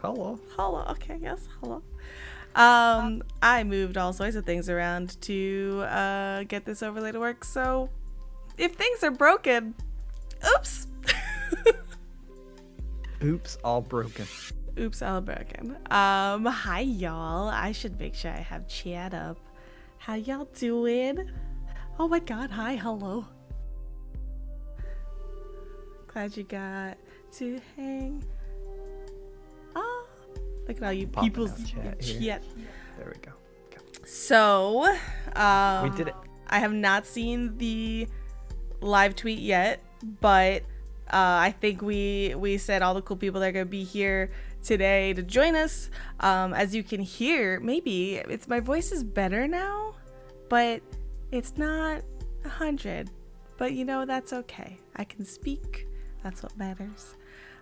Hello. Hello. Okay, yes, hello. I moved all sorts of things around to get this overlay to work. So if things are broken, oops. Oops, all broken. Oops, all broken. Hi y'all. I should make sure I have chat up. How y'all doing? Oh my god, hi, hello. Glad you got to hang. Oh, look at all you people's chat. There we go. So, We did it. I have not seen the live tweet yet, but I think we said all the cool people that are gonna be here today to join us. As you can hear, maybe my voice is better now, but it's not 100. But you know, that's okay. I can speak. That's what matters.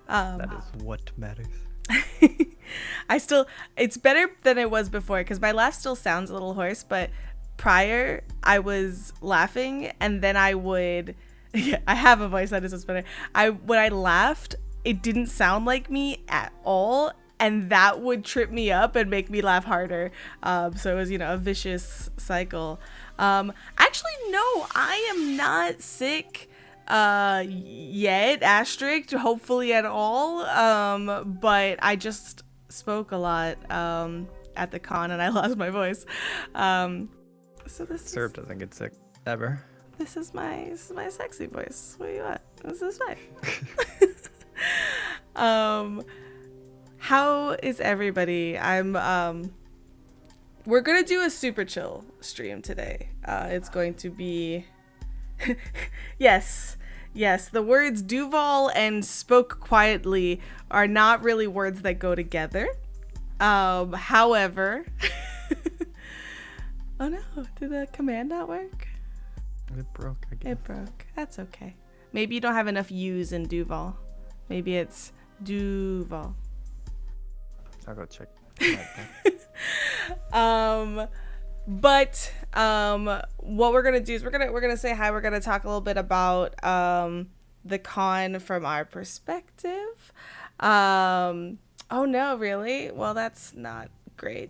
That is what matters. It's better than it was before because my laugh still sounds a little hoarse, but prior I was laughing and then I would I have a voice that is better. When I laughed, it didn't sound like me at all, and that would trip me up and make me laugh harder. So it was, a vicious cycle. Actually, no, I am not sick yet, asterisk, hopefully at all. But I just spoke a lot at the con and I lost my voice. So Syrup doesn't get sick ever. This is my sexy voice. Where you at? This is fine. How is everybody? We're gonna do a super chill stream today. It's going to be yes, the words Duval and spoke quietly are not really words that go together. However, oh no, did the command not work? It broke, I guess. It broke. That's okay. Maybe you don't have enough U's in Duval. Maybe it's Duval. I'll go check. But what we're gonna do is we're gonna say hi. We're gonna talk a little bit about the con from our perspective. Oh no, really? Well, that's not great.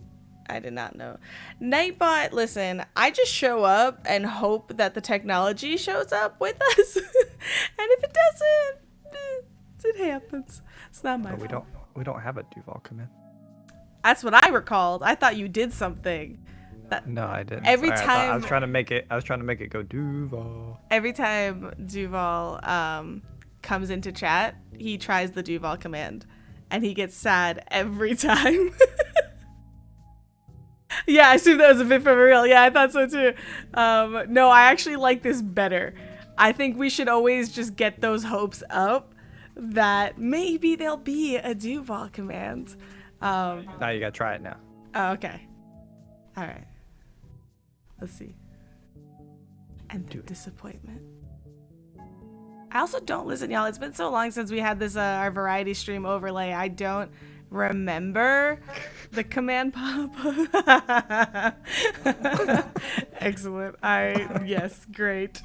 I did not know. Nightbot, listen, I just show up and hope that the technology shows up with us. And if it doesn't, it happens. It's not my fault. We don't have a Duval command. That's what I recalled. I thought you did something. No, I didn't. Every Sorry, time I was trying to make it go Duval. Every time Duval comes into chat, he tries the Duval command and he gets sad every time. Yeah, I assume that was a bit for real. Yeah, I thought so too. No, I actually like this better. I think we should always just get those hopes up that maybe there'll be a Duval command. Now you gotta try it now. Oh, okay. All right. Let's see. And the disappointment. I also don't listen, y'all. It's been so long since we had this our variety stream overlay. I don't remember the command pop. Excellent. Yes, great.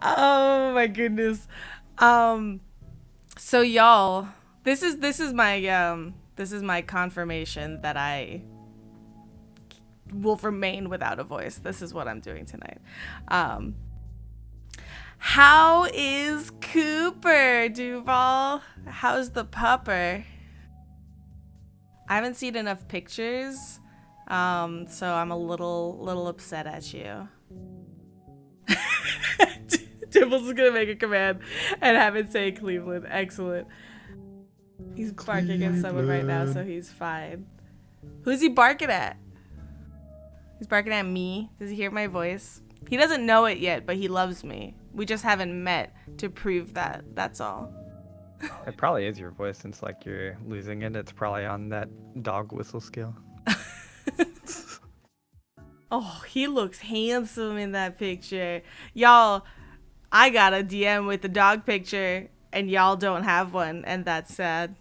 Oh my goodness. So y'all, this is my confirmation that I will remain without a voice. This is what I'm doing tonight. How is Cooper, Duval? How's the pupper? I haven't seen enough pictures, so I'm a little upset at you. Dimples is gonna make a command and have it say Cleveland. Excellent. He's barking at someone right now, so he's fine. Who's he barking at? He's barking at me. Does he hear my voice? He doesn't know it yet, but he loves me. We just haven't met to prove that. That's all. It probably is your voice since like you're losing it. It's probably on that dog whistle scale. Oh, he looks handsome in that picture. Y'all, I got a DM with the dog picture and y'all don't have one, and that's sad.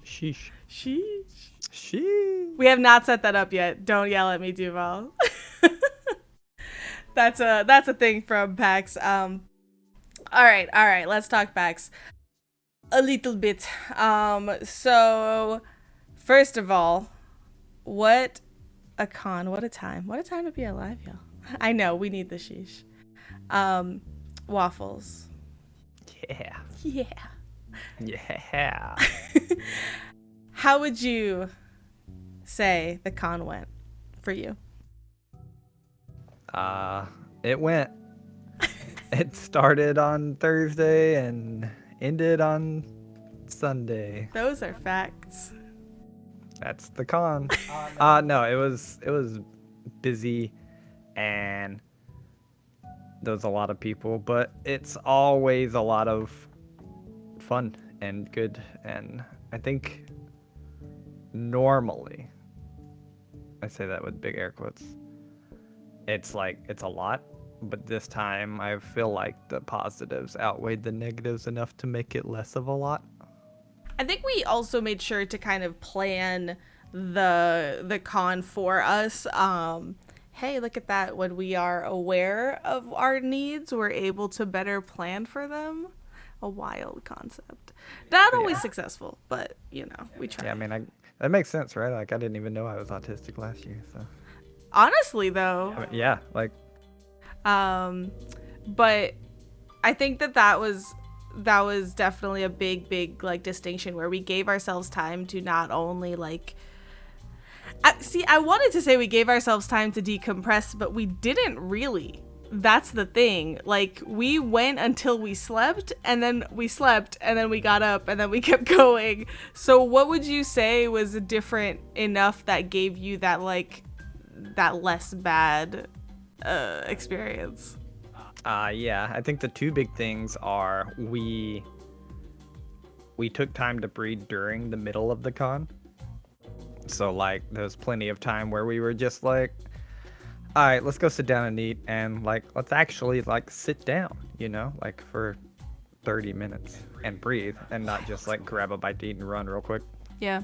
Sheesh. Sheesh. Sheesh. We have not set that up yet. Don't yell at me, Duval. That's a thing from PAX. All right, let's talk PAX. A little bit. So first of all, what a con, what a time. What a time to be alive, y'all. I know, we need the sheesh. Waffles. Yeah. Yeah. Yeah. How would you say the con went for you? It went. It started on Thursday and ended on Sunday. Those are facts. That's the con. No, it was busy and there was a lot of people, but it's always a lot of fun and good. And I think normally, I say that with big air quotes, it's a lot, but this time I feel like the positives outweighed the negatives enough to make it less of a lot. I think we also made sure to kind of plan the con for us. Hey, look at that. When we are aware of our needs, we're able to better plan for them. A wild concept. Not always successful, but we try. Yeah, I mean, that makes sense, right? Like, I didn't even know I was autistic last year, so. Honestly, though. I mean, yeah, like. But I think that was definitely a big like distinction where we gave ourselves time to not only like. I wanted to say we gave ourselves time to decompress, but we didn't really. That's the thing. Like, we went until we slept, and then we slept, and then we got up, and then we kept going. So what would you say was different enough that gave you that, like, that less bad experience? Yeah, I think the two big things are we took time to breathe during the middle of the con. So, like, there's plenty of time where we were just like, all right, let's go sit down and eat, and like, let's actually like sit down, like for 30 minutes and breathe, and not just like grab a bite to eat and run real quick. Yeah,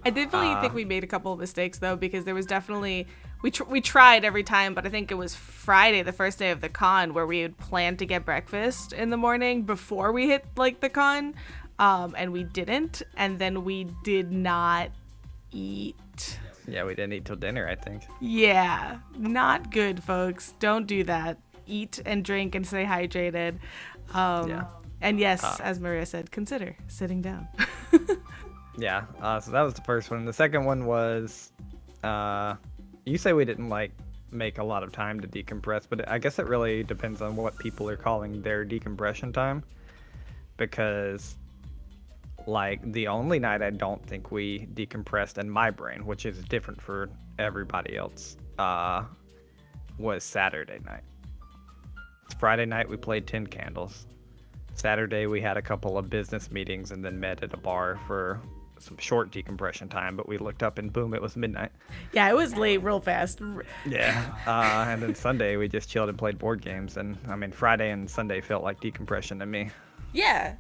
I definitely think we made a couple of mistakes though, because there was definitely we tried every time, but I think it was Friday, the first day of the con, where we had planned to get breakfast in the morning before we hit like the con, and we didn't, and then we did not eat. Yeah, we didn't eat till dinner, I think. Yeah, not good, folks. Don't do that. Eat and drink and stay hydrated. Yeah. And yes, as Maria said, consider sitting down. Yeah, so that was the first one. The second one was, you say we didn't like make a lot of time to decompress, but I guess it really depends on what people are calling their decompression time. Because like, the only night I don't think we decompressed in my brain, which is different for everybody else, was Saturday night. Friday night we played 10 Candles. Saturday we had a couple of business meetings and then met at a bar for some short decompression time, but we looked up and boom, it was midnight. Yeah, it was late real fast. Yeah. And then Sunday we just chilled and played board games, and I mean, Friday and Sunday felt like decompression to me. Yeah.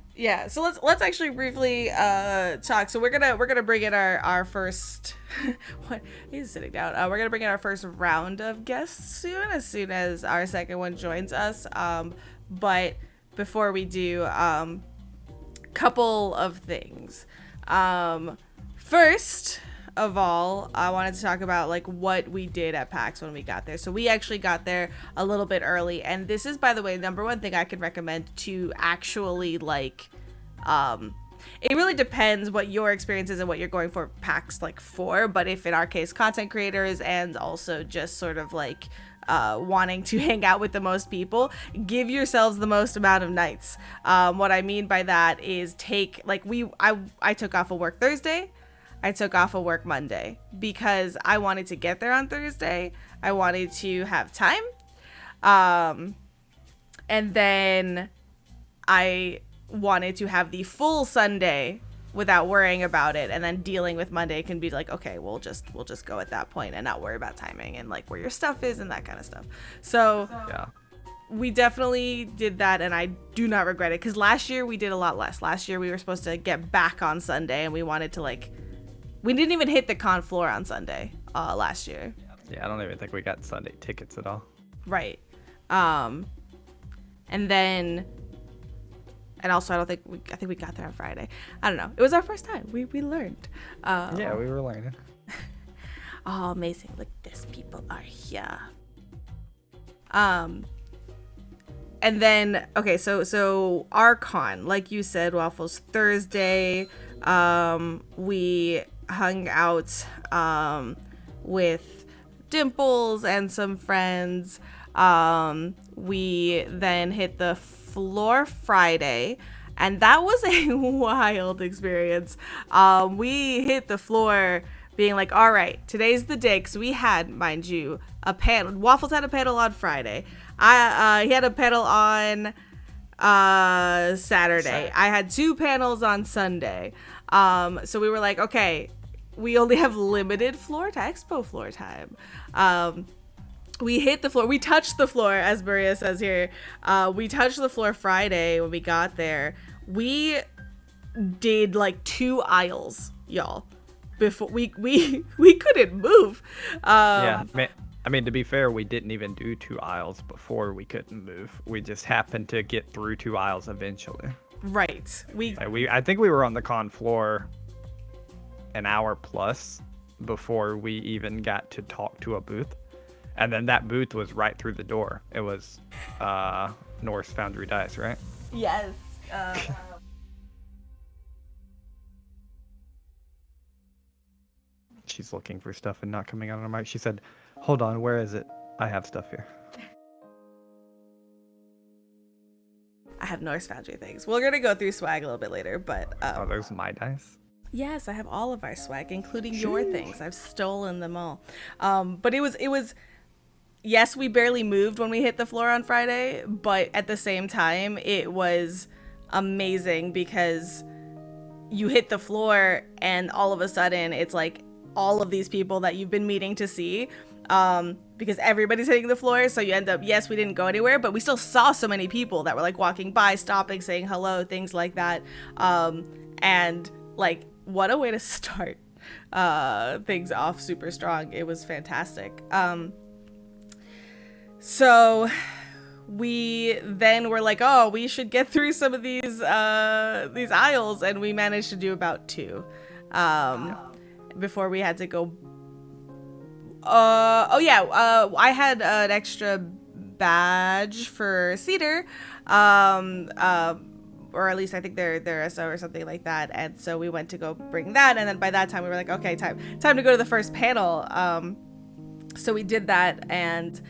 So let's actually briefly talk. So we're gonna bring in our first what is sitting down. We're gonna bring in our first round of guests as soon as our second one joins us. But before we do, couple of things. First of all, I wanted to talk about like what we did at PAX when we got there. So we actually got there a little bit early, and this is, by the way, number one thing I could recommend to actually like, it really depends what your experience is and what you're going for PAX like for, but if in our case content creators and also just sort of like wanting to hang out with the most people, give yourselves the most amount of nights. What I mean by that is take like I took off of work Thursday. I took off of work Monday because I wanted to get there on Thursday. I wanted to have time. And then I wanted to have the full Sunday without worrying about it. And then dealing with Monday can be like, okay, we'll just go at that point and not worry about timing and like where your stuff is and that kind of stuff. So Yeah. we definitely did that, and I do not regret it because last year we did a lot less. Last year we were supposed to get back on Sunday, and we wanted to like, we didn't even hit the con floor on Sunday last year. Yeah, I don't even think we got Sunday tickets at all. Right. And then And also, I think we got there on Friday. I don't know. It was our first time. We learned. Yeah, we were learning. Oh, amazing. Look, these people are here. And then, okay, so our con, like you said, Waffles, Thursday, we hung out with Dimples and some friends. We then hit the floor Friday, and that was a wild experience. We hit the floor being like, all right, today's the day, because we had, mind you, a panel. Waffles had a panel on Friday. He had a panel on Saturday. I had 2 panels on Sunday. So we were like, okay, we only have limited floor to expo floor time. We hit the floor. We touched the floor, as Maria says here. We touched the floor Friday when we got there. We did like 2 aisles, y'all. Before we couldn't move. Yeah, I mean, to be fair, we didn't even do 2 aisles before we couldn't move. We just happened to get through 2 aisles eventually. Right. I think we were on the con floor an hour plus before we even got to talk to a booth. And then that booth was right through the door. It was Norse Foundry Dice, right? Yes. She's looking for stuff and not coming out on her mic. She said, hold on, where is it? I have stuff here. I have Norse Foundry things. We're going to go through swag a little bit later, but... Oh, those my dice? Yes, I have all of our swag, including your things. I've stolen them all. But it was... Yes, we barely moved when we hit the floor on Friday, but at the same time, it was amazing because you hit the floor and all of a sudden it's like all of these people that you've been meeting to see, because everybody's hitting the floor. So you end up, yes, we didn't go anywhere, but we still saw so many people that were like walking by, stopping, saying hello, things like that. And like, what a way to start things off super strong. It was fantastic. So we then were like, oh, we should get through some of these aisles, and we managed to do about 2 before we had to go. I had an extra badge for Cedar, or at least I think they're SO or something like that, and so we went to go bring that, and then by that time we were like, okay, time to go to the first panel. So we did that, and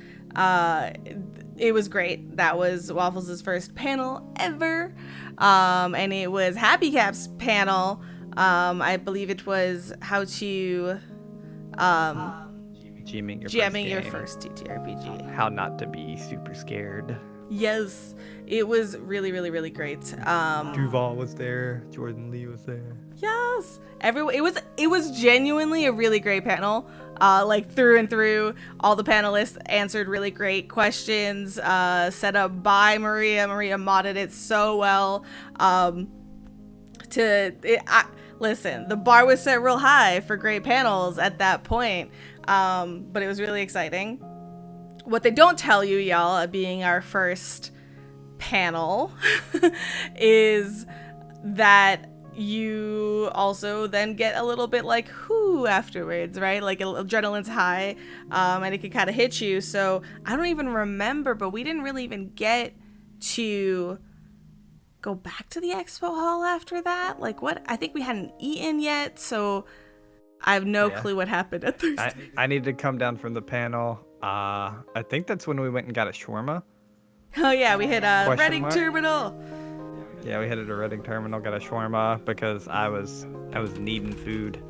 it was great. That was Waffles' first panel ever, and it was Happy Cap's panel. I believe it was how to GMing your first ttrpg. How not to be super scared. Yes, it was really, really, really great. Duval was there. Jordan Lee was there. Yes, everyone. It was genuinely a really great panel. Like through and through, all the panelists answered really great questions. Set up by Maria. Maria modded it so well. Listen, the bar was set real high for great panels at that point. But it was really exciting. What they don't tell you, y'all, being our first panel, is that you also then get a little bit like whoo afterwards, right? Like adrenaline's high, and it can kind of hit you. So I don't even remember, but we didn't really even get to go back to the expo hall after that. Like what? I think we hadn't eaten yet, so I have no clue what happened at Thursday. I needed to come down from the panel. I think that's when we went and got a shawarma. Oh yeah, we hit a Reading Terminal. Yeah, we hit at a Reading Terminal, got a shawarma because I was needing food.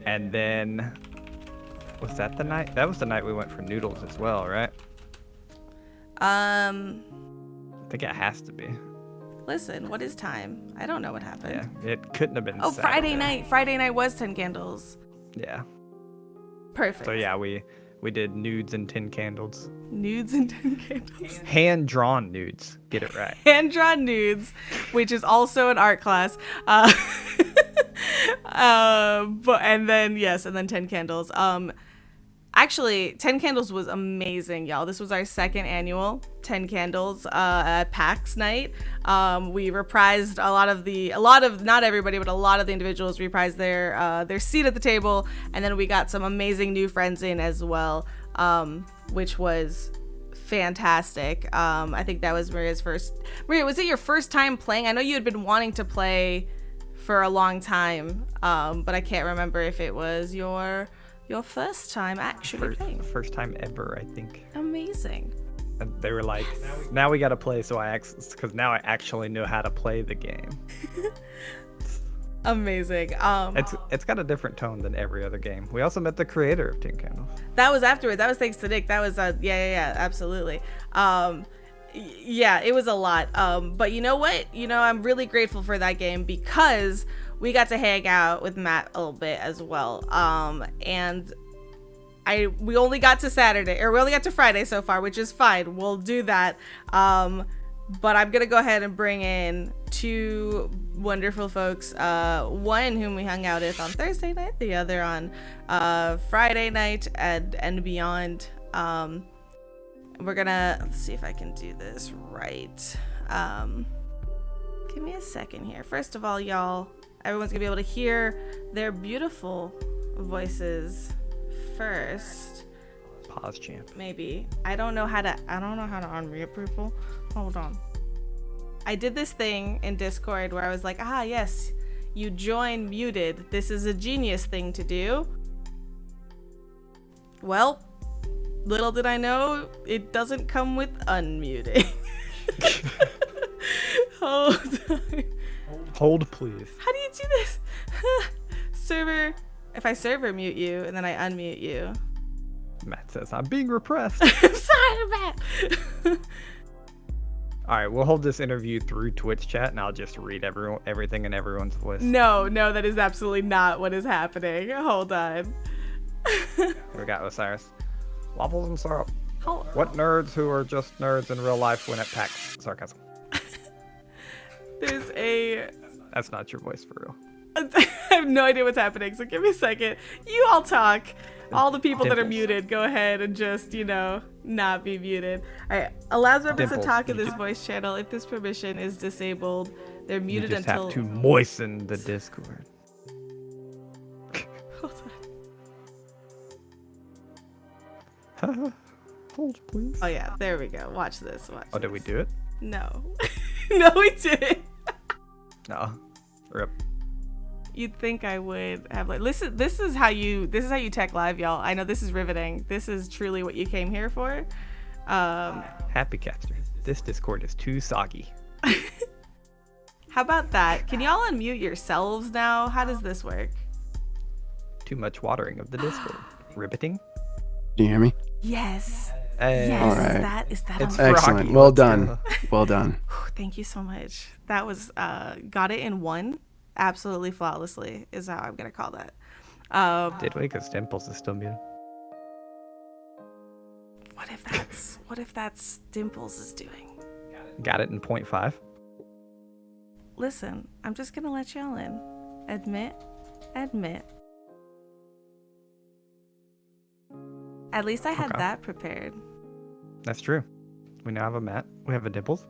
And then, was that the night? That was the night we went for noodles as well, right? I think it has to be. Listen, what is time? I don't know what happened. Yeah, it couldn't have been Saturday. Friday night. Friday night was 10 candles. Yeah. Perfect. So yeah, we did nudes and 10 candles. Nudes and 10 candles. Hand-drawn nudes. Get it right. Hand-drawn nudes, which is also an art class. And then 10 candles. Actually, 10 Candles was amazing, y'all. This was our second annual 10 Candles at PAX night. We reprised not everybody, but a lot of the individuals reprised their seat at the table, and then we got some amazing new friends in as well, which was fantastic. I think that was Maria's first. Maria, was it your first time playing? I know you had been wanting to play for a long time, but I can't remember if it was your first time actually playing. First time ever, I think. Amazing. And they were like, now we gotta play, so because now I actually know how to play the game. Amazing. It's got a different tone than every other game. We also met the creator of 10 Candles. That was afterwards. That was thanks to Nick. That was yeah, absolutely. Yeah, it was a lot. But you know what? I'm really grateful for that game because we got to hang out with Matt a little bit as well. And we only got to Friday so far, which is fine. We'll do that. But I'm gonna go ahead and bring in two wonderful folks. One whom we hung out with on Thursday night, the other on Friday night and beyond. We're gonna, let's see if I can do this right. Give me a second here. First of all, y'all, everyone's gonna be able to hear their beautiful voices first. Pause champ. Maybe. I don't know how to unmute people. Hold on. I did this thing in Discord where I was like, yes, you join muted. This is a genius thing to do. Well, little did I know, it doesn't come with unmuting. Hold on. Hold, please. How do you do this? Server, if I server mute you and then I unmute you. Matt says, I'm being repressed. I'm sorry, Matt. All right, we'll hold this interview through Twitch chat, and I'll just read everything in everyone's voice. No, that is absolutely not what is happening. Hold on. Here we got Osiris. Waffles and syrup. Hello. What nerds who are just nerds in real life win at PAX? Sarcasm. That's not your voice for real. I have no idea what's happening, so give me a second. You all talk. All the people that are muted, go ahead and just, not be muted. All right. Allows members to talk in this voice channel. If this permission is disabled, they're muted until... You just have to moisten the Discord. Hold on. Hold, please. Oh, yeah. There we go. Watch this. Did we do it? No. No, we didn't. No. Rip. You'd think I would have listen. This is how you tech live, y'all. I know this is riveting. This is truly what you came here for. Happy Capster. This Discord is too soggy. How about that? Can y'all unmute yourselves now? How does this work? Too much watering of the Discord. Riveting. Can you hear me? Yes. Hey. Yes. All right. Is that it's excellent? froggy. Well done. Well done. Thank you so much. That was got it in one. Absolutely flawlessly is how I'm gonna call that. Did we? Because Dimples is still muted. What if that's Dimples is doing? Got it in 0.5. Listen, I'm just gonna let y'all in. Admit. At least I had that prepared. That's true. We now have a Matt. We have a Dimples.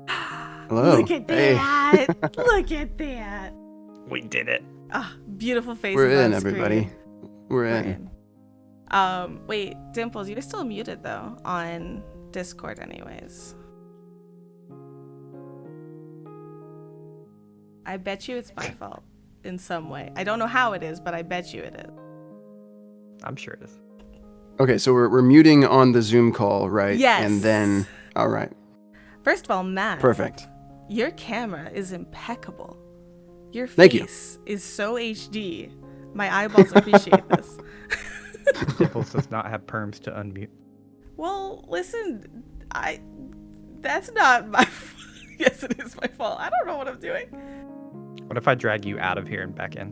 Hello. Look at that. Look at that. We did it. Beautiful faces. We're in, on everybody. screen. We're in. Wait, Dimples, you're still muted though on Discord anyways. I bet you it's my fault in some way. I don't know how it is, but I bet you it is. I'm sure it is. Okay, so we're muting on the Zoom call, right? Yes. And then, all right. First of all, Matt. Perfect. Your camera is impeccable. Your Thank you. face is so HD. My eyeballs appreciate this. Dimples does not have perms to unmute. Well, listen, that's not my yes, it is my fault. I don't know what I'm doing. What if I drag you out of here and back in?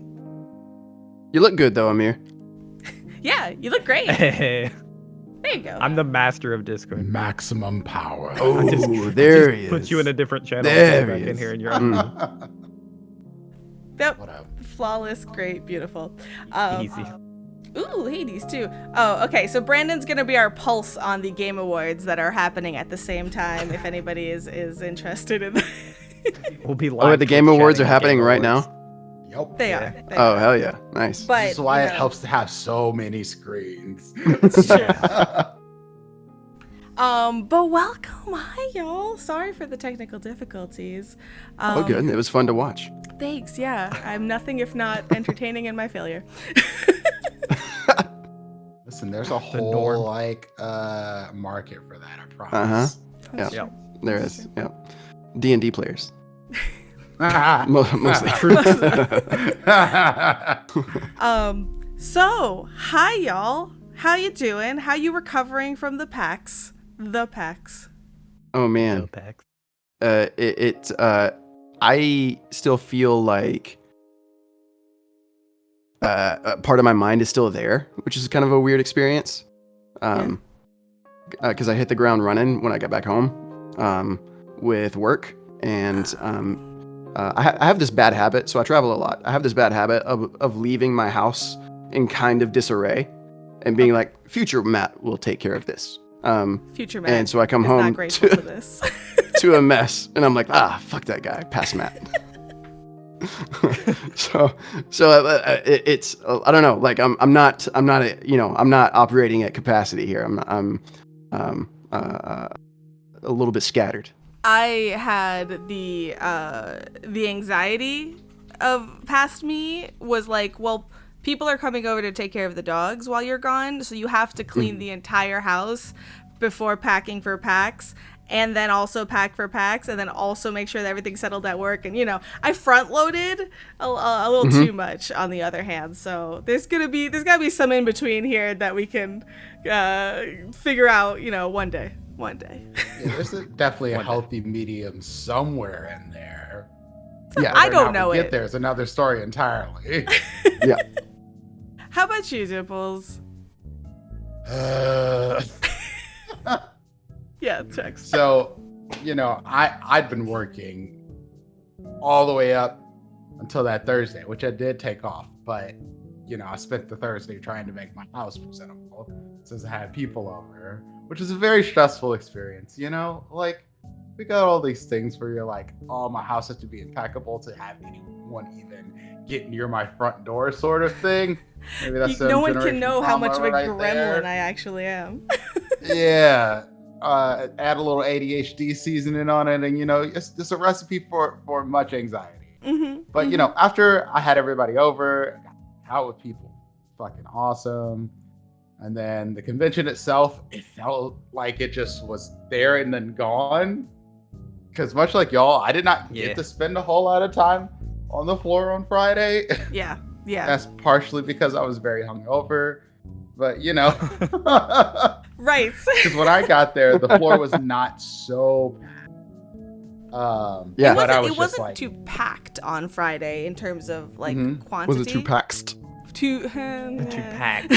You look good, though, Amir. Yeah, you look great. Hey. There you go. I'm the master of Discord. Maximum power. Oh, there he is. Put you in a different channel. There back he in is. here and you're on. Yep. What up? Flawless, great, beautiful. Easy. Ooh, Hades too. Oh, okay. So Brandon's gonna be our pulse on the Game Awards that are happening at the same time. If anybody is interested in that. We'll be live. Oh, the Game Awards are chatting happening Game right Awards. now? Yep. They are. They Oh, are. hell yeah. Nice. But This is why you it know, helps to have so many screens. But welcome. Hi, y'all. Sorry for the technical difficulties. Oh, good. It was fun to watch. Thanks. Yeah, I'm nothing if not entertaining in my failure. Listen, there's a norm. whole like market for that, I promise. Yeah. Yep. There is. Yeah. D&D players. Uh-huh. Mostly. So hi, y'all. How you doing? How you recovering from the PAX? The PAX. Oh, man. No packs. I still feel like part of my mind is still there, which is kind of a weird experience. Because I hit the ground running when I got back home with work, and I have this bad habit. So I travel a lot. I have this bad habit of leaving my house in kind of disarray, and being like, "Future Matt will take care of this." Future Matt. And so I come is home not grateful for this. to a mess, and I'm like, fuck that guy, pass Matt. so it's I don't know, like I'm not operating at capacity here. I'm a little bit scattered. I had the anxiety of past me was like, well, people are coming over to take care of the dogs while you're gone, so you have to clean the entire house before packing for PAX, and then also pack for PAX, and then also make sure that everything's settled at work. And I front loaded a little too much on the other hand. So there's gotta be some in between here that we can figure out, one day. Yeah, there's definitely a healthy medium somewhere in there. Yeah, I Whether or don't not know we it. get there is another story entirely. Yeah. How about you, Dimples? Yeah, checks. So, I'd been working all the way up until that Thursday, which I did take off. But, I spent the Thursday trying to make my house presentable since I had people over, which is a very stressful experience. Like, we got all these things where you're like, oh, my house has to be impeccable to have anyone even get near my front door, sort of thing. Maybe that's No one can generation know how much of a trauma gremlin right there. I actually am. Yeah. Add a little ADHD seasoning on it, and it's a recipe for much anxiety. But after I had everybody over, I got out with people, fucking awesome. And then the convention itself, it felt like it just was there and then gone. Because much like y'all, I did not get to spend a whole lot of time on the floor on Friday. Yeah. That's partially because I was very hungover. But Right. because when I got there, the floor was not so packed. Yeah. But I was it just wasn't like, too packed on Friday in terms of like quantity. Was it too paxed? Too packed.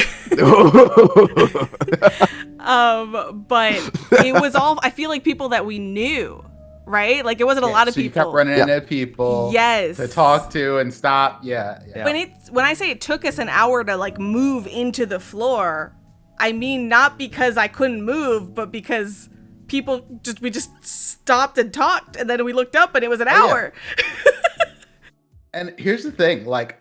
But it was all. I feel like people that we knew, right? Like it wasn't a lot of so people. you kept running into people, Yes. to talk to and stop. Yeah. When I say it took us an hour to like move into the floor, I mean not because I couldn't move, but because we just stopped and talked, and then we looked up and it was an hour. And here's the thing, like,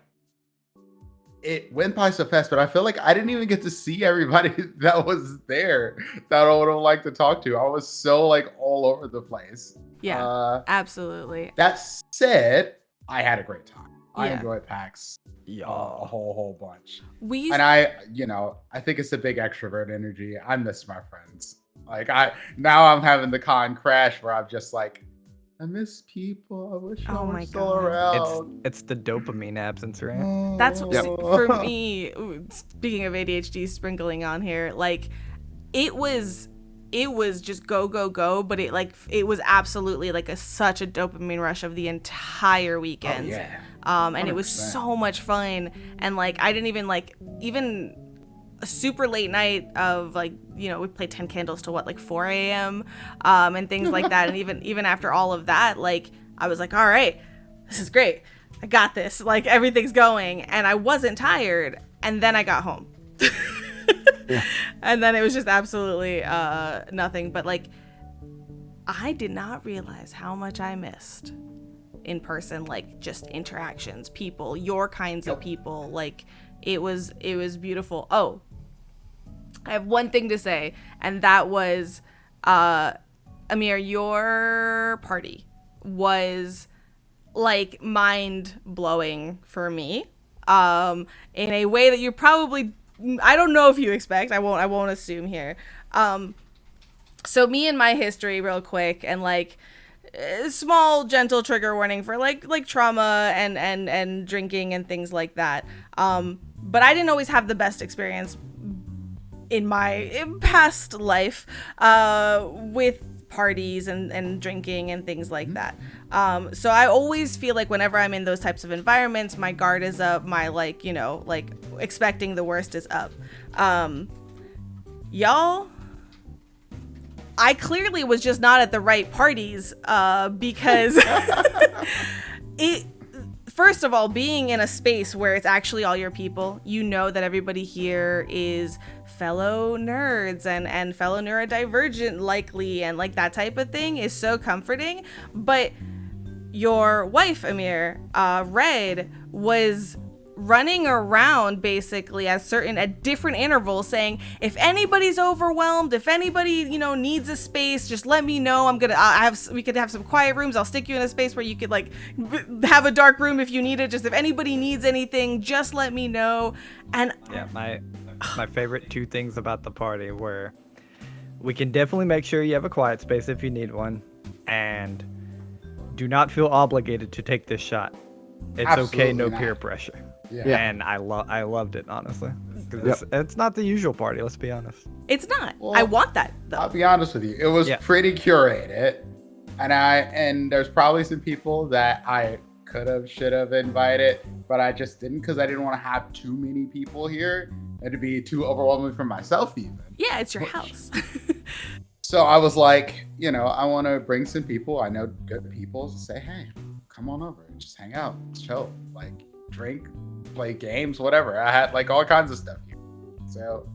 it went by so fast, but I feel like I didn't even get to see everybody that was there that I would have liked to talk to. I was so like all over the place. Yeah, absolutely. That said, I had a great time. I Yeah. enjoyed PAX a Y'all. whole bunch. We And I think it's a big extrovert energy. I miss my friends. Like now I'm having the con crash where I'm just like, I miss people. I wish I Oh my was still God. around. It's the dopamine absence, right? That's Yep. for me. Speaking of ADHD sprinkling on here, like it was just go, but it was absolutely like such a dopamine rush of the entire weekend. Oh, yeah. And it was 100%. so much fun, and like I didn't even a super late night of like, we played 10 candles till 4 a.m. And things like that. And even after all of that, like I was like, all right, this is great. I got this. Like everything's going, and I wasn't tired. And then I got home Yeah. And then it was just absolutely nothing. But like, I did not realize how much I missed in person, like just interactions, people, your kinds of people. Like it was beautiful. Oh, I have one thing to say, and that was Amir, your party was like mind blowing for me, in a way that you probably, I don't know if you expect. I won't assume here. So me and my history real quick, and like small gentle trigger warning for like trauma and drinking and things like that. But I didn't always have the best experience in my past life with parties and drinking and things like that. So I always feel like whenever I'm in those types of environments, my guard is up, my like, you know, like expecting the worst is up. Y'all, I clearly was just not at the right parties because first of all, being in a space where it's actually all your people, you know that everybody here is fellow nerds and fellow neurodivergent likely, and like that type of thing is so comforting. But your wife, Amir, Red, was running around basically at different intervals saying, if anybody's overwhelmed, if anybody, you know, needs a space, just let me know. We could have some quiet rooms. I'll stick you in a space where you could like have a dark room if you need it. Just if anybody needs anything, just let me know. And yeah, my favorite two things about the party were, we can definitely make sure you have a quiet space if you need one, and do not feel obligated to take this shot. It's Absolutely okay, no not. peer pressure. Yeah. And I loved it, honestly. 'Cause it's not the usual party, let's be honest. it's not. Well, I want that though. I'll be honest with you. It was pretty curated. And there's probably some people that I should have invited, but I just didn't, because I didn't want to have too many people here. It'd be too overwhelming for myself even. Yeah, it's your house. So I was like, you know, I want to bring some people. I know good people to say, hey, come on over and just hang out, chill, like drink, play games, whatever. I had like all kinds of stuff here. So,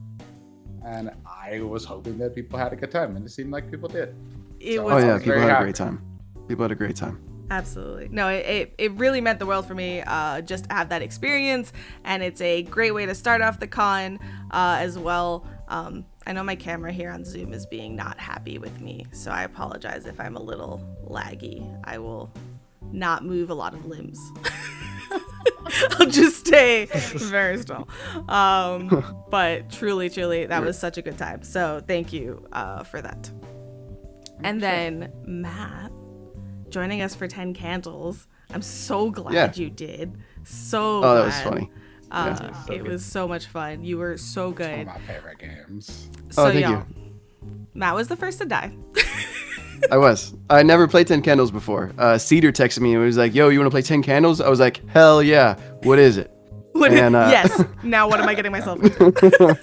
and I was hoping that people had a good time, and it seemed like people did. It Oh yeah, was people had a great time. People had a great time. absolutely. No, it really meant the world for me just to have that experience, and it's a great way to start off the con as well. I know my camera here on Zoom is being not happy with me, so I apologize if I'm a little laggy. I will not move a lot of limbs. I'll just stay very still. But truly, that was such a good time. So thank you for that. And then Matt joining us for 10 Candles. I'm so glad you did. So glad. That was funny. It was so much fun. You were so good. One of my favorite games. So thank y'all, you. Matt was the first to die. I was. I never played 10 Candles before. Cedar texted me and was like, yo, you want to play 10 Candles? I was like, hell yeah. What is it? Yes. Now what am I getting myself into?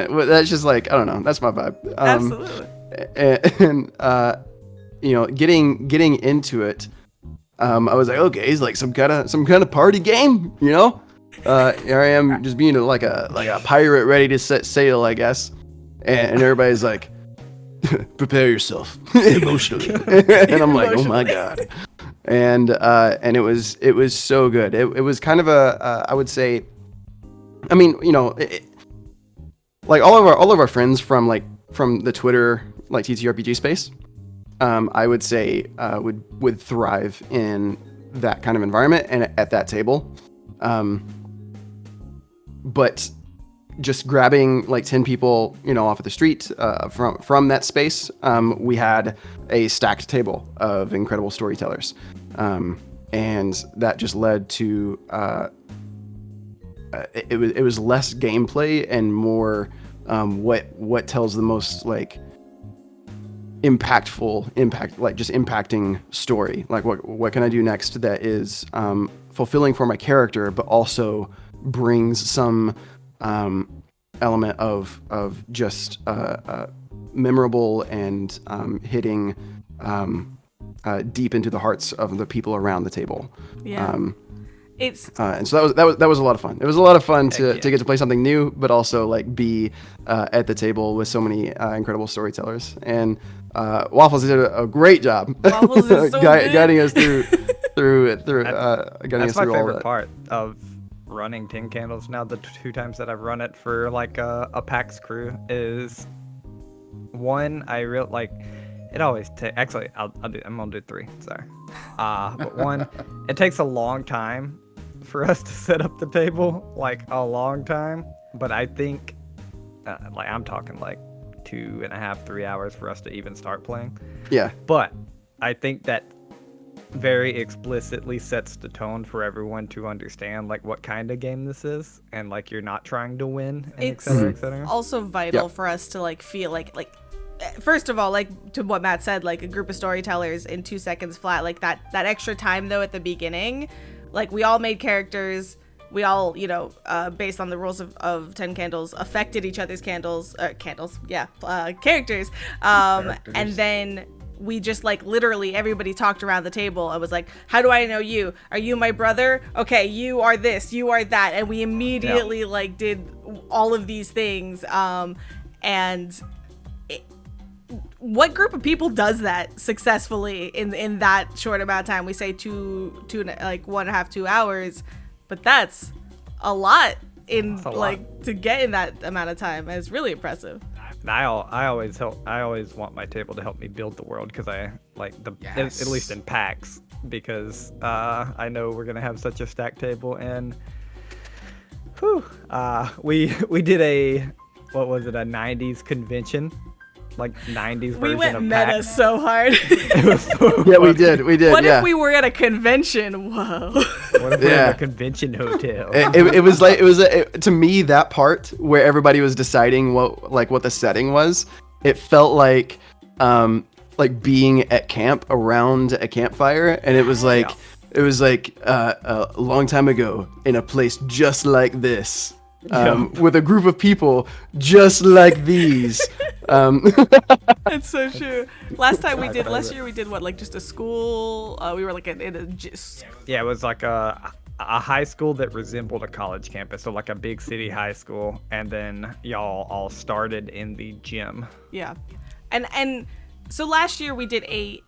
Well, that's just like, I don't know. That's my vibe. Absolutely. And you know, getting into it, I was like, okay, it's like some kind of party game, you know? Here I am just being like a pirate ready to set sail, I guess. And everybody's like, prepare yourself emotionally. And I'm like, oh my God. And it was so good. It was kind of I would say, I mean, you know, like all of our friends from the Twitter, like TTRPG space, I would say would thrive in that kind of environment and at that table. But just grabbing like 10 people, you know, off of the street from that space, we had a stacked table of incredible storytellers, and that just led to it was less gameplay and more what tells the most like impacting story. Like what can I do next that is fulfilling for my character, but also brings some element of just memorable and hitting deep into the hearts of the people around the table. Yeah. And so that was a lot of fun. It was a lot of fun to yeah. get to play something new, but also like be at the table with so many incredible storytellers. And Waffles did a great job Waffles is so good. guiding us through guiding That's us my through all favorite that. part of running 10 Candles now. The 2 times that I've run it for like a PAX crew is one, I real like it always takes, actually I'm gonna do 3, sorry. But one, it takes a long time for us to set up the table, like a long time. But I think, like I'm talking like 2.5, 3 hours for us to even start playing. Yeah. But I think that very explicitly sets the tone for everyone to understand like what kind of game this is, and like you're not trying to win, and It's et cetera. also vital for us to like feel like first of all, like to what Matt said, like a group of storytellers in 2 seconds flat, like that extra time though at the beginning, like we all made characters, we all, you know, based on the rules of 10 Candles, affected each other's characters, and then we just like literally everybody talked around the table. I was like, how do I know you? Are you my brother? Okay, you are this, you are that. And we immediately like did all of these things. And what group of people does that successfully in that short amount of time? We say two like 1.5, 2 hours, but that's a lot to get in that amount of time. And it's really impressive. I always want my table to help me build the world, because I like at least in PAX, because I know we're gonna have such a stacked table. And we did a 90s convention, like 90s version We went of meta PAX. so hard. It was so Yeah, we funny. did. What yeah. if we were at a convention? Whoa. What if we're in a convention hotel? It was like to me, that part where everybody was deciding what the setting was, it felt like being at camp around a campfire, and it was like a long time ago in a place just like this, with a group of people just like these. It's so true. Last year we did what, like just a school? We were like in a Yeah, it was like a high school that resembled a college campus, so like a big city high school, and then y'all all started in the gym. Yeah, and so last year we did 8,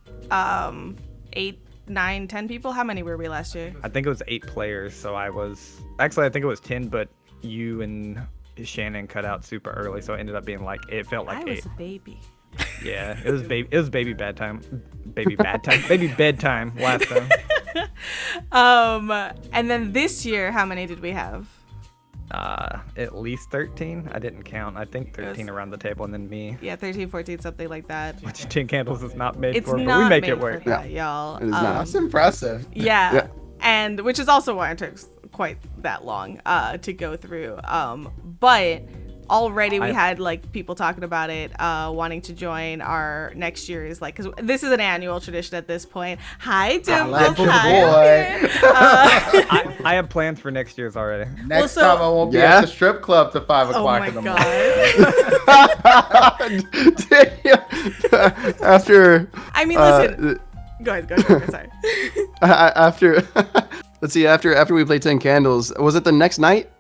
9, 10 people. How many were we last year? I think it was 8 players, so I think it was 10, but you and Shannon cut out super early, so it ended up being like, it felt like 8. I was a baby. Yeah, it was baby bedtime last time. And then this year, how many did we have? At least 13. I didn't count. I think 13 around the table, and then me. Yeah, 13, 14, something like that. Which 10 Candles is not made It's for, not but we make made it work. for that, y'all. It is not. That's impressive. Yeah. And which is also why it took quite that long to go through. But already we had like people talking about it, wanting to join our next year's, like, because this is an annual tradition at this point. Hi, Dimples. I have plans for next year's already. Next time I won't be at the strip club to 5 o'clock in the morning. After. I mean, listen. Go ahead. Sorry. After. Let's see. After we played 10 Candles, was it the next night,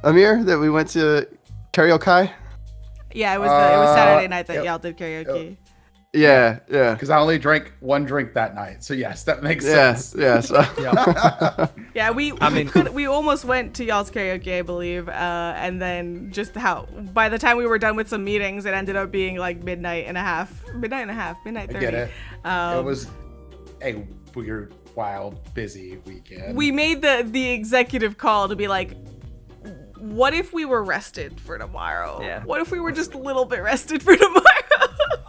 Amir, that we went to karaoke? Yeah, it was Saturday night that y'all did karaoke. Yeah. Because I only drank 1 drink that night, so yes, that makes sense. Yes. Yeah, we almost went to y'all's karaoke, I believe, and then just by the time we were done with some meetings, it ended up being like midnight 30. I get it. It was a weird, wild, busy weekend. We made the executive call to be like, what if we were rested for tomorrow? Yeah. What if we were just a little bit rested for tomorrow?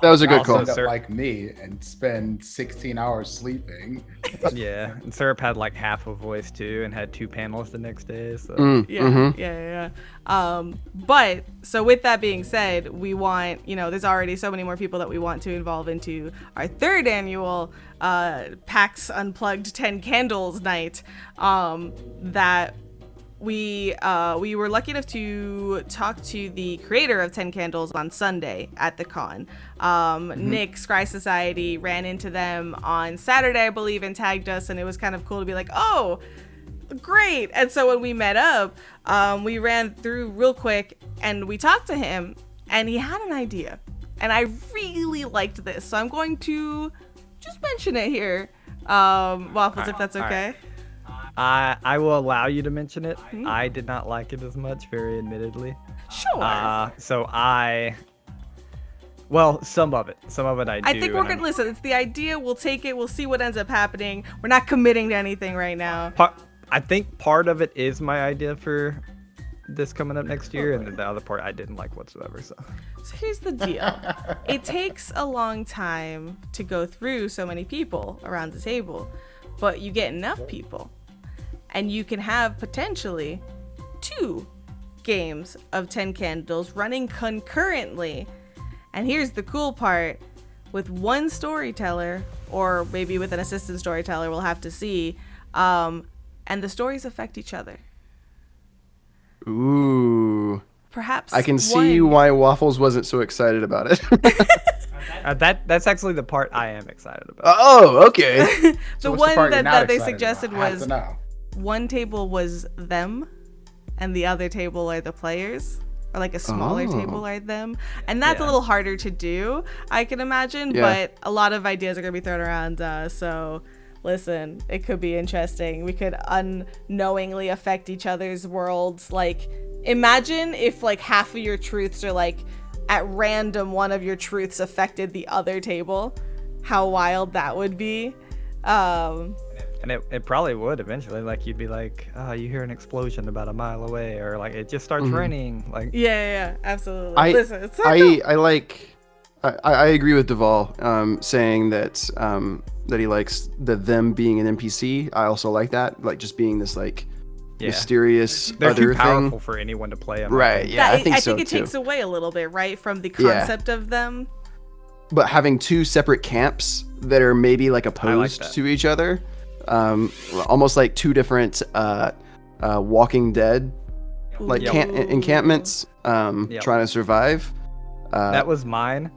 That was a good call. Like me and spend 16 hours sleeping. Yeah, and Syrup had like half a voice too, and had 2 panels the next day. So Yeah. But so with that being said, we want, there's already so many more people that we want to involve into our 3rd annual PAX Unplugged 10 Candles night. That we were lucky enough to talk to the creator of 10 Candles on Sunday at the con. Nick, Scry Society, ran into them on Saturday, I believe, and tagged us, and it was kind of cool to be like, oh, great. And so when we met up, we ran through real quick and we talked to him, and he had an idea. And I really liked this. So I'm going to just mention it here, Waffles, if that's okay. I will allow you to mention it. I did not like it as much, very admittedly. Sure. Well, some of it I do. I think we're gonna listen. It's the idea. We'll take it. We'll see what ends up happening. We're not committing to anything right now. I think part of it is my idea for this coming up next year, and then the other part I didn't like whatsoever. So here's the deal. It takes a long time to go through so many people around the table, but you get enough people, and you can have potentially 2 games of 10 candles running concurrently. And here's the cool part. With one storyteller, or maybe with an assistant storyteller, we'll have to see, and the stories affect each other. Ooh. Perhaps I can see why Waffles wasn't so excited about it. That's actually the part I am excited about. Oh, okay. The one that they suggested was one table was them and the other table are the players, or like a smaller table are them, and that's a little harder to do, I can imagine, but a lot of ideas are gonna be thrown around, so listen, it could be interesting. We could unknowingly affect each other's worlds. Like, imagine if like half of your truths are like at random, one of your truths affected the other table. How wild that would be. And it probably would eventually. Like, you'd be like, oh, you hear an explosion about a mile away, or like it just starts raining. Like, yeah, absolutely. Listen, it's so cool. I agree with Duval, saying that that he likes them being an NPC. I also like that, like just being this like mysterious They're other too powerful thing for anyone to play them. Right? Yeah, I think it takes away a little bit, right, from the concept of them. But having 2 separate camps that are maybe like opposed to each other, almost like 2 different Walking Dead like encampments, trying to survive. That was my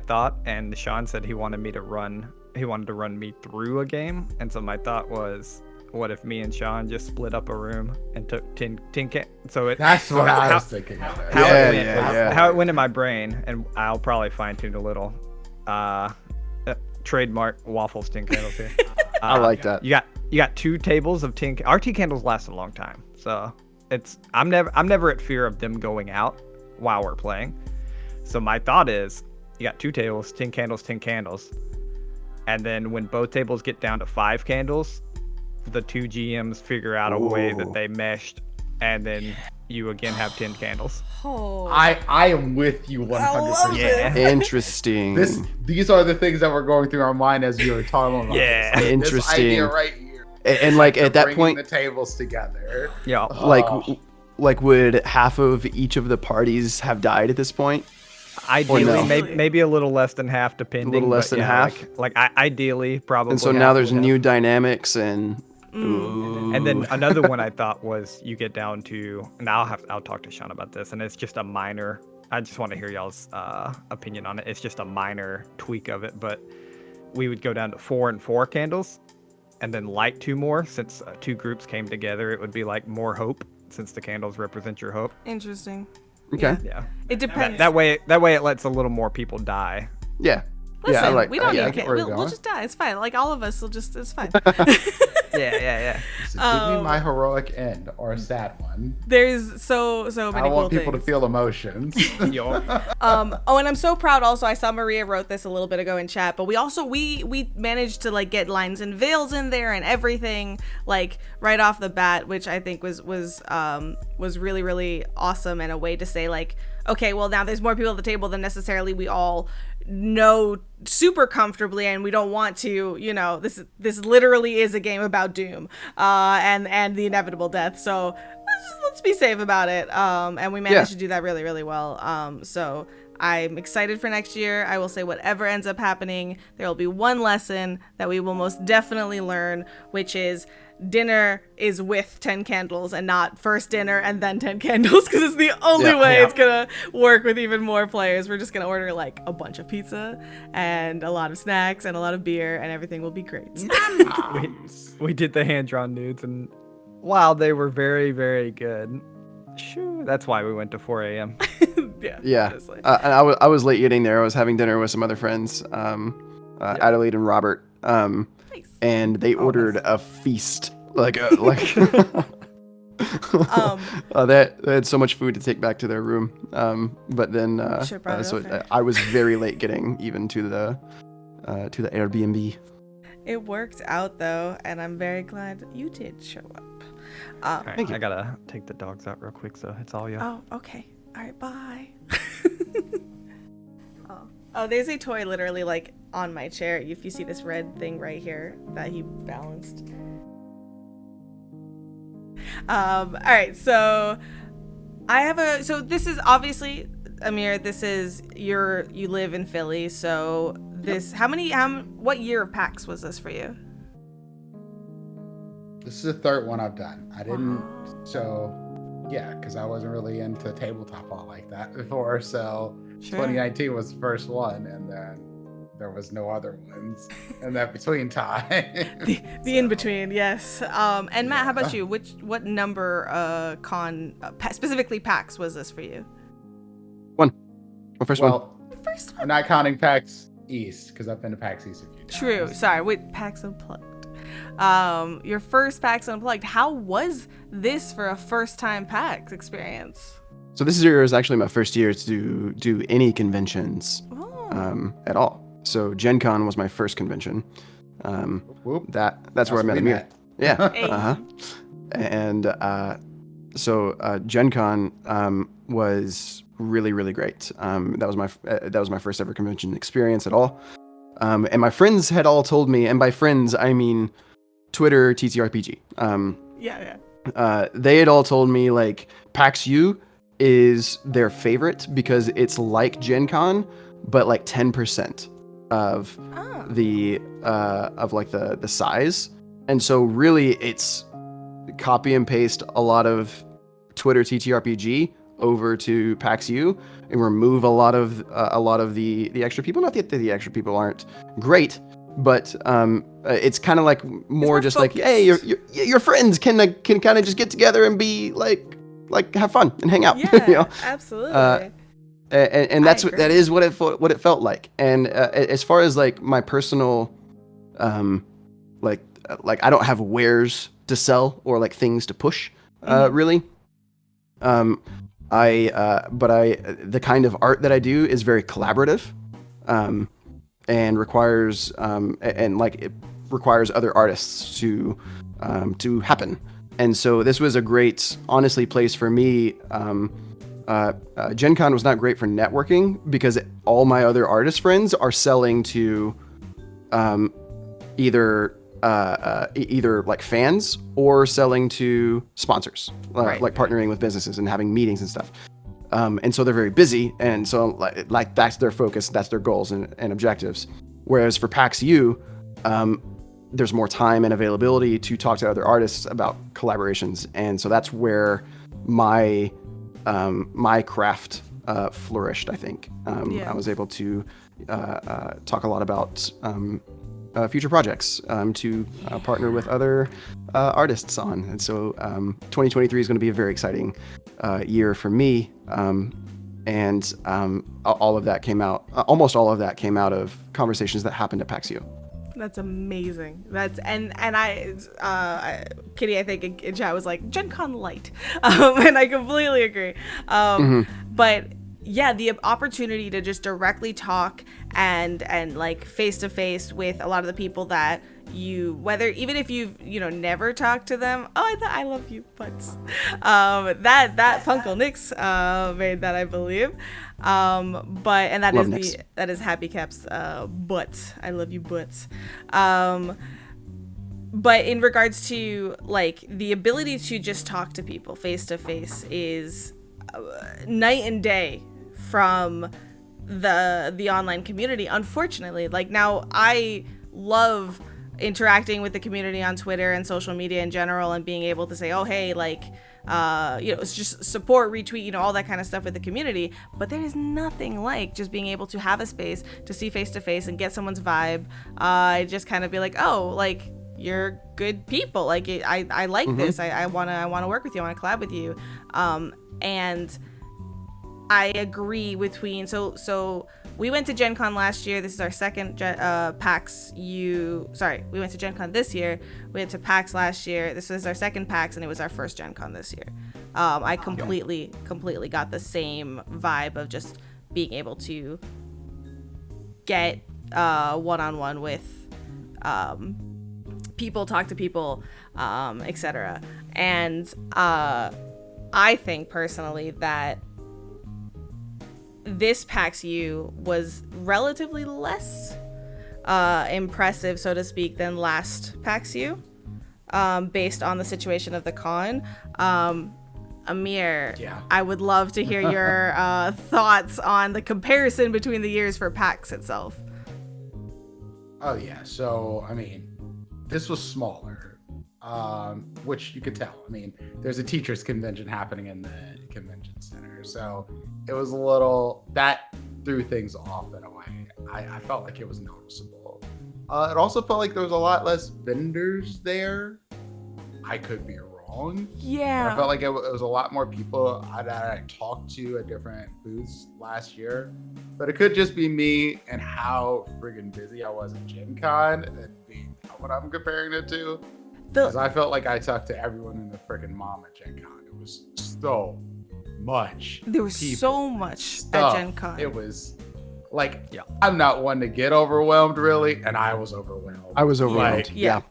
thought, and Sean said he wanted to run me through a game, and so my thought was, what if me and Sean just split up a room and took 10 That's what I was thinking. How it went in my brain, and I'll probably fine tune a little. Trademark Waffles 10 candles here. I like that. You got 2 tables of 10. Our 10 candles last a long time, so I'm never at fear of them going out while we're playing. So my thought is, you got 2 tables, 10 candles, 10 candles. And then when both tables get down to 5 candles, the 2 GMs figure out a way that they meshed, and then you again have 10 candles. Oh. I am with you 100%. Yeah. Interesting. These are the things that were going through our mind as you were talking about. Yeah. This Interesting. idea right here. And like at that point, the tables together. Yeah. Like would half of each of the parties have died at this point? Ideally, maybe a little less than half, depending. A little less than half. Like ideally, probably. And so now there's new dynamics and. And then another one I thought was, you get down to, and I'll talk to Sean about this, and it's just a minor. I just want to hear y'all's opinion on it. It's just a minor tweak of it, but we would go down to 4 and 4 candles, and then light 2 more. Since 2 groups came together, it would be like more hope, since the candles represent your hope. Interesting. Okay. Yeah. It depends. That way it lets a little more people die. Yeah. Listen, we don't need candles. We'll just die. It's fine. Like, all of us will just, it's fine. Yeah. So give me my heroic end, or a sad one. There's so many cool things. I want people to feel emotions. And I'm so proud also. I saw Maria wrote this a little bit ago in chat, but we managed to like get lines and veils in there and everything like right off the bat, which I think was really, really awesome, and a way to say like, okay, well, now there's more people at the table than necessarily we all know super comfortably, and we don't want to, this literally is a game about doom and the inevitable death, so let's be safe about it, and we managed to do that really, really well. So I'm excited for next year. I will say, whatever ends up happening, there will be one lesson that we will most definitely learn, which is dinner is with 10 candles and not first dinner and then 10 candles, because it's the only way it's gonna work with even more players. We're just gonna order like a bunch of pizza and a lot of snacks and a lot of beer, and everything will be great. We did the hand-drawn nudes, and while they were very, very good, shoo, that's why we went to 4 a.m. Yeah. honestly. And I was late getting there. I was having dinner with some other friends, Adelaide and Robert. Nice. And they ordered nice. a feast. They had so much food to take back to their room. But then Should've brought it over. I was very late getting even to the Airbnb. It worked out though, and I'm very glad you did show up. All right, Thank you. I gotta take the dogs out real quick, so it's all you. Oh, okay. All right, bye. Oh, there's a toy literally like on my chair. If you see this red thing right here that he balanced. All right, so so this is obviously, Amir, this is you live in Philly, so this, what year of PAX was this for you? This is the third one I've done. I didn't, so yeah, because I wasn't really into tabletop all like that before. So Sure. 2019 was the first one, and then there was no other ones in that between time. The in between, yes. And Matt, how about you? What number specifically PAX was this for you? My first one. Well, First one. I'm not counting PAX East because I've been to PAX East a few times. True. Sorry. Wait, PAX Unplugged. Your first PAX Unplugged. How was this for a first-time PAX experience? So this year is actually my first year to do any conventions at all. So Gen Con was my first convention. Whoop. That's where I met Amir. Yeah. Hey. And so Gen Con was really, really great. That was my first ever convention experience at all. And my friends had all told me, and by friends I mean Twitter ttrpg. They had all told me like PAX-U is their favorite because it's like Gen Con, but like 10% of the size. And so really it's copy and paste a lot of Twitter ttrpg over to PAX-U and remove a lot of the extra people. Not that the extra people aren't great, but it's kind of like more just focused. like, hey, your friends can kind of just get together and be like have fun and hang out. Yeah, you know? absolutely. And that's what it felt like. And as far as like my personal, like I don't have wares to sell or like things to push, really. The kind of art that I do is very collaborative, and requires it requires other artists to happen. And so this was a great, honestly, place for me. Gen Con was not great for networking because all my other artist friends are selling to either like fans or selling to sponsors, like partnering with businesses and having meetings and stuff. And so they're very busy, and so like that's their focus, that's their goals and objectives. Whereas for PAX-U, there's more time and availability to talk to other artists about collaborations, and so that's where my craft flourished. I think I was able to talk a lot about future projects to partner with other artists on, and so 2023 is going to be a very exciting year for me. And all of that came out, almost all of that came out of conversations that happened at PAX-U. That's amazing. And Kitty, I think in chat was like Gen Con light, and I completely agree. But yeah, the opportunity to just directly talk and like face to face with a lot of the people that even if you've never talked to them. I love you butts. That Funkle Nix made that, I believe. But that love is Nix. that is Happy Caps butts. I love you butts. But in regards to like the ability to just talk to people face to face is night and day from the online community, unfortunately. Like, now I love interacting with the community on Twitter and social media in general, and being able to say, oh hey, like it's just support, retweet, all that kind of stuff with the community. But there is nothing like just being able to have a space to see face to face and get someone's vibe, just kind of be like, oh, like you're good people. Like I like this. I wanna work with you. I wanna collab with you. And I agree so we went to Gen Con last year. This is our second PAX-U. Sorry, we went to Gen Con this year. We went to PAX last year. This was our second PAX, and it was our first Gen Con this year. I completely got the same vibe of just being able to get one-on-one with people, talk to people, etc. And I think personally that this PAX-U was relatively less impressive, so to speak, than last PAX-U, based on the situation of the con. Amir, I would love to hear your thoughts on the comparison between the years for PAX itself. Oh yeah, so I mean, this was smaller, which you could tell. I mean, there's a teachers convention happening in the convention center, so it was a little, that threw things off in a way. I felt like it was noticeable. It also felt like there was a lot less vendors there. I could be wrong. Yeah. But I felt like it was a lot more people that I talked to at different booths last year. But it could just be me and how friggin' busy I was at Gen Con and being what I'm comparing it to. Because I felt like I talked to everyone in the friggin' mom at Gen Con. It was so much. There was people, so much stuff. at Gen Con. It was like, I'm not one to get overwhelmed really, and I was overwhelmed. Like, yeah.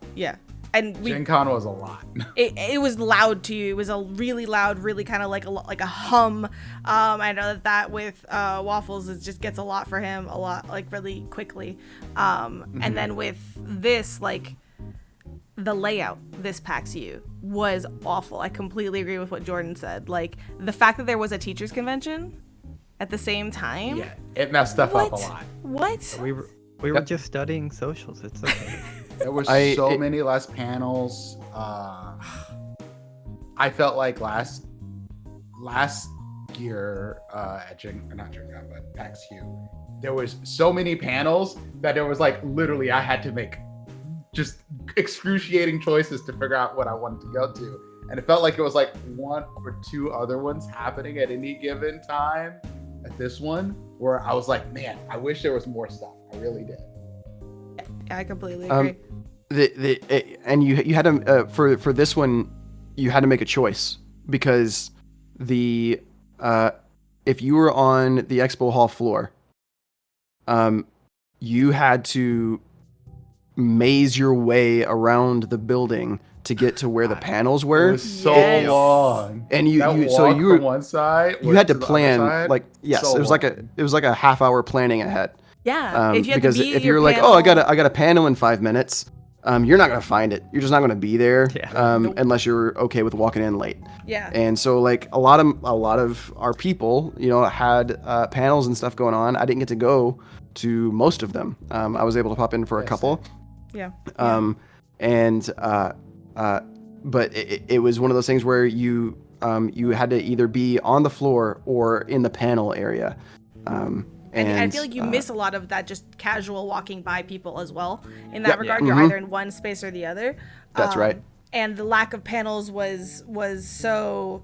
And Gen Con was a lot. It was loud to you. It was a really loud, really kind of like a hum. I know that with Waffles, it just gets a lot for him, a lot, like really quickly. And then with this, like the layout, this PAX-U was awful. I completely agree with what Jordan said. Like the fact that there was a teachers convention at the same time. Yeah, it messed stuff up a lot. What? We were just studying socials. It's okay. There were many less panels. I felt like last year at PAX-U, there was so many panels that there was like literally I had to make just excruciating choices to figure out what I wanted to go to. And it felt like it was like one or two other ones happening at any given time at this one where I was like, man, I wish there was more stuff. I really did. I completely agree. And you had to for this one, you had to make a choice because if you were on the expo hall floor, you had to maze your way around the building to get to where the panels were. It was so long. And you were from one side. You had to plan like it was like a half hour planning ahead. Yeah. Because if you're like, oh, I got a panel in 5 minutes, you're not gonna find it. You're just not gonna be there unless you're okay with walking in late. Yeah. And so like a lot of our people, had panels and stuff going on. I didn't get to go to most of them. I was able to pop in for a couple. Yeah. But it was one of those things where you had to either be on the floor or in the panel area. And I feel like you miss a lot of that just casual walking by people as well. In that regard, you're either in one space or the other. That's right. And the lack of panels was so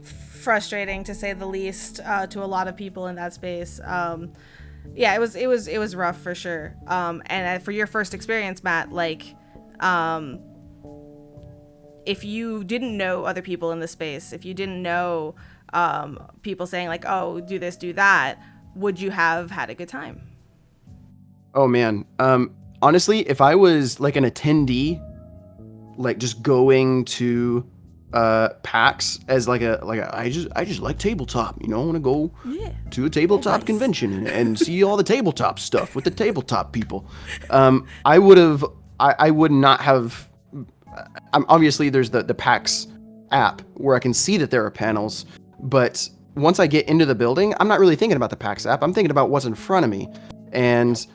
frustrating, to say the least, to a lot of people in that space. It was rough for sure. And for your first experience, Matt, like, if you didn't know other people in the space, if you didn't know people saying like, oh, do this, do that, would you have had a good time? Oh man. Honestly, if I was like an attendee, like just going to PAX as like I just like tabletop, I want to go to a tabletop convention and see all the tabletop stuff with the tabletop people. I would not have. Obviously there's the PAX app where I can see that there are panels, but once I get into the building, I'm not really thinking about the PAX app. I'm thinking about what's in front of me. And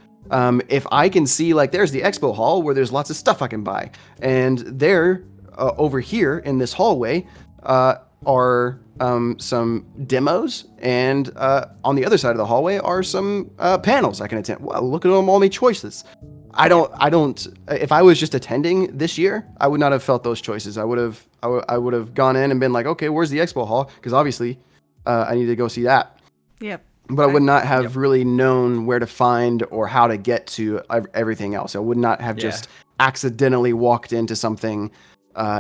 if I can see, like, there's the expo hall where there's lots of stuff I can buy. And there, over here in this hallway, are some demos. And on the other side of the hallway are some panels I can attend. Well, look at all my choices. I don't. If I was just attending this year, I would not have felt those choices. I would have gone in and been like, okay, where's the expo hall? Because obviously, I need to go see that. Yep. But I would not have really known where to find or how to get to everything else. I would not have just accidentally walked into something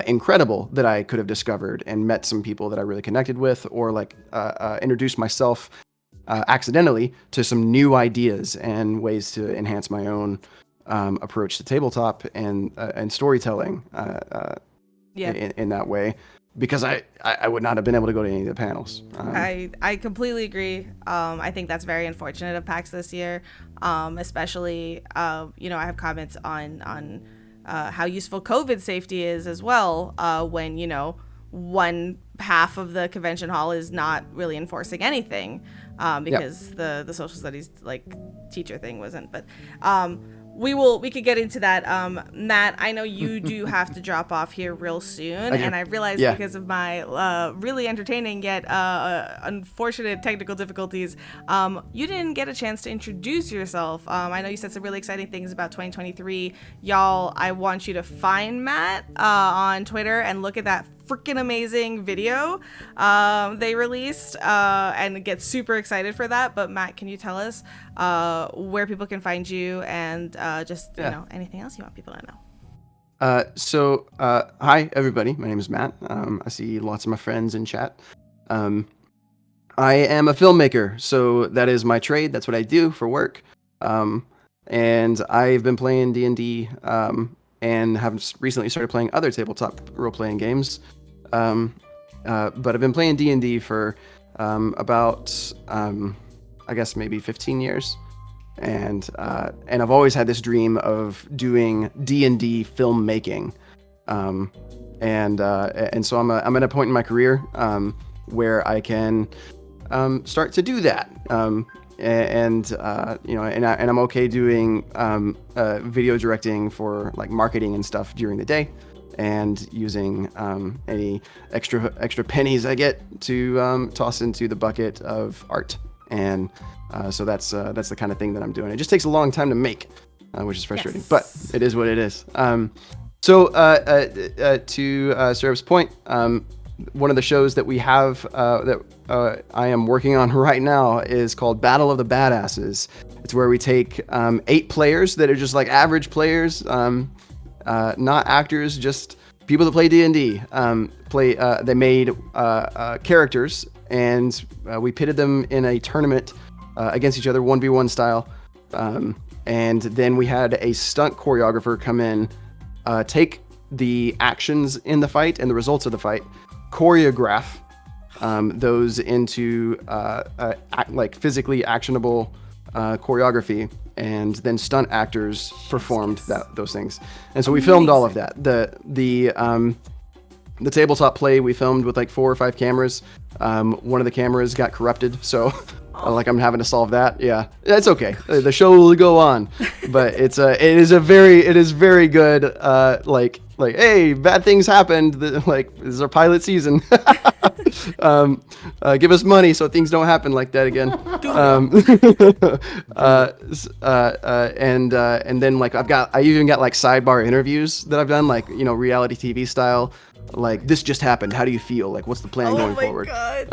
incredible that I could have discovered and met some people that I really connected with, or like introduced myself accidentally to some new ideas and ways to enhance my own approach to tabletop and storytelling in that way. Because I would not have been able to go to any of the panels. I completely agree. I think that's very unfortunate of PAX this year, especially, I have comments on how useful COVID safety is as well, when, one half of the convention hall is not really enforcing anything, because the social studies teacher thing wasn't. But we could get into that. Matt, I know you do have to drop off here real soon, and I realized because of my really entertaining yet unfortunate technical difficulties, you didn't get a chance to introduce yourself. I know you said some really exciting things about 2023. Y'all, I want you to find Matt on Twitter and look at that freaking amazing video they released and get super excited for that. But Matt, can you tell us where people can find you and anything else you want people to know? Hi everybody, my name is Matt. I see lots of my friends in chat. I am a filmmaker, so that is my trade. That's what I do for work. And I've been playing D&D and have recently started playing other tabletop role-playing games. But I've been playing D&D for about I guess maybe 15 years, and I've always had this dream of doing D&D filmmaking, and so I'm at a point in my career where I can start to do that, and I'm okay doing video directing for like marketing and stuff during the day, and using any extra pennies I get to toss into the bucket of art. And so that's the kind of thing that I'm doing. It just takes a long time to make, which is frustrating, but it is what it is. To Syrup's point, one of the shows that we have that I am working on right now is called Battle of the Badasses. It's where we take 8 players that are just like average players, not actors, just people that play D&D. They made characters, and we pitted them in a tournament against each other, 1v1 style. And then we had a stunt choreographer come in, take the actions in the fight and the results of the fight, choreograph those into like physically actionable choreography, and then stunt actors performed those things. And so we filmed all of that. The tabletop play we filmed with like 4 or 5 cameras. One of the cameras got corrupted, so I'm having to solve that. Yeah, that's okay. The show will go on, but it is very good. Hey, bad things happened. This is our pilot season. Give us money so things don't happen like that again. And then I even got like sidebar interviews that I've done, reality TV style. Like, this just happened. How do you feel? Like, what's the plan going forward? God,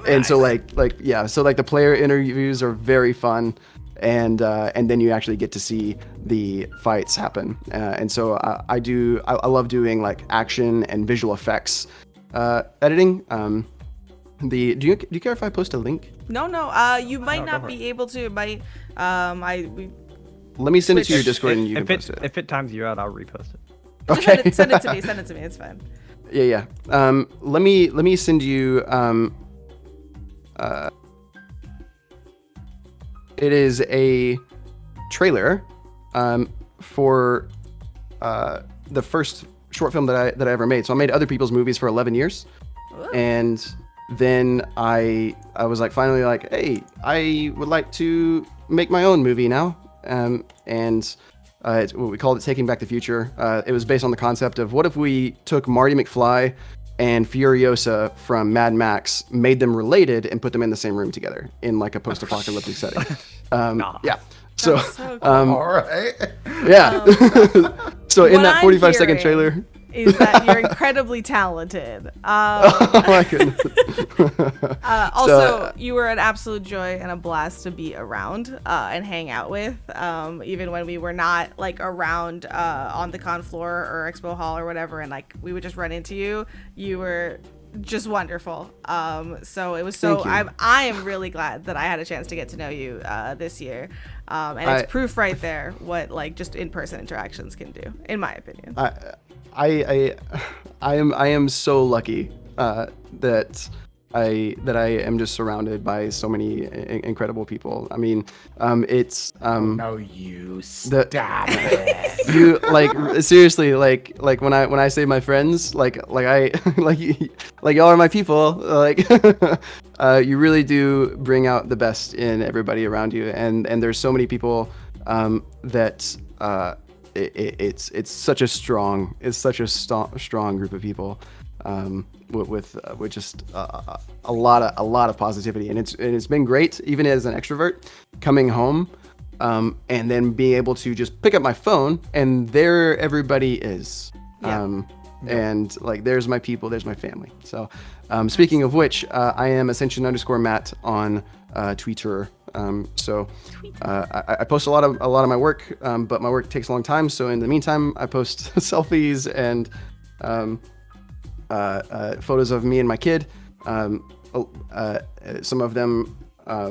and so the player interviews are very fun, and then you actually get to see the fights happen. And so I love doing like action and visual effects editing. Do you care if I post a link? No. You might not be able to. Let me send it to your Discord and you can post it. If it times you out, I'll repost it. Okay. Send it to me. It's fine. Yeah. Let me send you. It is a trailer for the first short film that I ever made. So I made other people's movies for 11 years. Ooh. And then I was like, finally like, hey, I would like to make my own movie now. We called it Taking Back the Future. It was based on the concept of what if we took Marty McFly and Furiosa from Mad Max, made them related, and put them in the same room together in like a post-apocalyptic setting. Yeah. So, so cool. All right. yeah. So in what that I'm 45-second hearing trailer. is that you're incredibly talented. Oh my goodness. Also, you were an absolute joy and a blast to be around and hang out with. Even when we were not like around on the con floor or expo hall or whatever, and like we would just run into you. You were just wonderful. So it was so. I am really glad that I had a chance to get to know you this year. And it's proof right there what like just in-person interactions can do, in my opinion. I am so lucky that I am just surrounded by so many incredible people. I mean, it's No, you stop it. you like seriously like when I say my friends like I like y'all are my people, like you really do bring out the best in everybody around you, and there's so many people that it's such a strong group of people with just a lot of positivity, and it's been great even as an extrovert coming home and then being able to just pick up my phone and there everybody is. And like there's my people, there's my family. So speaking of which, I am Ascension_Matt on Twitter. So I post a lot of my work, but my work takes a long time. So in the meantime, I post selfies and photos of me and my kid. Some of them,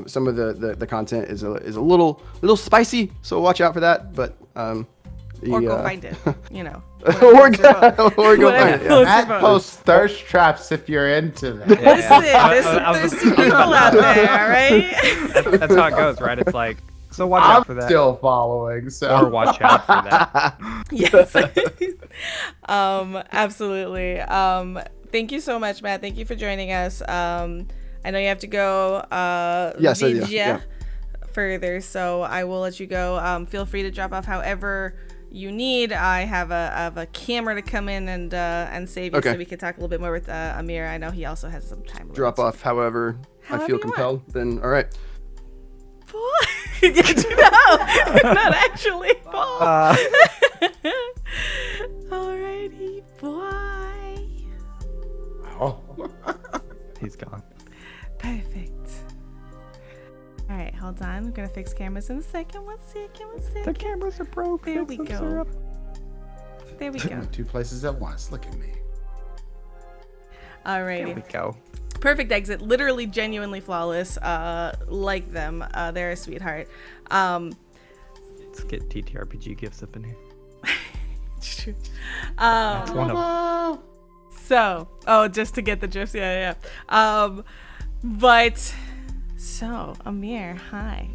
some of the content is a little spicy, so watch out for that. But or go find it, you know. or go find it. Yeah. Matt posts thirst traps if you're into that. Listen, there's some thirsty people out there, all right? That's how it goes, right? It's like, so watch out for that. I'm still following, so. Or watch out for that. Yes. Absolutely. Thank you so much, Matt. Thank you for joining us. I know you have to go Yes, I do. Yeah. further, so I will let you go. Feel free to drop off however you need. I have a camera to come in and save you, so we can talk a little bit more with Amir. I know he also has some time. Drop off however I feel compelled. Then all right. Yeah, no, not actually, Paul. Alrighty, boy. Oh. He's gone. Perfect. All right, hold on. I'm gonna fix cameras in a second. One second. The cameras are broke. There we go. There we go. Two places at once. Look at me. Alrighty. There we go. Perfect exit. Literally, genuinely flawless. Like them. They're a sweetheart. Let's get ttrpg gifts up in here. It's true. That's one of them. So, just to get the gifs. Yeah. But so Amir, hi.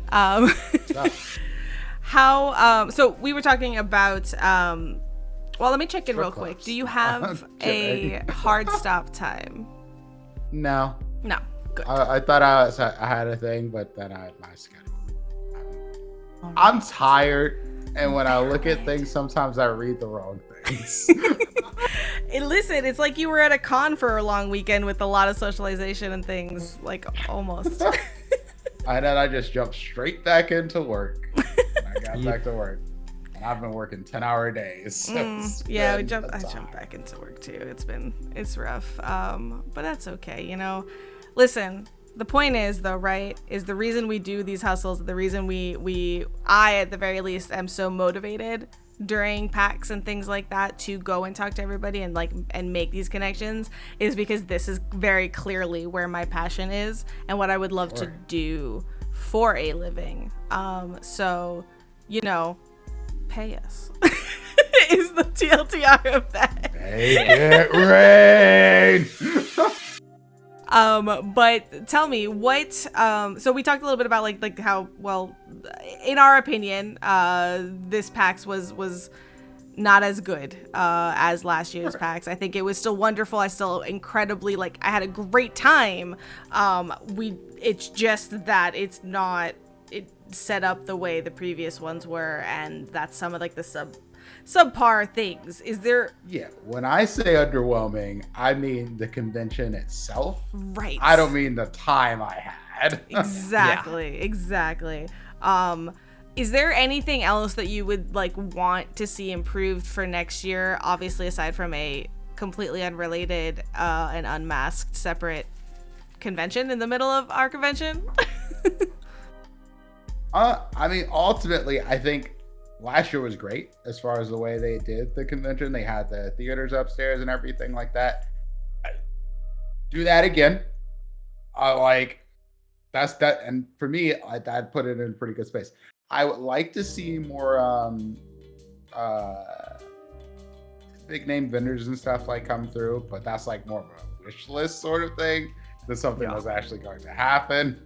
How? So we were talking about. Well, let me check in real quick. Do you have a hard stop time? No. No. Good. I thought I had a thing, but then my schedule. I'm tired, and when I look at things, sometimes I read the wrong things. Listen, it's like you were at a con for a long weekend with a lot of socialization and things, like almost. And then I just jumped straight back into work. I got back to work. And I've been working 10-hour days. Yeah, I jumped back into work too. It's rough. But that's okay, you know. Listen, the point is though, right, is the reason we do these hustles, the reason I at the very least am so motivated during PAX and things like that to go and talk to everybody and make these connections is because this is very clearly where my passion is and what I would love to do for a living. So, you know, pay us is the TLDR of that. Make it rain. But tell me what, so we talked a little bit about like how, well, in our opinion, this PAX was not as good, as last year's PAX. I think it was still wonderful. I still incredibly, I had a great time. It's just that it set up the way the previous ones were, and that's some of the subpar things. Is there? Yeah, when I say underwhelming, I mean the convention itself. Right. I don't mean the time I had. Exactly. Is there anything else that you would like want to see improved for next year? Obviously, aside from a completely unrelated and unmasked separate convention in the middle of our convention. I mean, ultimately, I think last year was great as far as the way they did the convention. They had the theaters upstairs and everything like that. Do that again. That's that, and for me, I'd put it in a pretty good space. I would like to see more big name vendors and stuff like come through, but that's like more of a wish list sort of thing than something that's actually going to happen.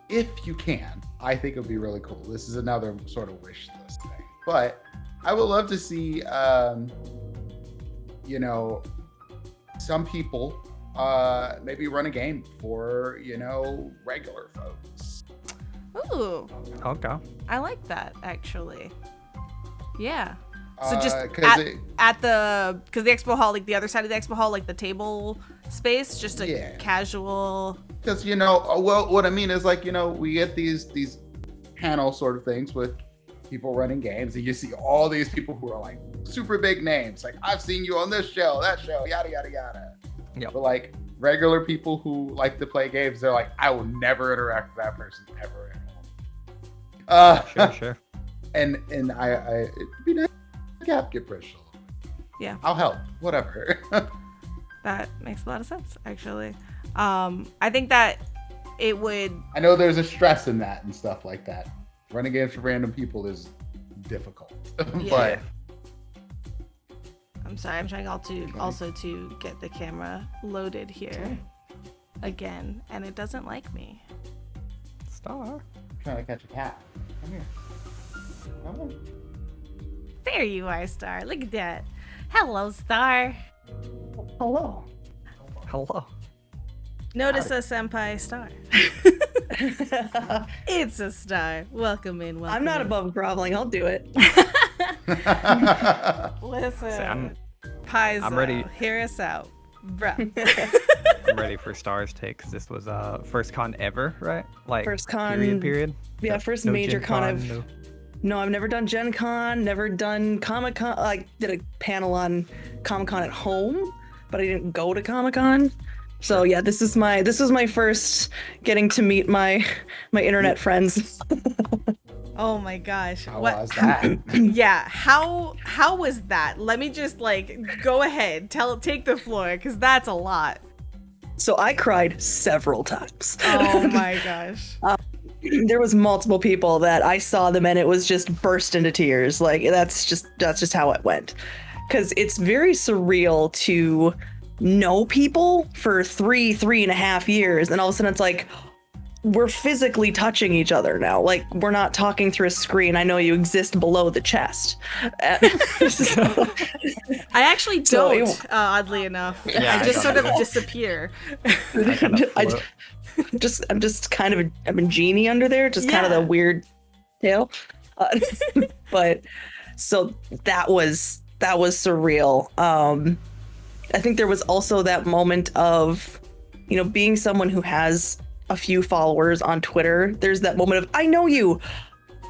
If you can, I think it would be really cool. This is another sort of wish list thing, but I would love to see, some people maybe run a game for, regular folks. Ooh. Okay. I like that, actually. Yeah. So just at the, because the expo hall, like the other side of the expo hall, like the table space, just a casual. Because, what I mean is like, we get these panel sort of things with people running games, and you see all these people who are like super big names. Like, I've seen you on this show, that show, yada, yada, yada. Yep. But like regular people who like to play games, they're like, I will never interact with that person ever Sure. And I it'd be nice to get British a little bit. Yeah. I'll help. Whatever. That makes a lot of sense, actually. I think that it would. I know there's a stress in that and stuff like that. Running games for random people is difficult. But I'm sorry, I'm trying also to get the camera loaded here again, and it doesn't like me. Star. I'm trying to catch a cat. Come here. Come on. There you are, Star. Look at that. Hello, Star. Hello. Hello. Notice a senpai Star. It's a star. Welcome in. Welcome I'm not in. above groveling. I'll do it. Listen, Paizo, I'm ready. Hear us out, bro. I'm ready for Star's take, because this was first con ever, right? Like First con. period. Yeah, No- first no major Gen con. No, I've never done Gen Con, never done Comic Con. I did a panel on Comic Con at home, but I didn't go to Comic Con. So yeah, this was my first getting to meet my internet friends. Oh my gosh. How was that? Yeah, how was that? Let me just go ahead. Take the floor, because that's a lot. So I cried several times. Oh my gosh. There was multiple people that I saw them and it was just burst into tears. Like that's just how it went. Cause it's very surreal to know people for 3.5 years. And all of a sudden it's like, we're physically touching each other now. Like we're not talking through a screen. I know you exist below the chest. I actually So don't, oddly enough. Yeah, I I just don't sort of either. disappear. I'm just kind of I'm a genie under there, just kind of the weird tail. But so that was surreal. I think there was also that moment of, being someone who has a few followers on Twitter. There's that moment of, I know you.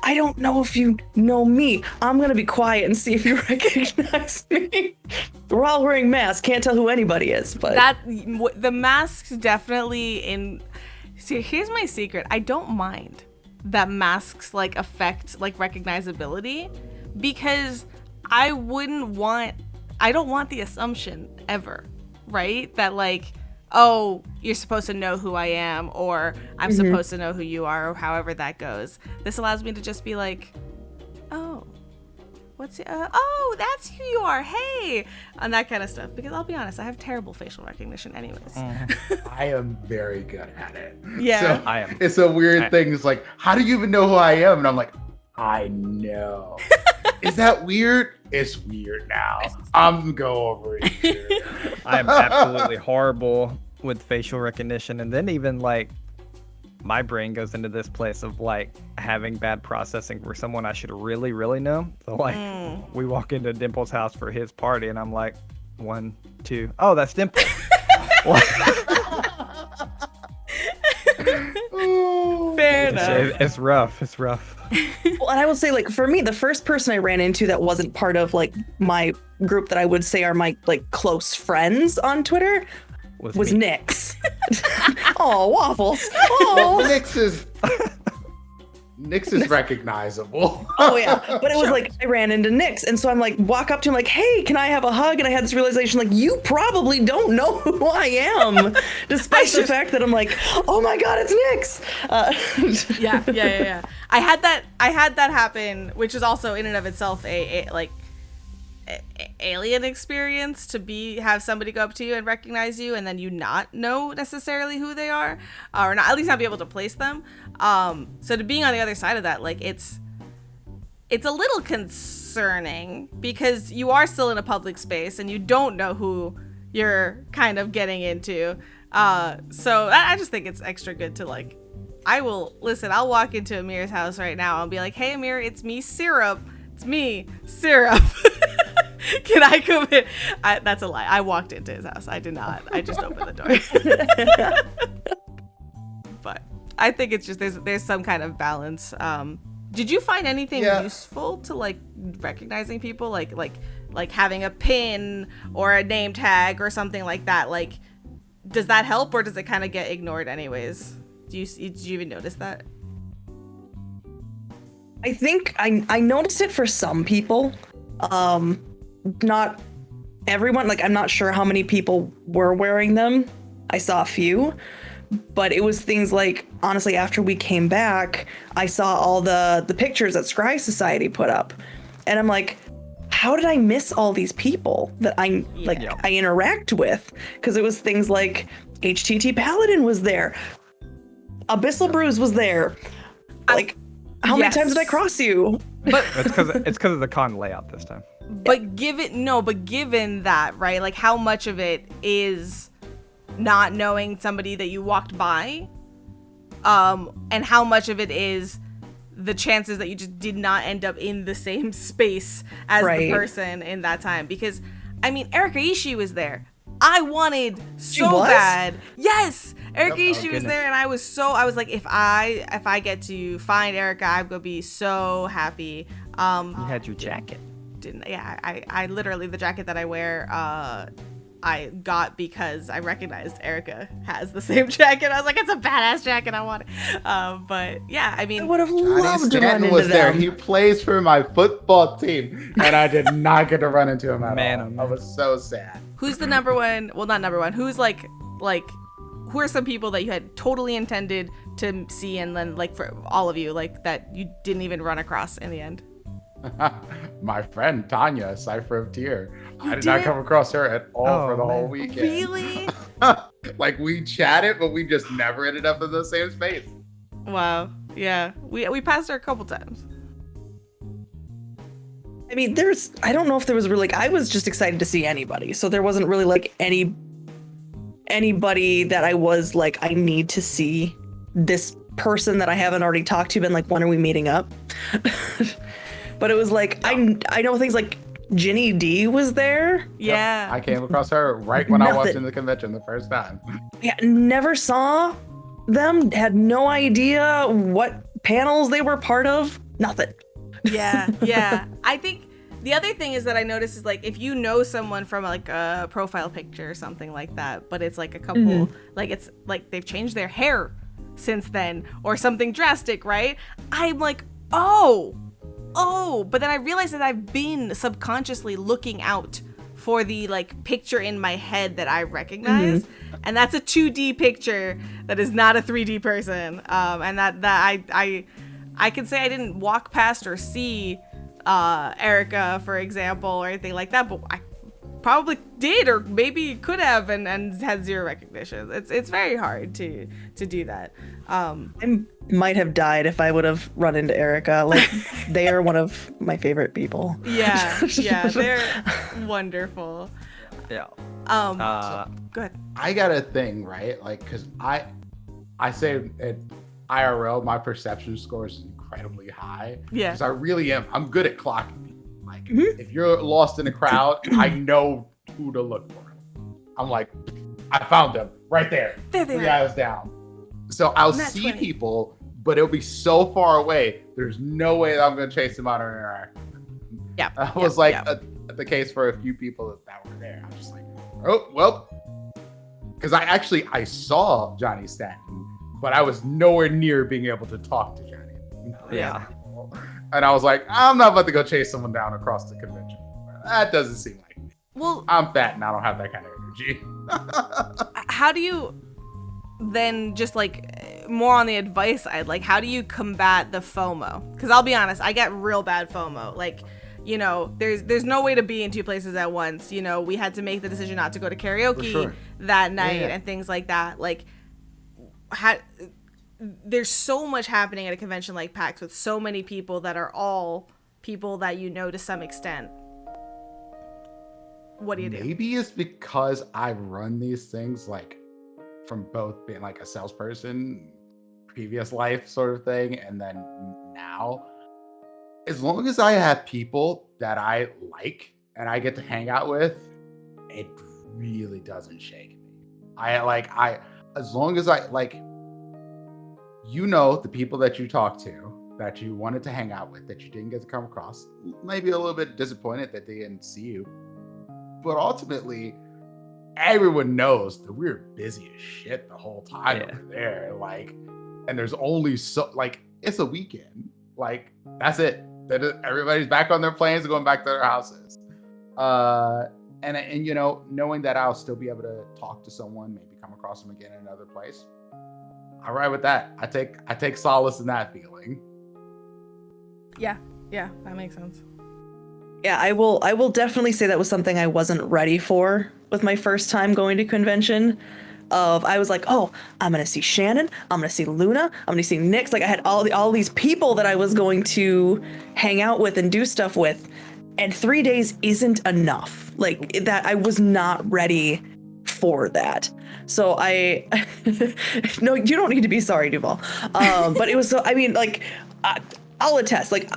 I don't know if you know me. I'm going to be quiet and see if you recognize me. We're all wearing masks. Can't tell who anybody is, but The masks definitely See, here's my secret. I don't mind that masks affect recognizability, because I don't want the assumption ever, right? That oh, you're supposed to know who I am, or I'm supposed to know who you are, or however that goes. This allows me to just be like, oh, oh, that's who you are, hey, and that kind of stuff. Because I'll be honest, I have terrible facial recognition anyways. I am very good at it. Yeah. So I am. It's a weird thing. It's like, how do you even know who I am? And I'm like, I know. Is that weird? It's weird now. I'm go over here. I am absolutely horrible with facial recognition, and then even my brain goes into this place of having bad processing for someone I should really, really know. So we walk into Dimples' house for his party, and I'm like, 1, 2, oh, that's Dimples. enough. It's rough. It's rough. Well, and I will say, like, for me, the first person I ran into that wasn't part of like my group that I would say are my like close friends on Twitter was me. Nyx. Oh, Waffles. Well, Oh. Nyx is recognizable. Oh yeah, but it was like I ran into Nyx, and so I'm like walk up to him like, "Hey, can I have a hug?" And I had this realization like, you probably don't know who I am, despite the fact that I'm like, "Oh my god, it's Nyx." Yeah. I had that happen, which is also in and of itself a alien experience to have somebody go up to you and recognize you and then you not know necessarily who they are, or not, at least not be able to place them. So to being on the other side of that, like it's a little concerning because you are still in a public space and you don't know who you're kind of getting into. So I just think it's extra good to like, I'll walk into Amir's house right now. I'll be like, "Hey Amir, it's me, Syrup. It's me, Syrup. Can I come in?" That's a lie. I walked into his house. I did not. I just opened the door. But I think it's just there's some kind of balance. Did you find anything useful to like recognizing people, like having a pin or a name tag or something like that? Like, does that help or does it kind of get ignored anyways? Did you even notice that? I think I noticed it for some people. Not everyone. Like, I'm not sure how many people were wearing them. I saw a few, but it was things like, honestly, after we came back, I saw all the pictures that Scry Society put up, and I'm like, how did I miss all these people that I interact with? Because it was things like HTT Paladin was there, Abyssal Bruise was there. Like, how many times did I cross you? But it's because of the con layout this time. But given that, right? Like, how much of it is not knowing somebody that you walked by, and how much of it is the chances that you just did not end up in the same space as the person in that time? Because, I mean, Erika Ishii was there. I wanted so bad. Yes, Erika Ishii was there, and I was like, if I get to find Erika, I'm gonna be so happy. You had your jacket. I literally, the jacket that I wear, I got because I recognized Erika has the same jacket. I was like, it's a badass jacket, I want it. But yeah, I mean, I would have loved to run into was there. them. He plays for my football team, and I did not get to run into him at all. I was so sad. Who's the number one? Well, not number one. Who's like, who are some people that you had totally intended to see, and then like for all of you, like that you didn't even run across in the end? My friend Tanya, Cypher of Tyr. I did not come across her at all for the whole weekend. Really? Like, we chatted, but we just never ended up in the same space. Wow. Yeah. We passed her a couple times. I mean, I don't know if there was really, like, I was just excited to see anybody. So there wasn't really like anybody that I was like, I need to see this person that I haven't already talked to, been like, when are we meeting up? But it was like, I know things like Ginny D was there. Yeah. Yep. I came across her right when I walked in the convention the first time. Yeah, never saw them, had no idea what panels they were part of. Nothing. Yeah. I think the other thing is that I noticed is like, if you know someone from like a profile picture or something like that, but it's like a couple, like it's like they've changed their hair since then or something drastic, right? I'm like, oh, but then I realized that I've been subconsciously looking out for the like picture in my head that I recognize, and that's a 2D picture that is not a 3D person, and that I can say I didn't walk past or see Erika, for example, or anything like that, but I probably did, or maybe could have, and had zero recognition. It's very hard to do that. I might have died if I would have run into Erika. Like, they are one of my favorite people. Yeah, they're wonderful. Yeah. Go ahead. I got a thing, right? Like, because I say at IRL, my perception score is incredibly high. Yeah. Because I really am. I'm good at clocking people. Like, if you're lost in a crowd, I know who to look for. I'm like, I found them right there. There they 3 are. aisles down. So I'll Not see 20. people, but it'll be so far away. There's no way that I'm going to chase them out or interact. Yeah. That was the case for a few people that were there. I'm just like, oh, well, because I saw Johnny Stanton, but I was nowhere near being able to talk to Johnny. Yeah. And I was like, I'm not about to go chase someone down across the convention. That doesn't seem like me. Well, I'm fat and I don't have that kind of energy. how do you then, just like more on the advice side, like how do you combat the FOMO? Because I'll be honest, I get real bad FOMO. Like, you know, there's no way to be in two places at once. You know, we had to make the decision not to go to karaoke that night and things like that. Like, there's so much happening at a convention like PAX with so many people that are all people that you know to some extent. What do you do? Maybe it's because I run these things like from both being like a salesperson, previous life sort of thing, and then now. As long as I have people that I like and I get to hang out with, it really doesn't shake me. As long as I like, you know, the people that you talk to, that you wanted to hang out with, that you didn't get to come across, maybe a little bit disappointed that they didn't see you. But ultimately, everyone knows that we're busy as shit the whole time over there. Like, and there's only it's a weekend. Like, that's it. Everybody's back on their planes and going back to their houses. And you know, knowing that I'll still be able to talk to someone, maybe come across them again in another place. All right with that. I take solace in that feeling. Yeah, that makes sense. Yeah, I will definitely say that was something I wasn't ready for with my first time going to convention. I was like, oh, I'm gonna see Shannon, I'm gonna see Luna, I'm gonna see Nyx. Like, I had all these people that I was going to hang out with and do stuff with, and 3 days isn't enough. Like, that I was not ready for that. So no, you don't need to be sorry, Duval. But it was so, I mean, like, I'll attest, like,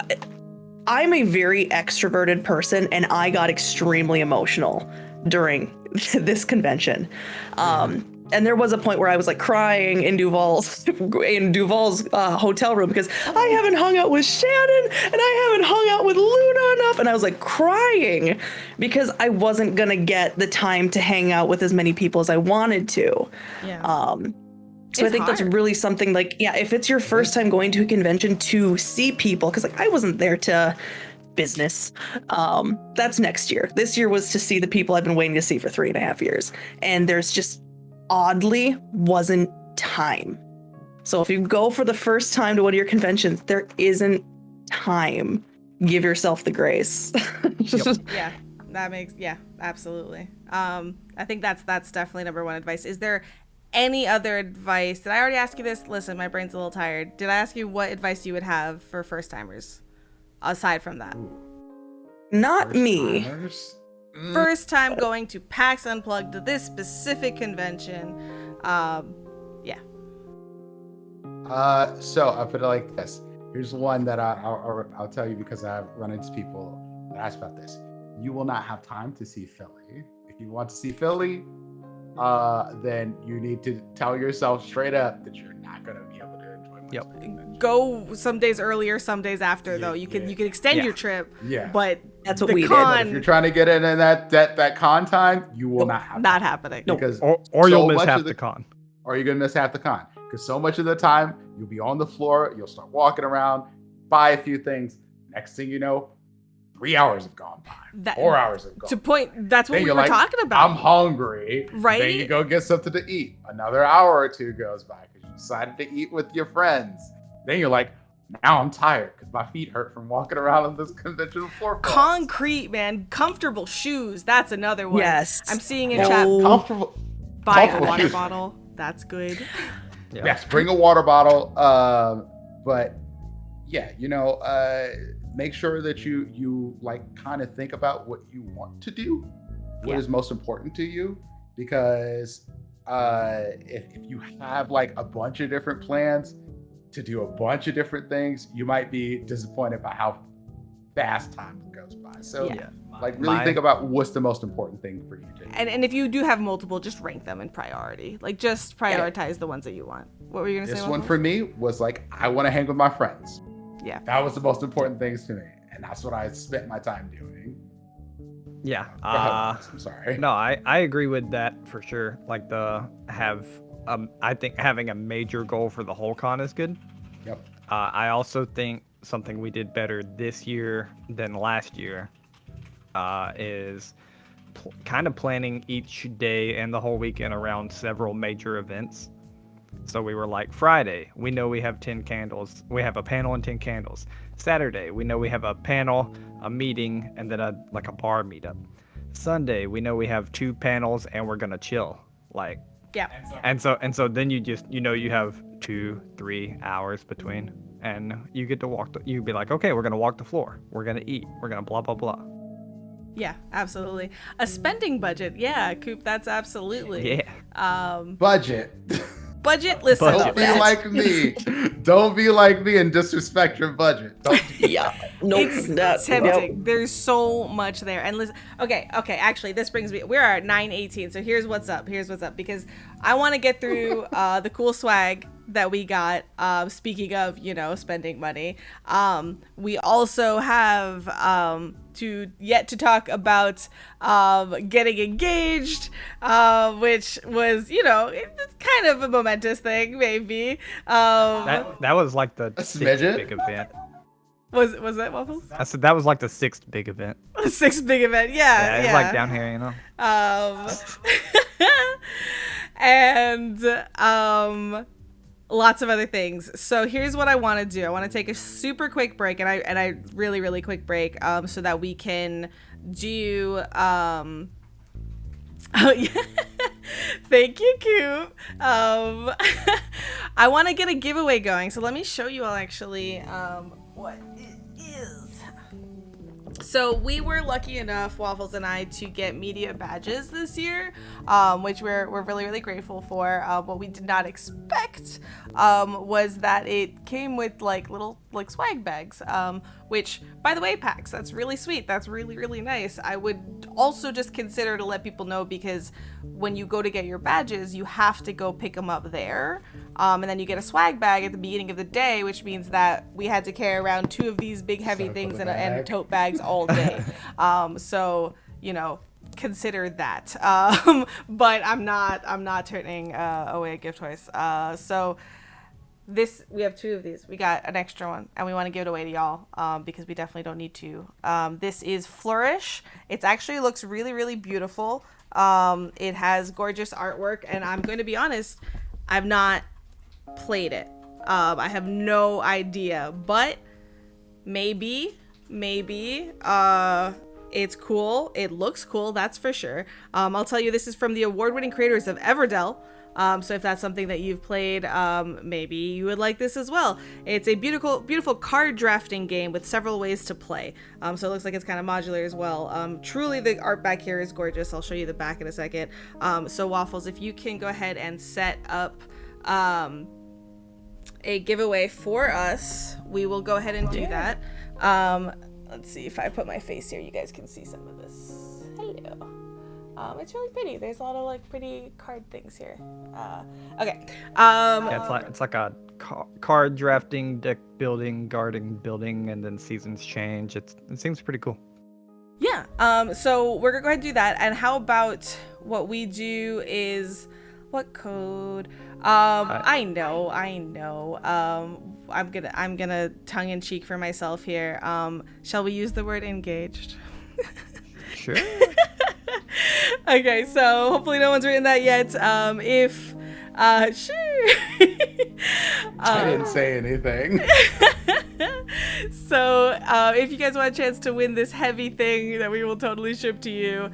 I'm a very extroverted person, and I got extremely emotional during this convention. And there was a point where I was like crying in Duval's hotel room because I haven't hung out with Shannon and I haven't hung out with Luna enough. And I was like crying because I wasn't going to get the time to hang out with as many people as I wanted to. Yeah. So I think that's really something, like, yeah, if it's your first time going to a convention to see people, because like I wasn't there to business, that's next year. This year was to see the people I've been waiting to see for 3.5 years. And there's just oddly wasn't time. So if you go for the first time to one of your conventions, there isn't time. Give yourself the grace. Yeah, that makes, yeah, absolutely. I think that's definitely number one advice. Is there any other advice? Did I already ask you this? Listen, my brain's a little tired. Did I ask you what advice you would have for first timers aside from that? Not me. First time going to PAX Unplugged, this specific convention. Yeah. So I put it like this. Here's one that I'll tell you because I've run into people that ask about this. You will not have time to see Philly. If you want to see Philly, then you need to tell yourself straight up that you're not going to be able to enjoy much of the convention. Go some days earlier, some days after, though. You can extend your trip. Yeah. But that's what we did. But if you're trying to get in that con time, you will not have not happening. Because or you'll miss half the con. Or you're gonna miss half the con. Because so much of the time you'll be on the floor, you'll start walking around, buy a few things. Next thing you know, 3 hours have gone by. 4 hours have gone. To point, that's what we were talking about. I'm hungry. Right. Then you go get something to eat. Another hour or two goes by because you decided to eat with your friends. Then you're like, now I'm tired because my feet hurt from walking around on this convention floor. Concrete, man. Comfortable shoes. That's another one. Yes. I'm seeing in chat. Comfortable. Buy a water bottle. That's good. Yeah. Yes, bring a water bottle. But yeah, make sure that you like kind of think about what you want to do, what is most important to you, because if you have like a bunch of different plans to do a bunch of different things, you might be disappointed by how fast time goes by. So Yeah. like really think about what's the most important thing for you to do. And if you do have multiple, just rank them in priority. Like just prioritize the ones that you want. What were you gonna say? This one Waffles? for me was like, I want to hang with my friends. Yeah. That was the most important things to me. And that's what I spent my time doing. Yeah. I'm sorry. No, I agree with that for sure. Like I think having a major goal for the whole con is good. Yep. I also think something we did better this year than last year is kind of planning each day and the whole weekend around several major events. So we were like, Friday, we know we have 10 candles. We have a panel and 10 candles. Saturday, we know we have a panel, a meeting, and then a bar meetup. Sunday, we know we have 2 panels and we're gonna chill. Like, Yeah. and so then you just you have 2-3 hours between, and you get to walk. You'd be like, okay, we're gonna walk the floor. We're gonna eat. We're gonna blah blah blah. Yeah, absolutely. A spending budget. Yeah, Coop, that's absolutely. Yeah. Budget. Budget, listen. Don't be like me. Don't be like me and disrespect your budget. Don't do Yeah. Nope. It's tempting. There's so much there. And listen, okay, actually, this brings me, we're at 9:18, so here's what's up, because I want to get through the cool swag that we got. Speaking of, spending money, we also have to talk about getting engaged, which was, it's kind of a momentous thing, maybe. That was like the sixth smidget? big event. Was that Waffles? I said that was like the 6th big event. The 6th big event, yeah. It's like down here, And lots of other things. So here's what I want to do. I want to take a super quick break, and I really quick break, so that we can do Oh yeah. Thank you, Coop. I want to get a giveaway going, so let me show you all actually what it is. So we were lucky enough, Waffles and I, to get media badges this year, which we're really grateful for. What we did not expect was that it came with little swag bags, which, by the way, Pax, that's really sweet. That's really nice. I would also just consider to let people know, because when you go to get your badges, you have to go pick them up there, and then you get a swag bag at the beginning of the day, which means that we had to carry around 2 of these big heavy things and tote bags all day. So consider that. But I'm not turning away a gift horse. So we have 2 of these. We got an extra one, and we want to give it away to y'all, because we definitely don't need to. This is Flourish. It actually looks really beautiful. It has gorgeous artwork, and I'm going to be honest, I've not played it. I have no idea, but maybe it's cool. It looks cool, that's for sure. I'll tell you, this is from the award-winning creators of Everdell. So if that's something that you've played, maybe you would like this as well. It's a beautiful card drafting game with several ways to play. So it looks like it's kind of modular as well. Truly, the art back here is gorgeous. I'll show you the back in a second. So Waffles, if you can go ahead and set up a giveaway for us, we will go ahead and do that. Let's see if I put my face here, you guys can see some of this. Hello. It's really pretty. There's a lot of pretty card things here. Okay. Yeah, it's like a card drafting, deck building, garden building, and then seasons change. It seems pretty cool. Yeah. So we're gonna go ahead and do that. And how about what we do is, what code? I know. I'm gonna tongue in cheek for myself here. Shall we use the word engaged? Sure. Okay, so hopefully no one's written that yet. Sure. I didn't say anything. So if you guys want a chance to win this heavy thing that we will totally ship to you,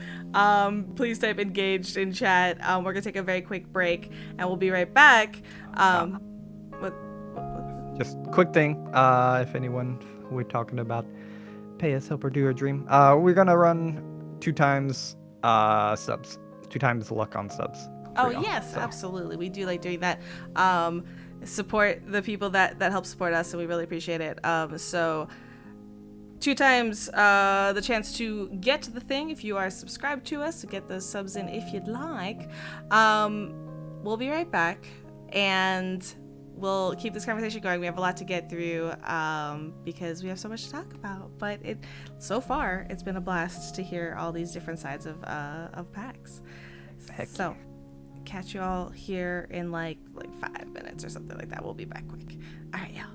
please type engaged in chat. We're gonna take a very quick break, and we'll be right back. Just quick thing, if anyone we're talking about pay us, help, or do a dream, we're gonna run 2 times subs, 2 times luck on subs. Oh yes, absolutely. We do like doing that. Support the people that help support us, and we really appreciate it. So 2 times the chance to get the thing if you are subscribed to us, to get those subs in if you'd like. We'll be right back, and we'll keep this conversation going. We have a lot to get through because we have so much to talk about. But so far, it's been a blast to hear all these different sides of PAX. So, catch you all here in like 5 minutes or something like that. We'll be back quick. All right, y'all.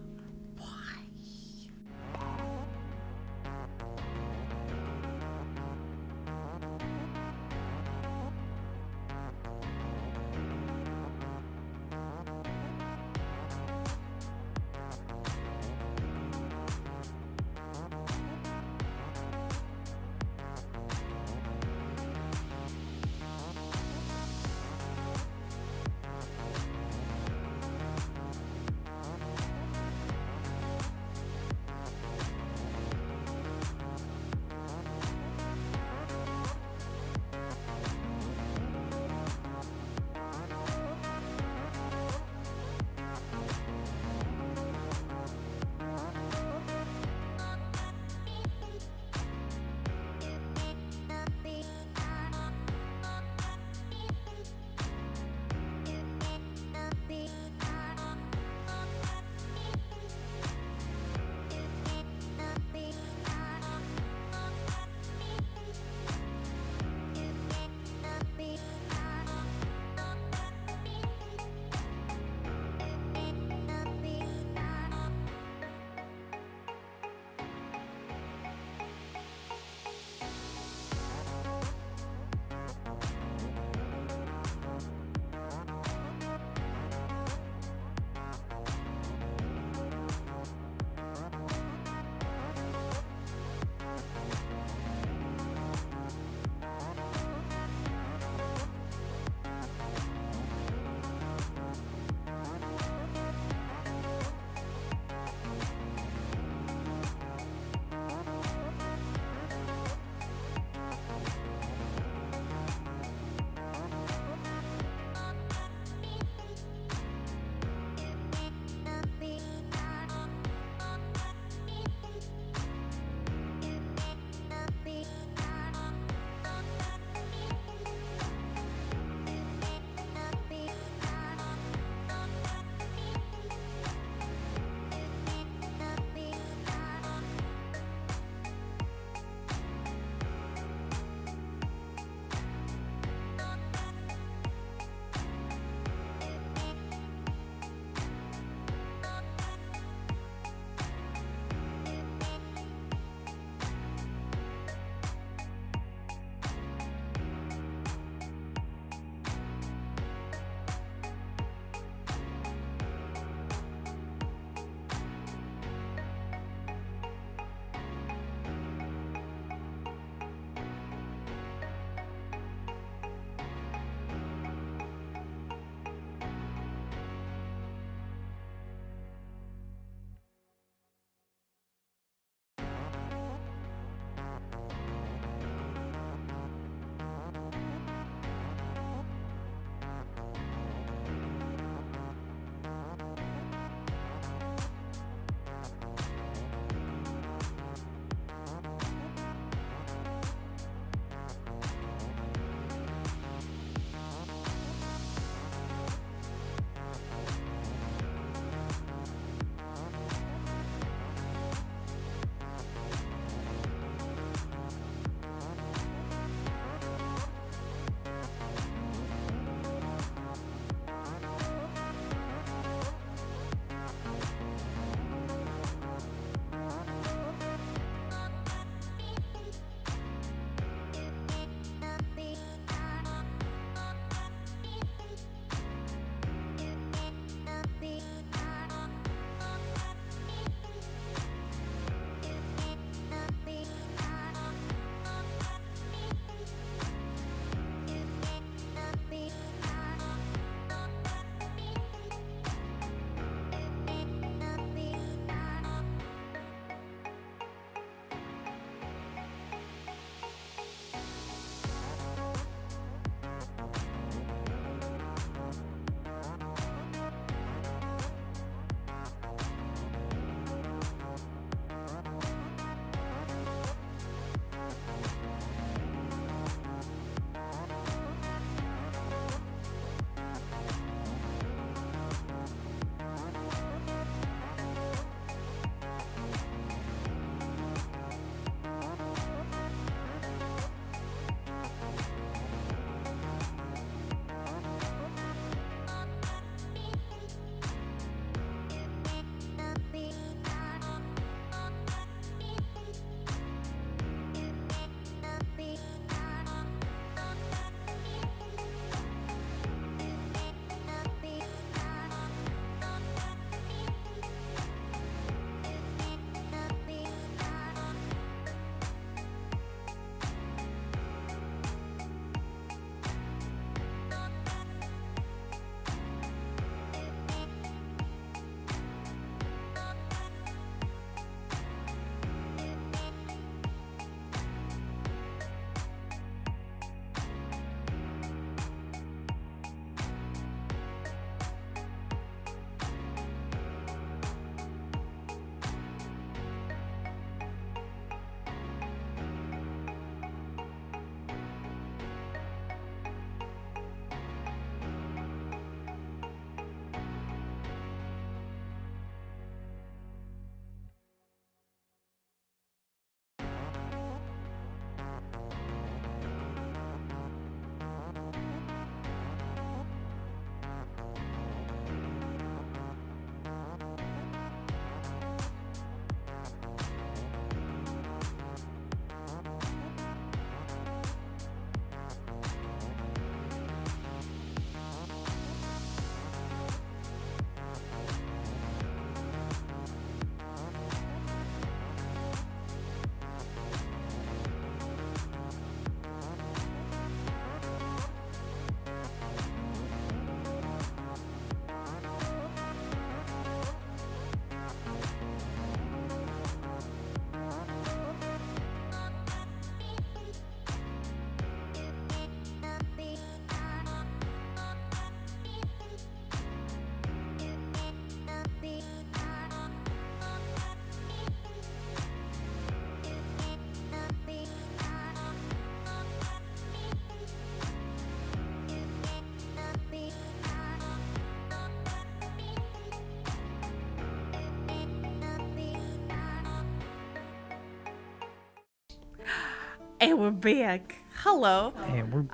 And we're back. Hello. And we're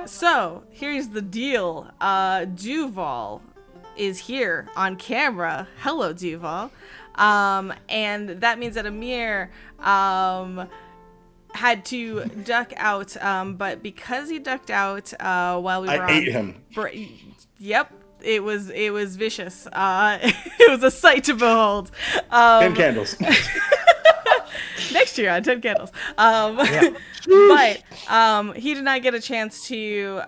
So here's the deal. Duval is here on camera. Hello, Duval. And that means that Amir had to duck out. But because he ducked out while we were I ate him. Yep. It was vicious. It was a sight to behold. 10 candles. Next year on 10 Candles. Yeah. But he did not get a chance to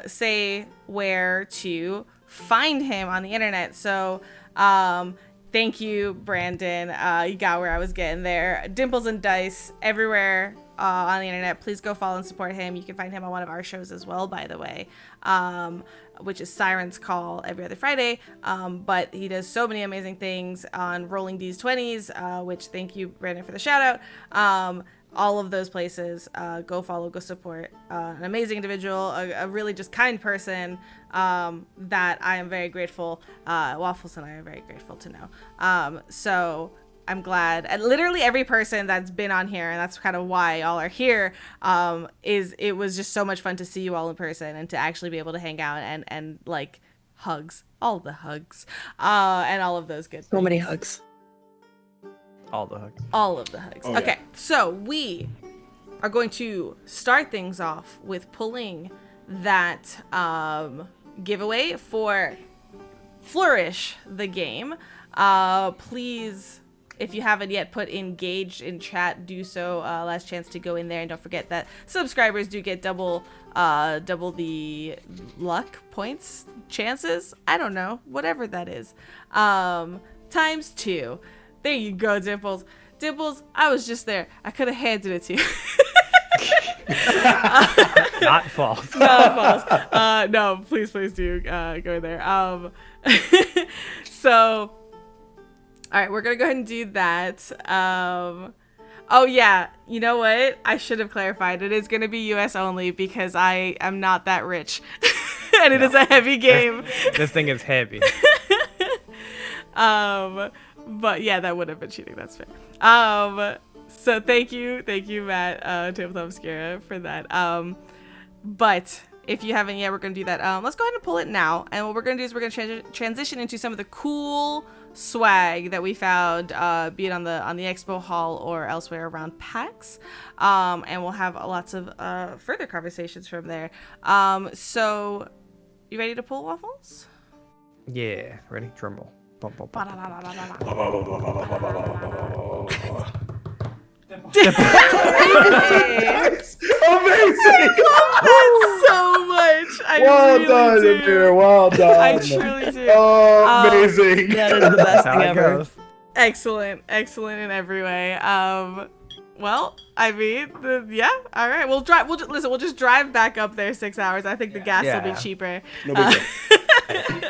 say where to find him on the internet. So thank you, Brandon. You got where I was getting there. Dimples and Dice everywhere on the internet. Please go follow and support him. You can find him on one of our shows as well, by the way, which is Siren's Call every other Friday. But he does so many amazing things on Rolling D's 20s, which thank you, Brandon, for the shout out. All of those places, go follow, go support. An amazing individual, a really just kind person that I am very grateful. Waffles and I are very grateful to know. So I'm glad. And literally every person that's been on here, and that's kind of why y'all are here, it was just so much fun to see you all in person and to actually be able to hang out and like hugs, all the hugs, and all of those good things. So many hugs. all the hugs. All of the hugs. Oh, Okay, yeah. so we are going to start things off with pulling that giveaway for Flourish the game. Please, if you haven't yet put engaged in chat, do so. Last chance to go in there, and don't forget that subscribers do get double the luck points chances. I don't know, whatever that is. Times 2. There you go, Dimples. Dimples, I was just there. I could have handed it to you. Not false. Not false. No, please do go in there. So, all right, we're gonna go ahead and do that. Oh yeah, you know what? I should have clarified. It is gonna be U.S. only because I am not that rich, and it is a heavy game. This thing is heavy. But yeah, that would have been cheating. That's fair. So thank you, Matt, Tabletop Obscura, for that. But if you haven't yet, we're gonna do that. Let's go ahead and pull it now. And what we're gonna do is we're gonna transition into some of the cool swag that we found, be it on the expo hall or elsewhere around PAX. And we'll have lots of further conversations from there. So, you ready to pull, Waffles? Yeah. Ready? Drum roll. Bum, bum, bum. Amazing! That so much. I Well really done, do. Amir. Well done. I truly do. Amazing. That is the best How thing it ever. goes. Excellent in every way. Well, I mean, yeah. All right, we'll drive. We'll just drive back up there 6 hours. I think the gas will be Yeah. cheaper. No big deal.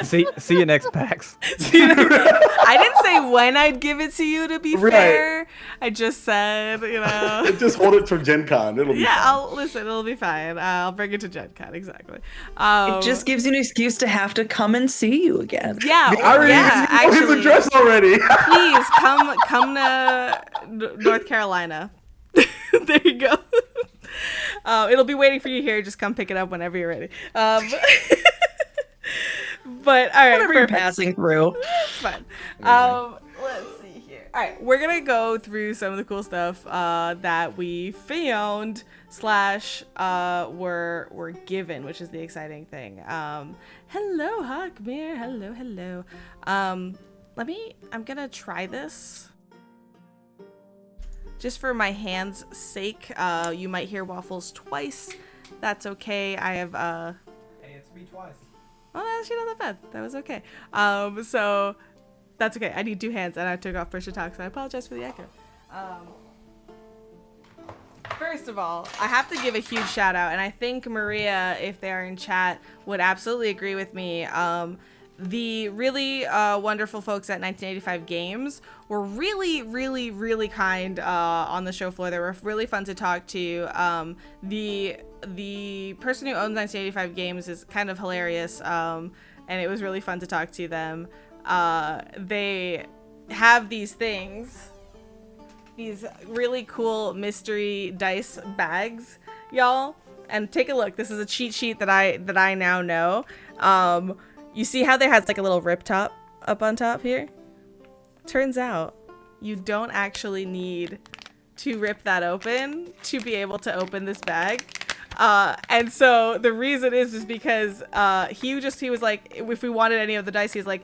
See you next PAX. I didn't say when I'd give it to you. To be Right. fair, I just said, Just hold it for Gen Con. It'll be Yeah, fine. it'll be fine. I'll bring it to Gen Con, exactly. It just gives you an excuse to have to come and see you again. yeah, I already yeah, know his actually, address already. please come to North Carolina. There you go. It'll be waiting for you here. Just come pick it up whenever you're ready. But all right, Whenever you're perfect. passing through. It's fine. Let's see here. All right, we're gonna go through some of the cool stuff that we found / were given, which is the exciting thing. Hello, Hawkmere. Hello. I'm gonna try this. Just for my hands' sake, you might hear Waffles twice. That's okay. I have Hey, it's me twice. Oh, that's actually not that bad. That was okay. So that's okay. I need 2 hands, and I took off push to talk, so I apologize for the echo. First of all, I have to give a huge shout out, and I think Maria, if they are in chat, would absolutely agree with me. The really wonderful folks at 1985 Games were really, really, really kind on the show floor. They were really fun to talk to. The person who owns 1985 Games is kind of hilarious, and it was really fun to talk to them. They have these things. these really cool mystery dice bags, y'all. And take a look. This is a cheat sheet that I now know. You see how there has like a little rip top up on top here? Turns out you don't actually need to rip that open to be able to open this bag. And so the reason is because he was like, if we wanted any of the dice, he's like,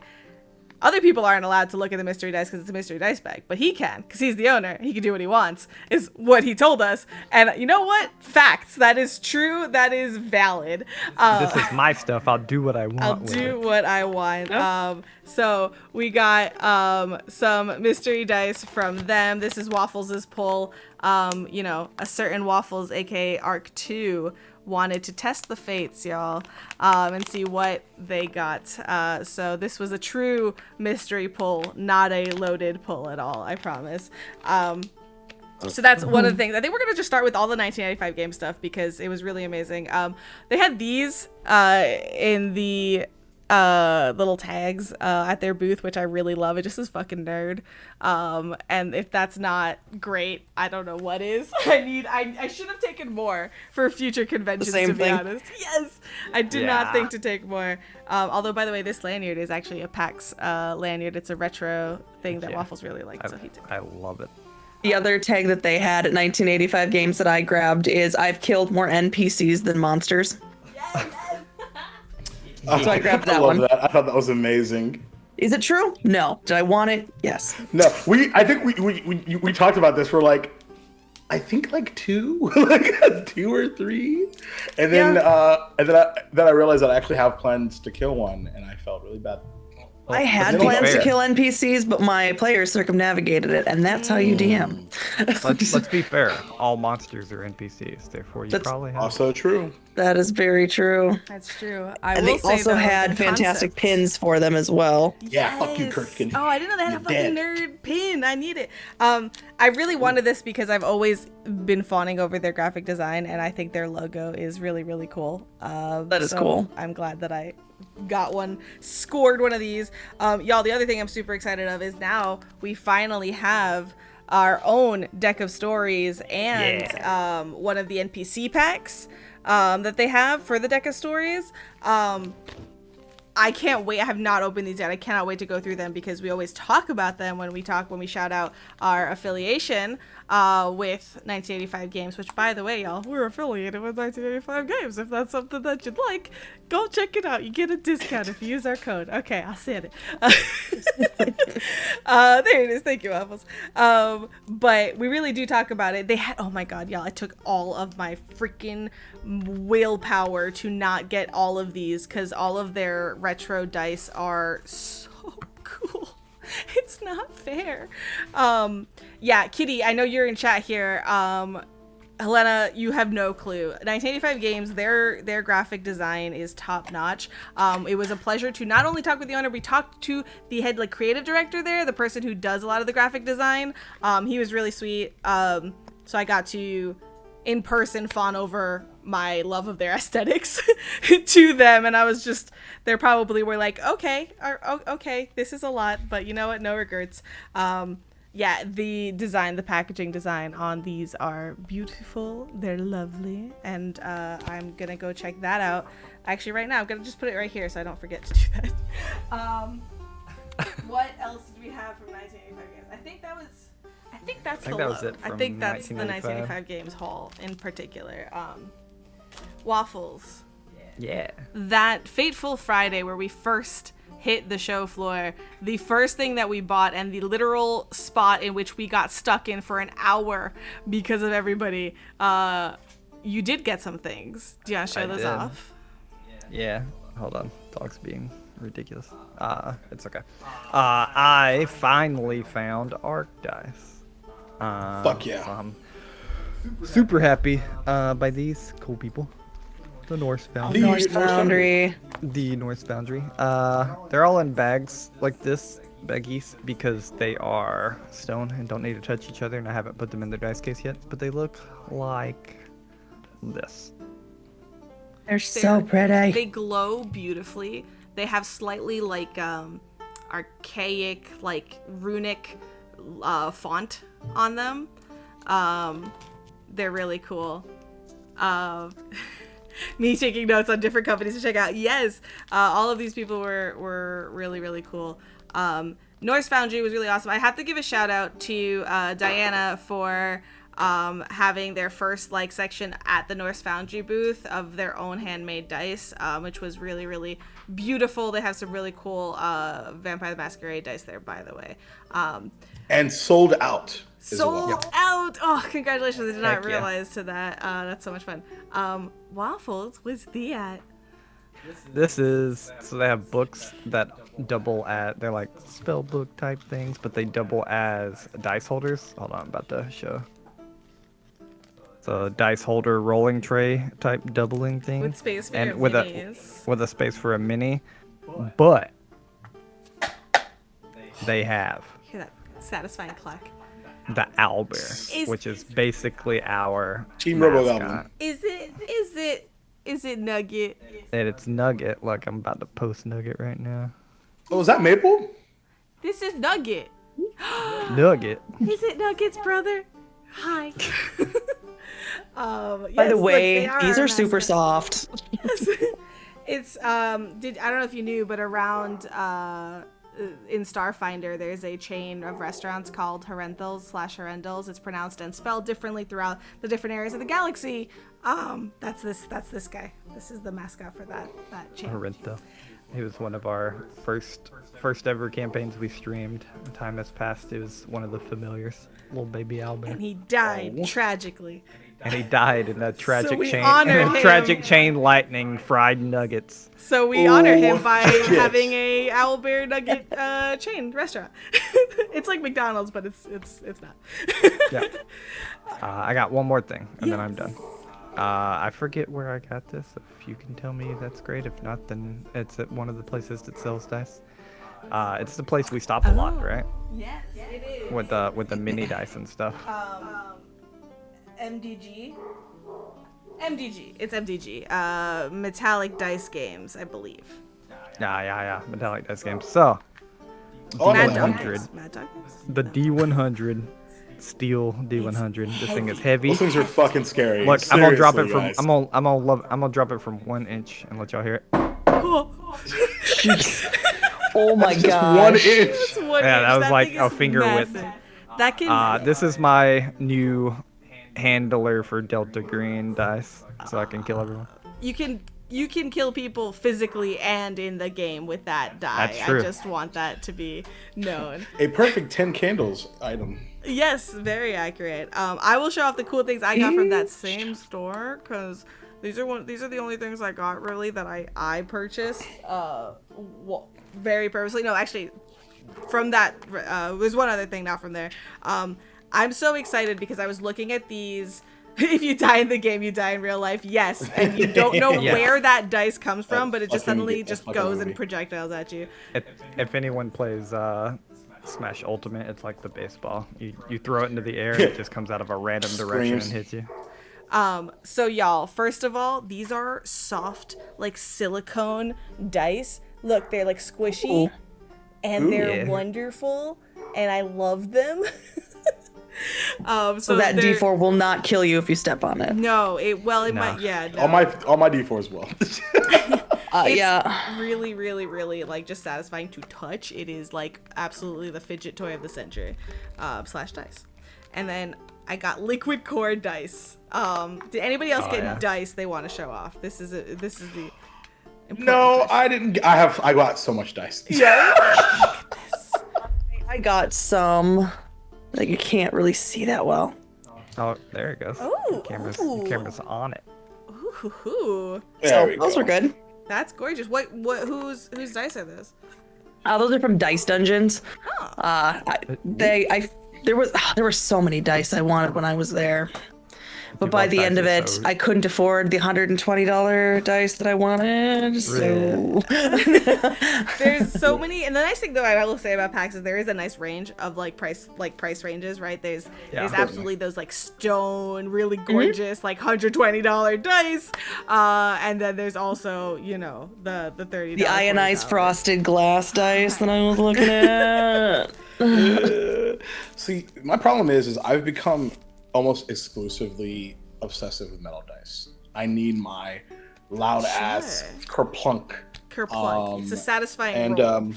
other people aren't allowed to look at the mystery dice because it's a mystery dice bag, but he can because he's the owner. He can do what he wants, is what he told us. And you know what? Facts. That is true. That is valid. This is my stuff. I'll do what I want. I'll do what I want. So we got some mystery dice from them. This is Waffles' pull. You know, a certain Waffles, aka Arc 2, wanted to test the fates, y'all, and see what they got. So this was a true mystery pull, not a loaded pull at all, I promise. So that's one of the things. I think we're going to just start with all the 1995 game stuff because it was really amazing. They had these in the little tags at their booth, which I really love. It just is fucking nerd. And if that's not great, I don't know what is. I should have taken more for future conventions, to be honest. Yes, I did not think to take more. Although, by the way, this lanyard is actually a PAX lanyard. It's a retro thing that Waffles really liked, so he took it. I love it. The other tag that they had at 1985 games that I grabbed is I've killed more NPCs than monsters. So I grabbed that one. That. I thought that was amazing. Is it true? No. Did I want it? Yes. No. I think we talked about this. We're like, I think like 2, like 2 or 3, and then I realized that I actually have plans to kill one, and I felt really bad. I had plans to kill NPCs, but my players circumnavigated it, and that's how you DM. Let's be fair. All monsters are NPCs, therefore you probably have. Also true. That is very true. That's true. And they also had fantastic pins for them as well. Yeah, fuck you, Kurtkin. Oh, I didn't know they had a fucking nerd pin. I need it. I really wanted this because I've always been fawning over their graphic design, and I think their logo is really, really cool. That is cool. I'm glad that I scored one of these. Y'all, the other thing I'm super excited of is now we finally have our own deck of stories and one of the NPC packs that they have for the deck of stories. I can't wait. I have not opened these yet. I cannot wait to go through them because we always talk about them when we shout out our affiliation with 1985 Games, which, by the way, y'all, we're affiliated with 1985 Games. If that's something that you'd like, go check it out. You get a discount if you use our code. Okay, I'll say it. There it is. Thank you, Waffles. But we really do talk about it. They had, oh my God, y'all, I took all of my freaking willpower to not get all of these because all of their retro dice are so cool. It's not fair. Yeah, Kitty, I know you're in chat here. Helena, you have no clue. 1985 Games, their graphic design is top notch. It was a pleasure to not only talk with the owner, we talked to the head creative director there, the person who does a lot of the graphic design. He was really sweet. So I got to in person fawn over my love of their aesthetics to them, and I was just, they probably were like, okay, this is a lot, but you know what, no regrets. Yeah, the packaging design on these are beautiful, they're lovely, and I'm gonna go check that out. Actually, right now, I'm gonna just put it right here so I don't forget to do that. What else did we have from 1985 Games? I think that's the 1985 Games haul in particular. Waffles. Yeah. That fateful Friday where we first hit the show floor, the first thing that we bought and the literal spot in which we got stuck in for an hour because of everybody, you did get some things. Do you want to show those off? Yeah. Hold on. Dog's being ridiculous. It's okay. I finally found Arc dice. Fuck yeah. So I'm super happy by these cool people. The Norse Foundry. The Norse Foundry. They're all in bags like this, baggies, because they are stone and don't need to touch each other, and I haven't put them in their dice case yet, but they look like this. They're so pretty. They glow beautifully. They have slightly archaic, runic font on them. They're really cool. Me taking notes on different companies to check out. Yes, all of these people were really, really cool. Norse Foundry was really awesome. I have to give a shout out to Diana for having their first like section at the Norse Foundry booth of their own handmade dice, which was really, really beautiful. They have some really cool Vampire the Masquerade dice there, by the way. And sold out. Sold out! Oh, congratulations. I did not Heck yeah. realize to that. That's so much fun. Waffles, what's the at? This is, so they have books that double as, they're like spell book type things, but they double as dice holders. Hold on, I'm about to show. So dice holder rolling tray type doubling thing. With space for and your with minis. with a space for a mini, but they have Hear that satisfying clack. the owlbear, which is basically our Team Robo mascot. Goblin. Is it Nugget? And it's Nugget. Look, I'm about to post Nugget right now. Oh, is that Maple? This is Nugget. Nugget. Is it Nugget's brother? Hi. By the way, these are super soft. It's I don't know if you knew, but around in Starfinder there's a chain of restaurants called Herentals/Herendals. It's pronounced and spelled differently throughout the different areas of the galaxy. That's this guy. This is the mascot for that chain. Horrento. He was one of our first ever campaigns we streamed. Time has passed. It was one of the familiars, little baby owlbear. And he died tragically. And he died in a tragic we chain. honor In a him. tragic chain lightning fried nuggets. So we honor him by shit. having a owlbear nugget chain restaurant. It's like McDonald's, but it's not. Yeah. I got one more thing, and then I'm done. I forget where I got this. If you can tell me, that's great. If not, then it's at one of the places that sells dice. It's the place we stop a lot, right? Yes, it is. With the mini dice and stuff. MDG. It's MDG. Metallic Dice Games, I believe. Yeah. Metallic dice games. So, Oh, Mad no. Dog 100. Games. Mad Dog Games? The D100, steel D100. This thing is heavy. Those things are fucking scary. Look, I'm gonna drop it Seriously, from guys. I'm gonna drop it from 1 inch and let y'all hear it. Oh my Just god. 1 inch. It's 1 Yeah, inch. that was like thing a is finger width. massive. That can. This is my new handler for Delta Green dice, so I can kill everyone. You can kill people physically and in the game with that die. That's true. I just want that to be known. A perfect 10 candles item. Yes, very accurate. I will show off the cool things I got from that same store because these are the only things I got really that I purchased very purposely. No, actually, from that there's one other thing now from there. I'm so excited because I was looking at these. If you die in the game, you die in real life. Yes, and you don't know Yes. where that dice comes from, but it just fucking- suddenly that's just fucking goes movie. and projectiles at you. If anyone plays Smash Ultimate, it's like the baseball. You throw it into the air, and it just comes out of a random direction and Screams. hits you. So y'all, first of all, these are soft, like silicone dice. Look, they're like squishy, and they're Yeah. wonderful, and I love them. So that they're- D4 will not kill you if you step on it. No, it No. might. Yeah, no. All my D4s will. It's Yeah. really, really, really like just satisfying to touch. It is like absolutely the fidget toy of the century, slash dice. And then I got liquid core dice. Did anybody else get yeah. dice they want to show off? This is the important No, question. I didn't. I got so much dice. I got some that you can't really see that well. Oh, there it goes. Ooh, Camera's on it. Ooh, There we Those go. were good. that's gorgeous. What whose dice are those? Those are from Dice Dungeons. There were so many dice I wanted when I was there, but by the end of it, I couldn't afford the $120 dice that I wanted. So There's so many, and the nice thing though I will say about PAX is there is a nice range of price ranges, right? There's absolutely those like stone, really gorgeous like $120 dice, and then there's also the $30. the ionized frosted glass dice that I was looking at. See, my problem is I've become almost exclusively obsessive with metal dice. I need my loud ass kerplunk. Kerplunk. It's a satisfying and roll.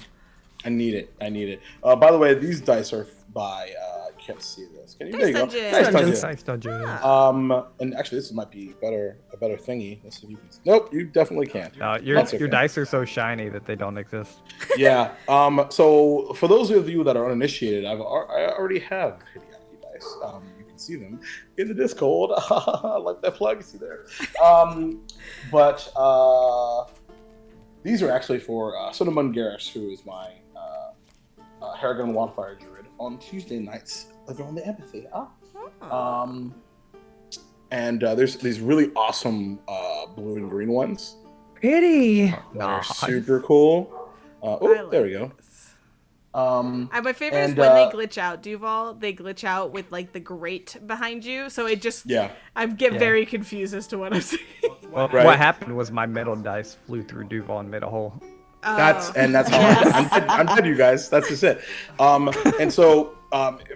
I need it. By the way, these dice are by I can't see this. Can you? There you go. Nice Dungeon. And actually, this might be a better thingy. Let's see if you can. Nope, you definitely can't. Your dice are so shiny that they don't exist. Yeah. So for those of you that are uninitiated, I already have Hideaki dice. You can see them in the Discord. I like that plug. See there. But these are actually for Cinnamon Garrus, who is my Harrigan Wildfire Druid on Tuesday nights over on the Amphitheater. And there's these really awesome blue and green ones. Pretty. That are super cool. There we go. My favorite is when they glitch out, Duval. They glitch out with like the grate behind you, so it just I get very confused as to what I'm saying. Well, what happened was my metal dice flew through Duval and made a hole. That's how I'm dead, you guys. That's just it. And so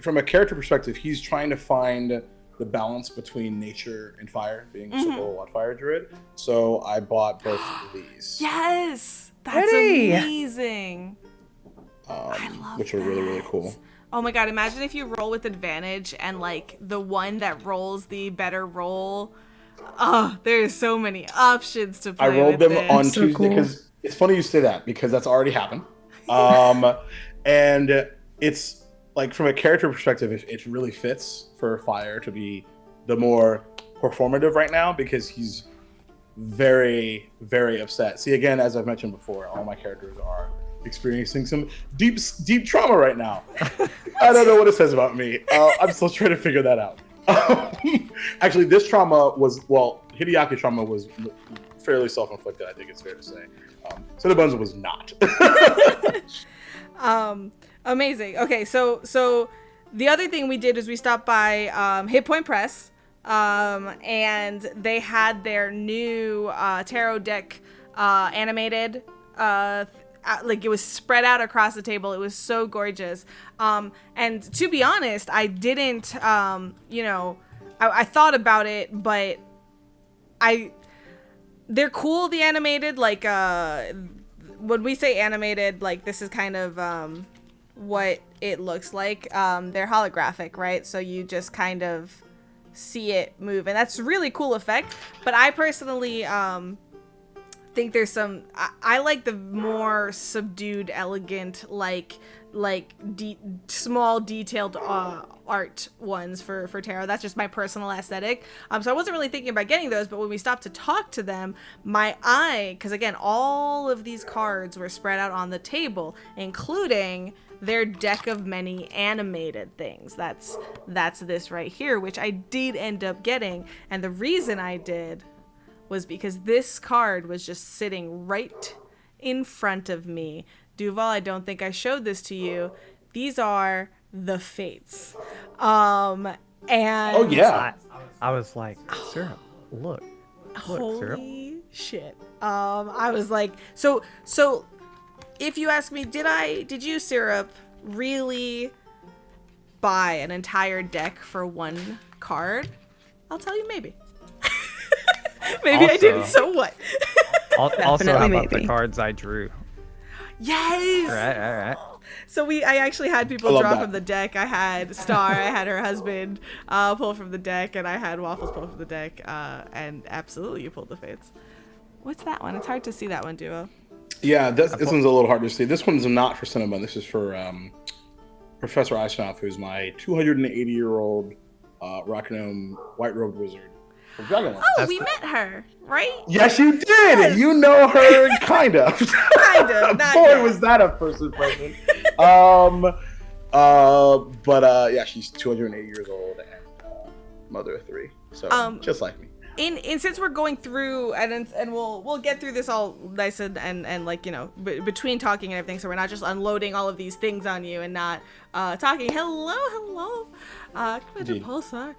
from a character perspective, he's trying to find the balance between nature and fire, being a Civil Wildfire Druid. So I bought both of these. Yes, that's amazing. Which are really, really cool. Oh my god, imagine if you roll with advantage and like the one that rolls the better roll. Oh, there's so many options to play. I rolled them on so Tuesday because it's funny you say that because that's already happened. And it's like from a character perspective, it really fits for Fire to be the more performative right now because he's very, very upset. See, again, as I've mentioned before, all my characters are experiencing some deep trauma right now. I don't know what it says about me. I'm still trying to figure that out. Actually, this trauma was, Hideaki trauma was fairly self-inflicted, I think it's fair to say. Cinnabons was not. Amazing. Okay, so the other thing we did is we stopped by Hit Point Press, and they had their new tarot deck animated. Like it was spread out across the table. It was so gorgeous. And to be honest, I didn't, I thought about it, but they're cool, the animated, like, when we say animated, like this is kind of, what it looks like. They're holographic, right? So you just kind of see it move, and that's a really cool effect. But I personally, think there's some I like the more subdued, elegant, like small detailed art ones for tarot. That's just my personal aesthetic. So I wasn't really thinking about getting those, but when we stopped to talk to them, my eye, because again, all of these cards were spread out on the table, including their deck of many animated things. That's this right here, which I did end up getting, and the reason I did was because this card was just sitting right in front of me. Duval, I don't think I showed this to you. These are the Fates. And oh yeah, I was like, Syrup, look holy Syrup. shit. I was like, so if you ask me, did you, Syrup, really buy an entire deck for one card? I'll tell you maybe. Maybe I didn't, so what? Also, how about the cards I drew? Yes! All right. So I actually had people draw from the deck. I had Star, I had her husband pull from the deck, and I had Waffles pull from the deck, and absolutely you pulled the Fates. What's that one? It's hard to see that one, Duo. Yeah, this one's a little hard to see. This one's not for Cinnamon. This is for Professor Eisenoff, who's my 280-year-old Rock Gnome White-Robed Wizard. Oh, we met her, right? Yes, you did. Yes. You know her, kind of. Kind of. Not Boy, yet. was that a first impression. Yeah, she's 280 years old and mother of 3, so just like me. And since we're going through and we'll get through this all nice and like, you know, between talking and everything, so we're not just unloading all of these things on you and not talking. Hello. Come into Pulsar.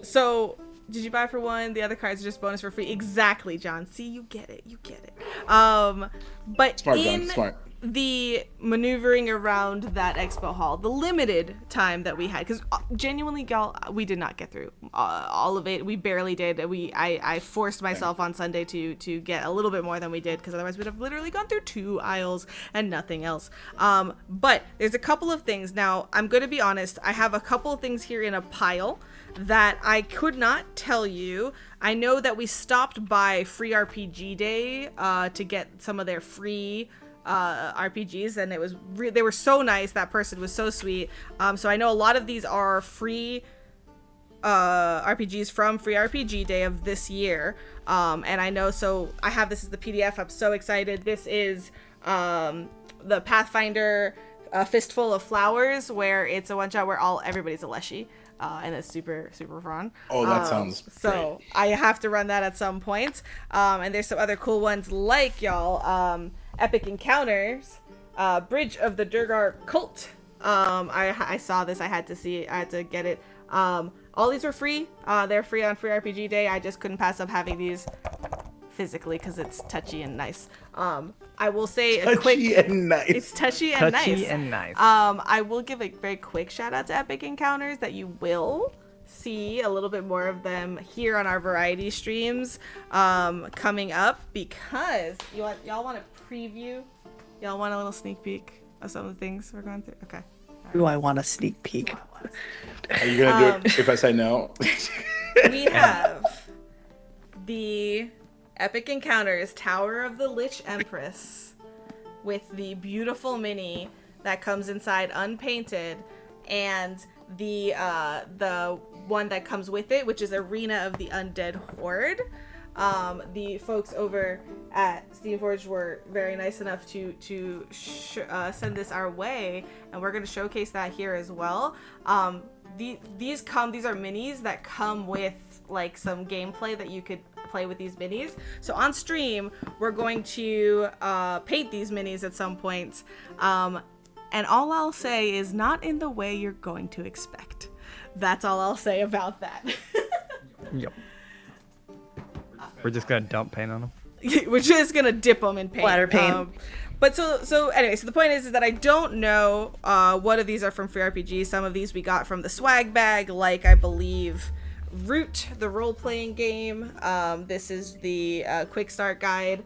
So. Did you buy for one? The other cards are just bonus for free. Exactly, John. See, you get it. But smart, John. Smart. the maneuvering around that expo hall, the limited time that we had, because genuinely, y'all, we did not get through all of it. We barely did. I forced myself on Sunday to get a little bit more than we did, because otherwise we'd have literally gone through 2 aisles and nothing else. But there's a couple of things. Now, I'm going to be honest. I have a couple of things here in a pile that I could not tell you. I know that we stopped by Free RPG Day to get some of their free RPGs, and it was they were so nice. That person was so sweet. So I know a lot of these are free RPGs from Free RPG Day of this year. And I know, so I have this as the PDF. I'm so excited. This is the Pathfinder Fistful of Flowers, where it's a one-shot where everybody's a Leshy. And it's super, super fun. Oh, that sounds so great. I have to run that at some point. And there's some other cool ones like, y'all, Epic Encounters, Bridge of the Durgar Cult. I saw this. I had to get it. All these were free. They're free on Free RPG Day. I just couldn't pass up having these physically because it's touchy and nice. I will say a quick. And nice. It's touchy and nice. Touchy and nice. I will give a very quick shout out to Epic Encounters that you will see a little bit more of them here on our variety streams coming up, because y'all want a preview? Y'all want a little sneak peek of some of the things we're going through? Okay. Do I want a sneak peek? Are you gonna do it if I say no? We have the Epic Encounters Tower of the Lich Empress with the beautiful mini that comes inside unpainted, and the one that comes with it, which is Arena of the Undead Horde. The folks over at Steamforged were very nice enough to send this our way, and we're going to showcase that here as well. These are minis that come with like some gameplay that you could play with these minis. So on stream, we're going to paint these minis at some point. And all I'll say is not in the way you're going to expect. That's all I'll say about that. Yep. We're just gonna dump paint on them. We're just gonna dip them in paint. Splatter paint. But so anyway, so the point is that I don't know what of these are from Free RPG. Some of these we got from the swag bag, like I believe Root, the role-playing game. This is the quick start guide,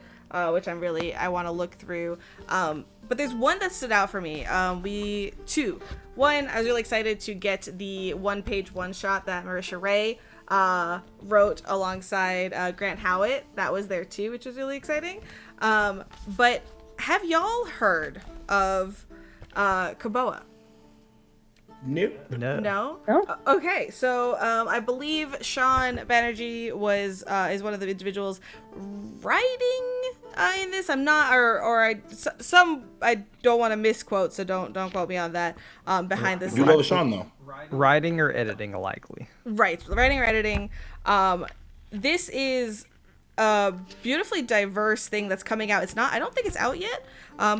which I want to look through. But there's one that stood out for me. One, I was really excited to get the one-page one-shot that Marisha Ray wrote alongside Grant Howitt. That was there too, which was really exciting. But have y'all heard of Kaboa? Nope. No? No. Okay, so I believe Sean Banerjee is one of the individuals writing in this. I'm not, I don't want to misquote, so don't quote me on that. Behind this, You love Sean though. Writing or editing likely. right? Writing or editing. This is a beautifully diverse thing that's coming out. It's not. I don't think it's out yet.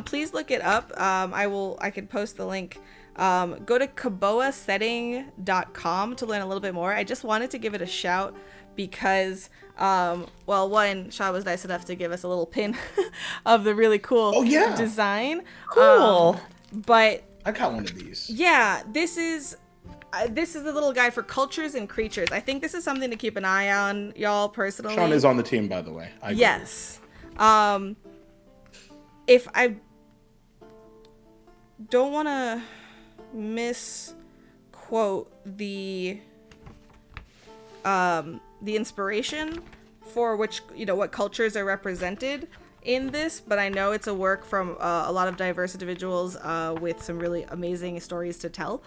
Please look it up. I can post the link. Go to kaboasetting.com to learn a little bit more. I just wanted to give it a shout because, one, Shaw was nice enough to give us a little pin of the really cool design. Cool. But I got one of these. yeah, this is a little guide for cultures and creatures. I think this is something to keep an eye on, y'all, personally. Sean is on the team, by the way. Yes. If I don't want to misquote the inspiration for which, what cultures are represented in this, but I know it's a work from a lot of diverse individuals with some really amazing stories to tell.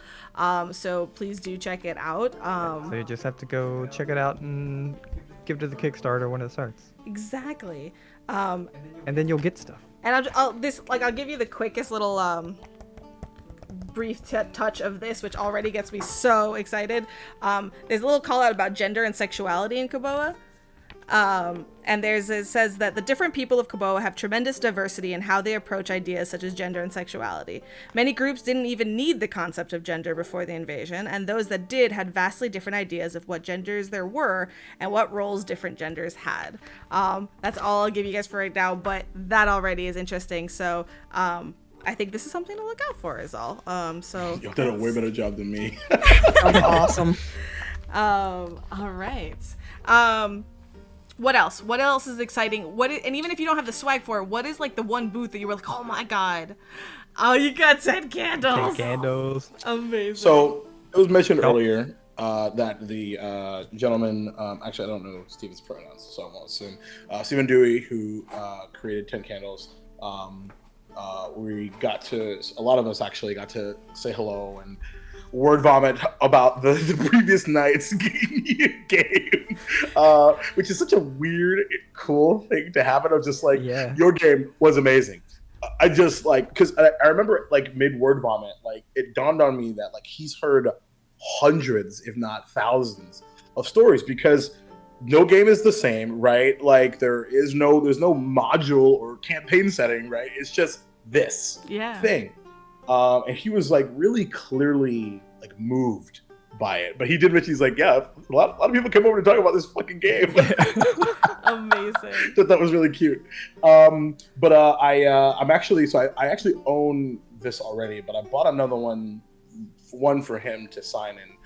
So please do check it out. So you just have to go check it out and give it to the Kickstarter when it starts. Exactly. And then you'll get stuff. And I'll give you the quickest little brief touch of this, which already gets me so excited. There's a little call out about gender and sexuality in Kaboa. And it says that the different people of Kaboa have tremendous diversity in how they approach ideas such as gender and sexuality. Many groups didn't even need the concept of gender before the invasion, and those that did had vastly different ideas of what genders there were and what roles different genders had. That's all I'll give you guys for right now, but that already is interesting. So I think this is something to look out for, is all. So You've done a way better job than me. That's awesome. all right. What else? What else is exciting? And even if you don't have the swag for it, what is like the one booth that you were like, oh my god, oh, you got 10 candles. 10 candles. Amazing. So it was mentioned earlier that the gentleman, actually I don't know Steven's pronouns, so I won't assume. Stephen Dewey, who created 10 Candles, a lot of us actually got to say hello and word vomit about the previous night's game, which is such a weird, cool thing to happen. Of just like, your game was amazing. I just like, because I remember like mid word vomit, like it dawned on me that like he's heard hundreds, if not thousands, of stories, because no game is the same, right? Like there's no module or campaign setting, right? It's just this thing. And he was like really clearly like moved by it, but he did mention, he's like, yeah, a lot of people come over to talk about this fucking game. Amazing. That was really cute. But I actually own this already, but I bought another one for him to sign in,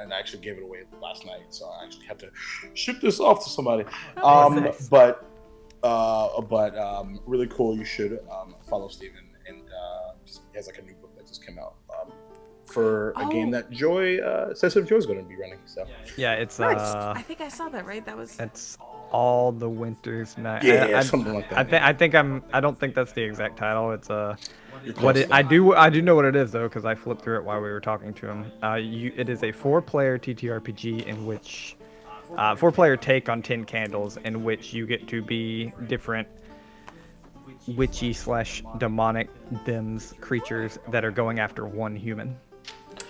and I actually gave it away last night, so I actually had to ship this off to somebody. Nice. But really cool. You should follow Steven, and he has like a new book that just came out for a game that Sensitive Joy is going to be running. So Yeah, it's I think I saw that, right? it's All the Winter's Night. Yeah, something like that. I don't think that's the exact title. It's I do know what it is though, because I flipped through it while we were talking to him. It is a 4-player TTRPG in which 4-player take on 10 Candles, in which you get to be different witchy/demonic dims creatures that are going after one human.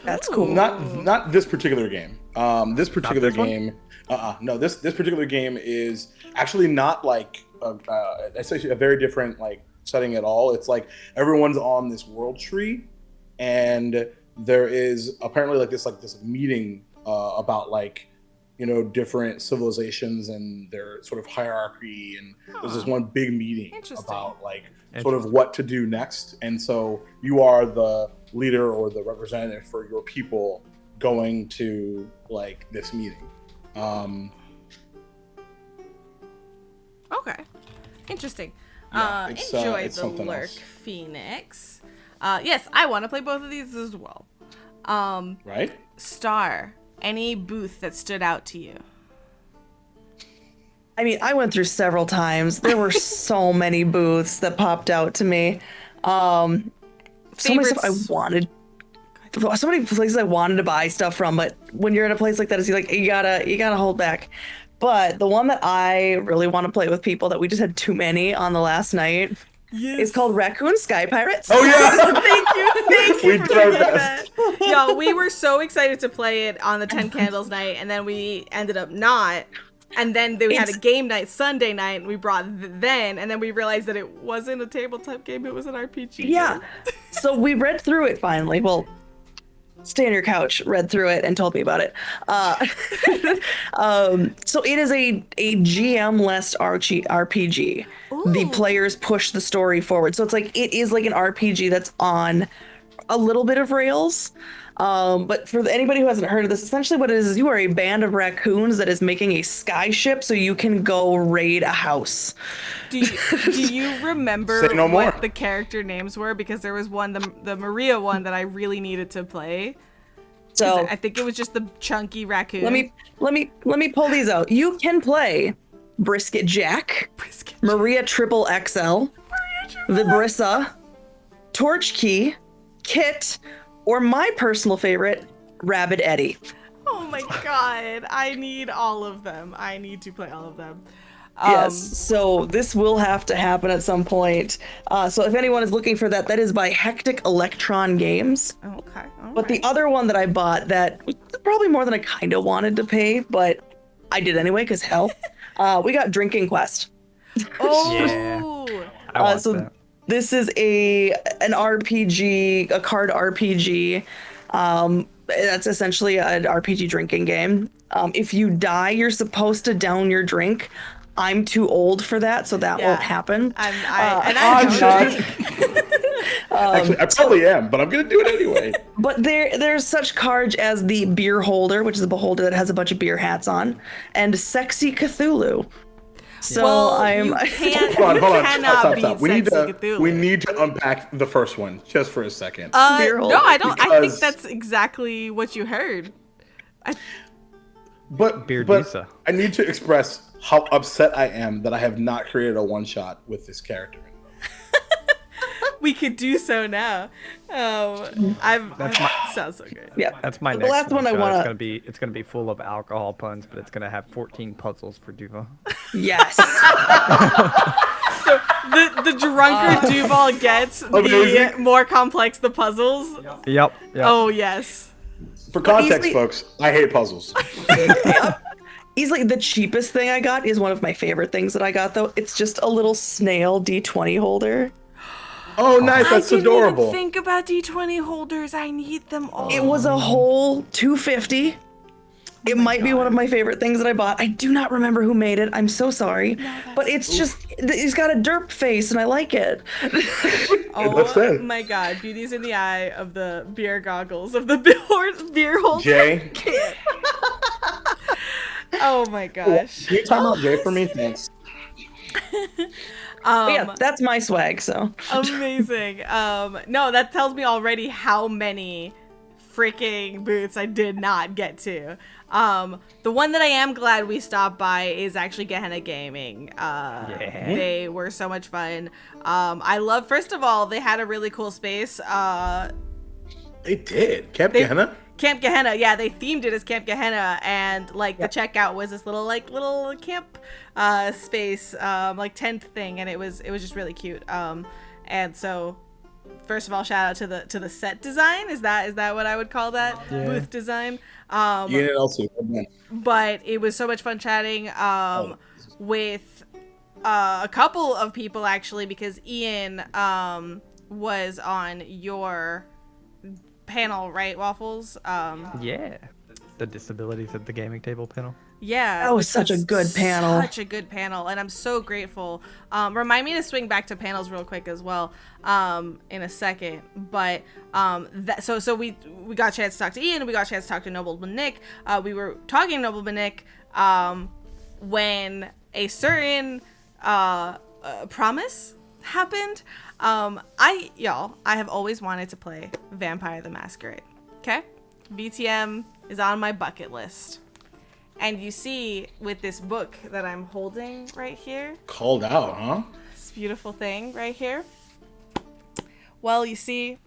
That's cool. Not this particular game. This particular this one? game. No, this particular game is actually not like it's actually a very different like setting at all. It's like everyone's on this world tree, and there is apparently like this meeting about like, you know, different civilizations and their sort of hierarchy, and there's this one big meeting about like sort of what to do next. And so you are the leader or the representative for your people going to like this meeting. Okay, interesting. Yeah, Enjoy it's the something Lurk, else. Phoenix. Yes, I want to play both of these as well. Right? Star, any booth that stood out to you? I mean, I went through several times. There were so many booths that popped out to me. So many stuff I wanted. So many places I wanted to buy stuff from, but when you're at a place like that, it's like you gotta hold back. But the one that I really want to play with people that we just had too many on the last night is called Raccoon Sky Pirates. Oh yeah. Thank you We for did our getting best. that. Yo, we were so excited to play it on the 10 Candles night, and then we ended up not. And then we had a game night Sunday night, and we brought and then we realized that it wasn't a tabletop game, it was an RPG Yeah. game. So we read through it finally. Well, stay on your couch, read through it, and told me about it. So it is a GM-less RPG. The players push the story forward. So it is like an RPG that's on a little bit of rails. But for anybody who hasn't heard of this, essentially what it is you are a band of raccoons that is making a skyship so you can go raid a house. Do you remember Say no more. what the character names were? Because there was one, the Maria one, that I really needed to play. So I think it was just the chunky raccoon. let me pull these out. You can play Brisket Jack, Maria Triple XL, Vibrissa, Torch Key, Kit, or my personal favorite, Rabid Eddie. Oh my god, I need all of them. I need to play all of them. Yes, so this will have to happen at some point. So if anyone is looking for that, that is by Hectic Electron Games. Okay. But the other one that I bought that was probably more than I kind of wanted to pay, but I did anyway, because hell. We got Drinking Quest. Oh! Yeah. I want that. This is an RPG, a card RPG. That's essentially an RPG drinking game. If you die, you're supposed to down your drink. I'm too old for that, so that won't happen. Actually, I probably am, but I'm gonna do it anyway. But there's such cards as the beer holder, which is a beholder that has a bunch of beer hats on, and Sexy Cthulhu. So you can't. Hold on. Cannot Stop. beat Sexy Cthulhu. We need to unpack the first one just for a second. Beer No, holder. I don't. I think Because- that's exactly what you heard. But Beardusa. I need to express how upset I am that I have not created a one-shot with this character. We could do so now. Sounds so good. Yeah. That's my The next last one I shot. wanna- It's gonna be full of alcohol puns, but it's gonna have 14 puzzles for Duval. Yes. So the drunker Duval gets, the Amazing. more complex the puzzles. Yep. Oh yes. For context, easily- folks, I hate puzzles. Easily the cheapest thing I got is one of my favorite things that I got, though. It's just a little snail D20 holder. Oh, nice. That's I didn't adorable. even think about D20 holders. I need them all. It was a whole $250. It might be one of my favorite things that I bought. I do not remember who made it. I'm so sorry. But it's just, he's got a derp face and I like it. That's Oh it. my god, beauty's in the eye of the beer goggles of the beer holder. Jay, Oh my gosh. can you time out Jay for me? Thanks. But yeah, that's my swag, so. Amazing. No, that tells me already how many freaking booths I did not get to. The one that I am glad we stopped by is actually Gehenna Gaming. They were so much fun. I love, first of all, they had a really cool space. They did. Camp Gehenna? Camp Gehenna, yeah, they themed it as Camp Gehenna, and like the checkout was this little camp space, like tent thing, and it was just really cute. And so, first of all, shout out to the set design. Is that what I would call that? Yeah. Booth design. Unit also. But it was so much fun chatting with a couple of people actually, because Ian was on your panel, right, Waffles? Yeah. The disabilities at the gaming table panel. Yeah, That was such a good panel. Such a good panel, and I'm so grateful. Remind me to swing back to panels real quick as well, in a second. But so we got a chance to talk to Ian, we got a chance to talk to Nobleman Nick. We were talking to Nobleman Nick when a certain promise happened. I have always wanted to play Vampire the Masquerade. Okay, VTM is on my bucket list. And you see with this book that I'm holding right here, Called out, huh? this beautiful thing right here. Well, you see,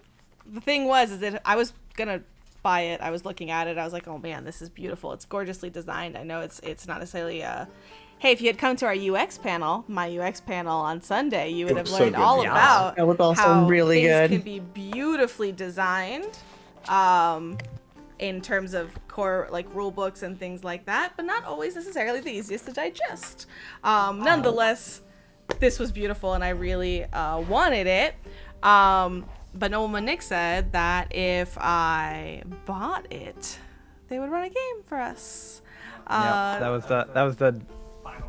the thing is that I was gonna buy it. I was looking at it. I was like, oh man, this is beautiful. It's gorgeously designed. I know it's not necessarily hey, if you had come to our UX panel, my UX panel on Sunday, you would have was so learned good. all Yeah. about That was also how really things good. can be beautifully designed. In terms of core like rule books and things like that, but not always necessarily the easiest to digest. Nonetheless, this was beautiful and I really wanted it. But Nobleman Nick said that if I bought it, they would run a game for us. Yeah, that was the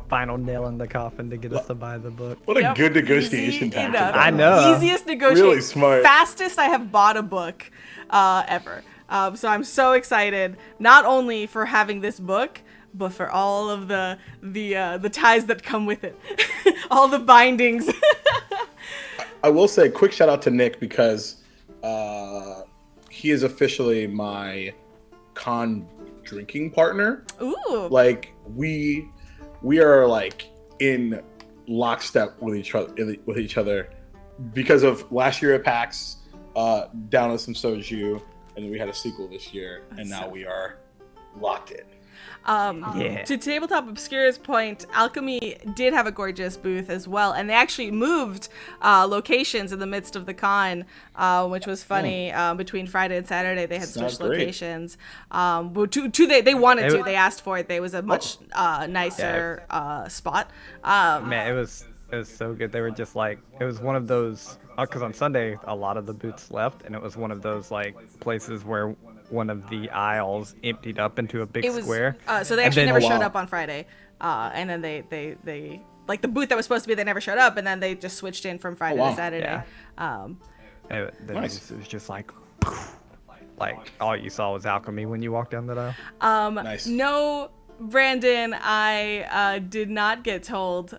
final nail in the coffin to get us to buy the book. What a Yep. good negotiation Easy tactic. enough. I know. Easiest negotiation. Really smart. Fastest I have bought a book ever. So I'm so excited, not only for having this book, but for all of the ties that come with it, all the bindings. I will say, quick shout out to Nick because he is officially my con drinking partner. Ooh. Like we are like in lockstep with each other because of last year at PAX, down with some soju, and then we had a sequel this year, and now we are locked in. Yeah. To Tabletop Obscura's point, Alchemy did have a gorgeous booth as well, and they actually moved locations in the midst of the con, which was funny. Between Friday and Saturday, they had Sounds switched great. locations. They wanted to. They asked for it. There was a much nicer spot. Man, it was so good. They were just like, it was one of those, because on Sunday a lot of the booths left, and it was one of those like places where one of the aisles emptied up into a big It was square. so they And actually then- never Oh, showed wow. up on Friday, and then they like the booth that was supposed to be, they never showed up, and then they just switched in from Friday wow. to Saturday. Yeah. Then Nice. it was just like all you saw was alchemy when you walked down that aisle. Nice. No, Brandon, I did not get told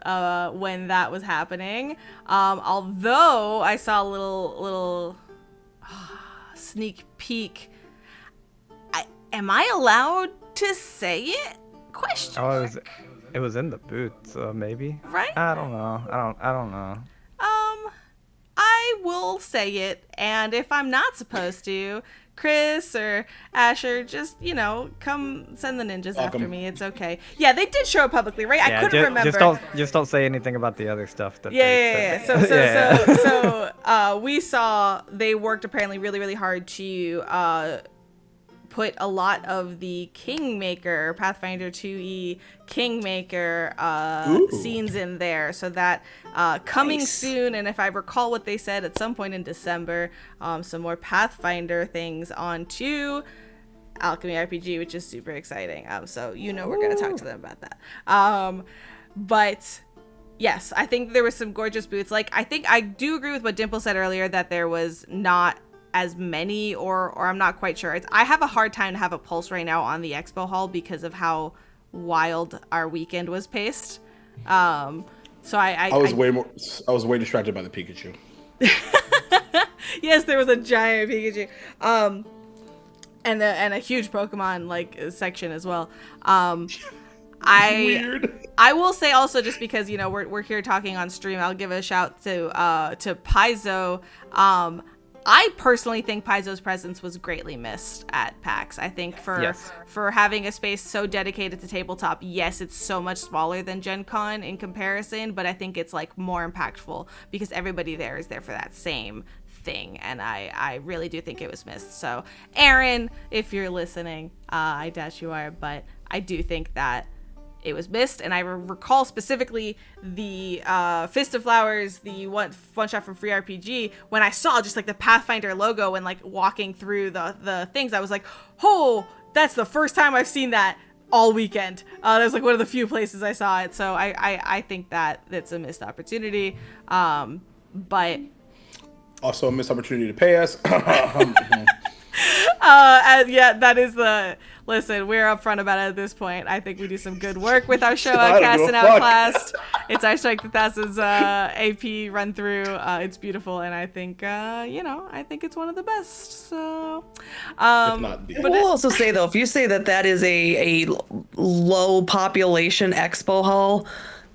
when that was happening. Although I saw a little sneak peek. Am I allowed to say it? Question. Oh, mark. it was in the booth, so maybe. Right? I don't know. I don't know. I will say it, and if I'm not supposed to, Chris or Asher, just, come send the ninjas after Welcome. me. It's okay. Yeah, they did show it publicly, right? I couldn't remember. Just don't say anything about the other stuff that Yeah. they said. So we saw they worked apparently really, really hard to put a lot of the Kingmaker, Pathfinder 2e Kingmaker scenes in there, so that coming soon, and if I recall what they said, at some point in December, some more Pathfinder things onto Alchemy RPG, which is super exciting. So we're gonna talk to them about that. But yes, I think there was some gorgeous booths. Like, I think I do agree with what Dimple said earlier, that there was not as many, or I'm not quite sure. I have a hard time to have a pulse right now on the expo hall because of how wild our weekend was paced. So I was way distracted by the Pikachu. Yes, there was a giant Pikachu. And a huge Pokemon section as well. Weird. I will say also, just because we're here talking on stream, I'll give a shout to Paizo. I personally think Paizo's presence was greatly missed at PAX. I think for having a space so dedicated to tabletop, yes, it's so much smaller than Gen Con in comparison, but I think it's more impactful because everybody there is there for that same thing, and I really do think it was missed. So Aaron, if you're listening, I doubt you are, but I do think that it was missed, and I recall specifically the Fist of Flowers, the one shot from Free RPG, when I saw just the Pathfinder logo and walking through the things, I was like, oh, that's the first time I've seen that all weekend. That was one of the few places I saw it, so I think that it's a missed opportunity, but Also a missed opportunity to pay us. yeah, that is listen, we're upfront about it at this point. I think we do some good work with our show Outcast and Outclassed. It's our Strike the Thousands AP run through. It's beautiful, and I think I think it's one of the best. So If not the We'll also say, though, if you say that is a low population expo hall,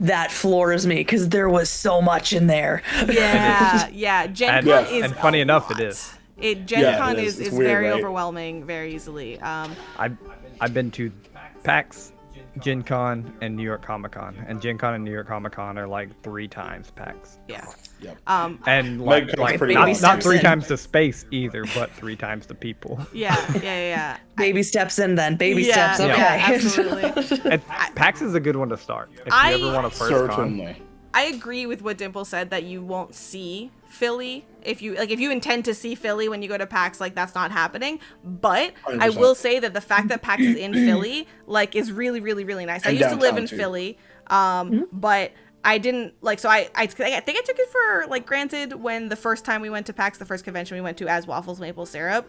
that floors me, because there was so much in there. yeah, Gen Con is and funny enough, lot. it is. Gen Con it is is. It's weird, very right? overwhelming very easily. I've been to PAX, Gen Con, and New York Comic Con, and Gen Con and New York Comic Con are 3 times PAX. Yeah. Yep. And Pretty not awesome. 3 times the space either, but 3 times the people. Yeah. Baby steps in then. Baby steps. Okay. Yeah, absolutely. And PAX is a good one to start if you ever want to first con. Certainly. I agree with what Dimple said, that you won't see Philly if you intend to see Philly when you go to PAX, that's not happening. But 100%. I will say that the fact that PAX is in Philly is really, really, really nice. And I used to live in too. Philly, but I didn't so I think I took it for granted when the first time we went to PAX, the first convention we went to as WafflesMapleSyrup.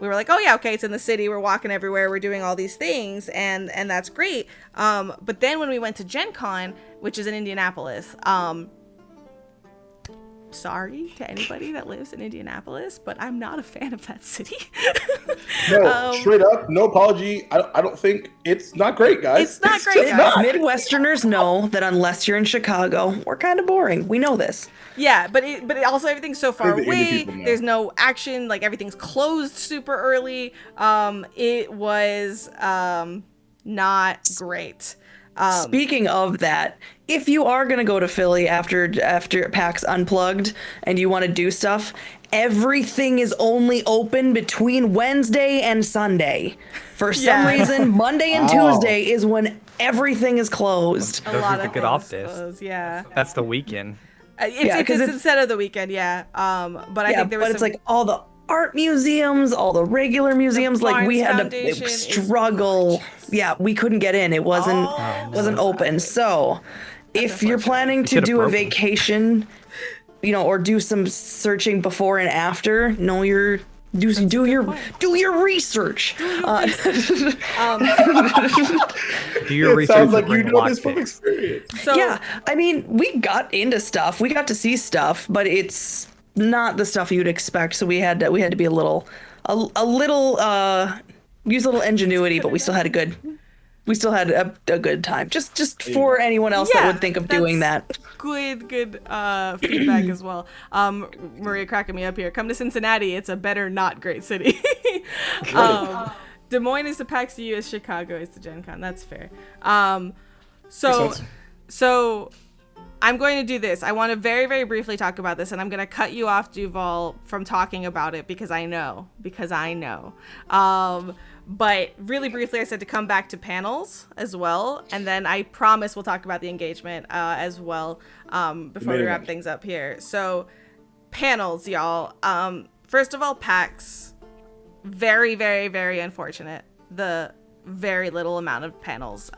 We were like, oh yeah, okay, it's in the city, we're walking everywhere, we're doing all these things, and that's great. But then when we went to Gen Con, which is in Indianapolis, sorry to anybody that lives in Indianapolis, but I'm not a fan of that city. No, straight up, no apology. I don't think it's not great, guys. It's not great, guys. not. Midwesterners know that unless you're in Chicago, we're kind of boring. We know this. Yeah, but it also, everything's so far Indie away. people know. There's no action. Everything's closed super early. It was not great. Speaking of that, if you are going to go to Philly after PAX Unplugged and you want to do stuff, everything is only open between Wednesday and Sunday. For some reason, Monday and Tuesday is when everything is closed. Those are the good off days. Closed, yeah. That's the weekend. It's instead of the weekend, yeah. But I think there was it's all the art museums, all the regular museums, we had to struggle. Yeah, we couldn't get in. It wasn't open. So if you're planning to do a vacation, or do some searching before and after. Know your do your research. Do your It research. sounds like and you bring know this from lockpicks. experience. So Yeah, I mean, we got into stuff. We got to see stuff, but it's not the stuff you'd expect. So we had to be a little use a little ingenuity, but we still had a good time. Just for anyone else that would think of doing that. good feedback as well. Maria cracking me up here. Come to Cincinnati. It's a better, not great city. Des Moines is the PAX-U, as Chicago is the Gen Con. That's fair. So I'm going to do this. I want to very, very briefly talk about this, and I'm going to cut you off, Duval, from talking about it because I know. But really briefly, I said to come back to panels as well, and then I promise we'll talk about the engagement as well before we wrap things up here. So panels, y'all. First of all, PAX, very, very, very unfortunate. The very little amount of panels.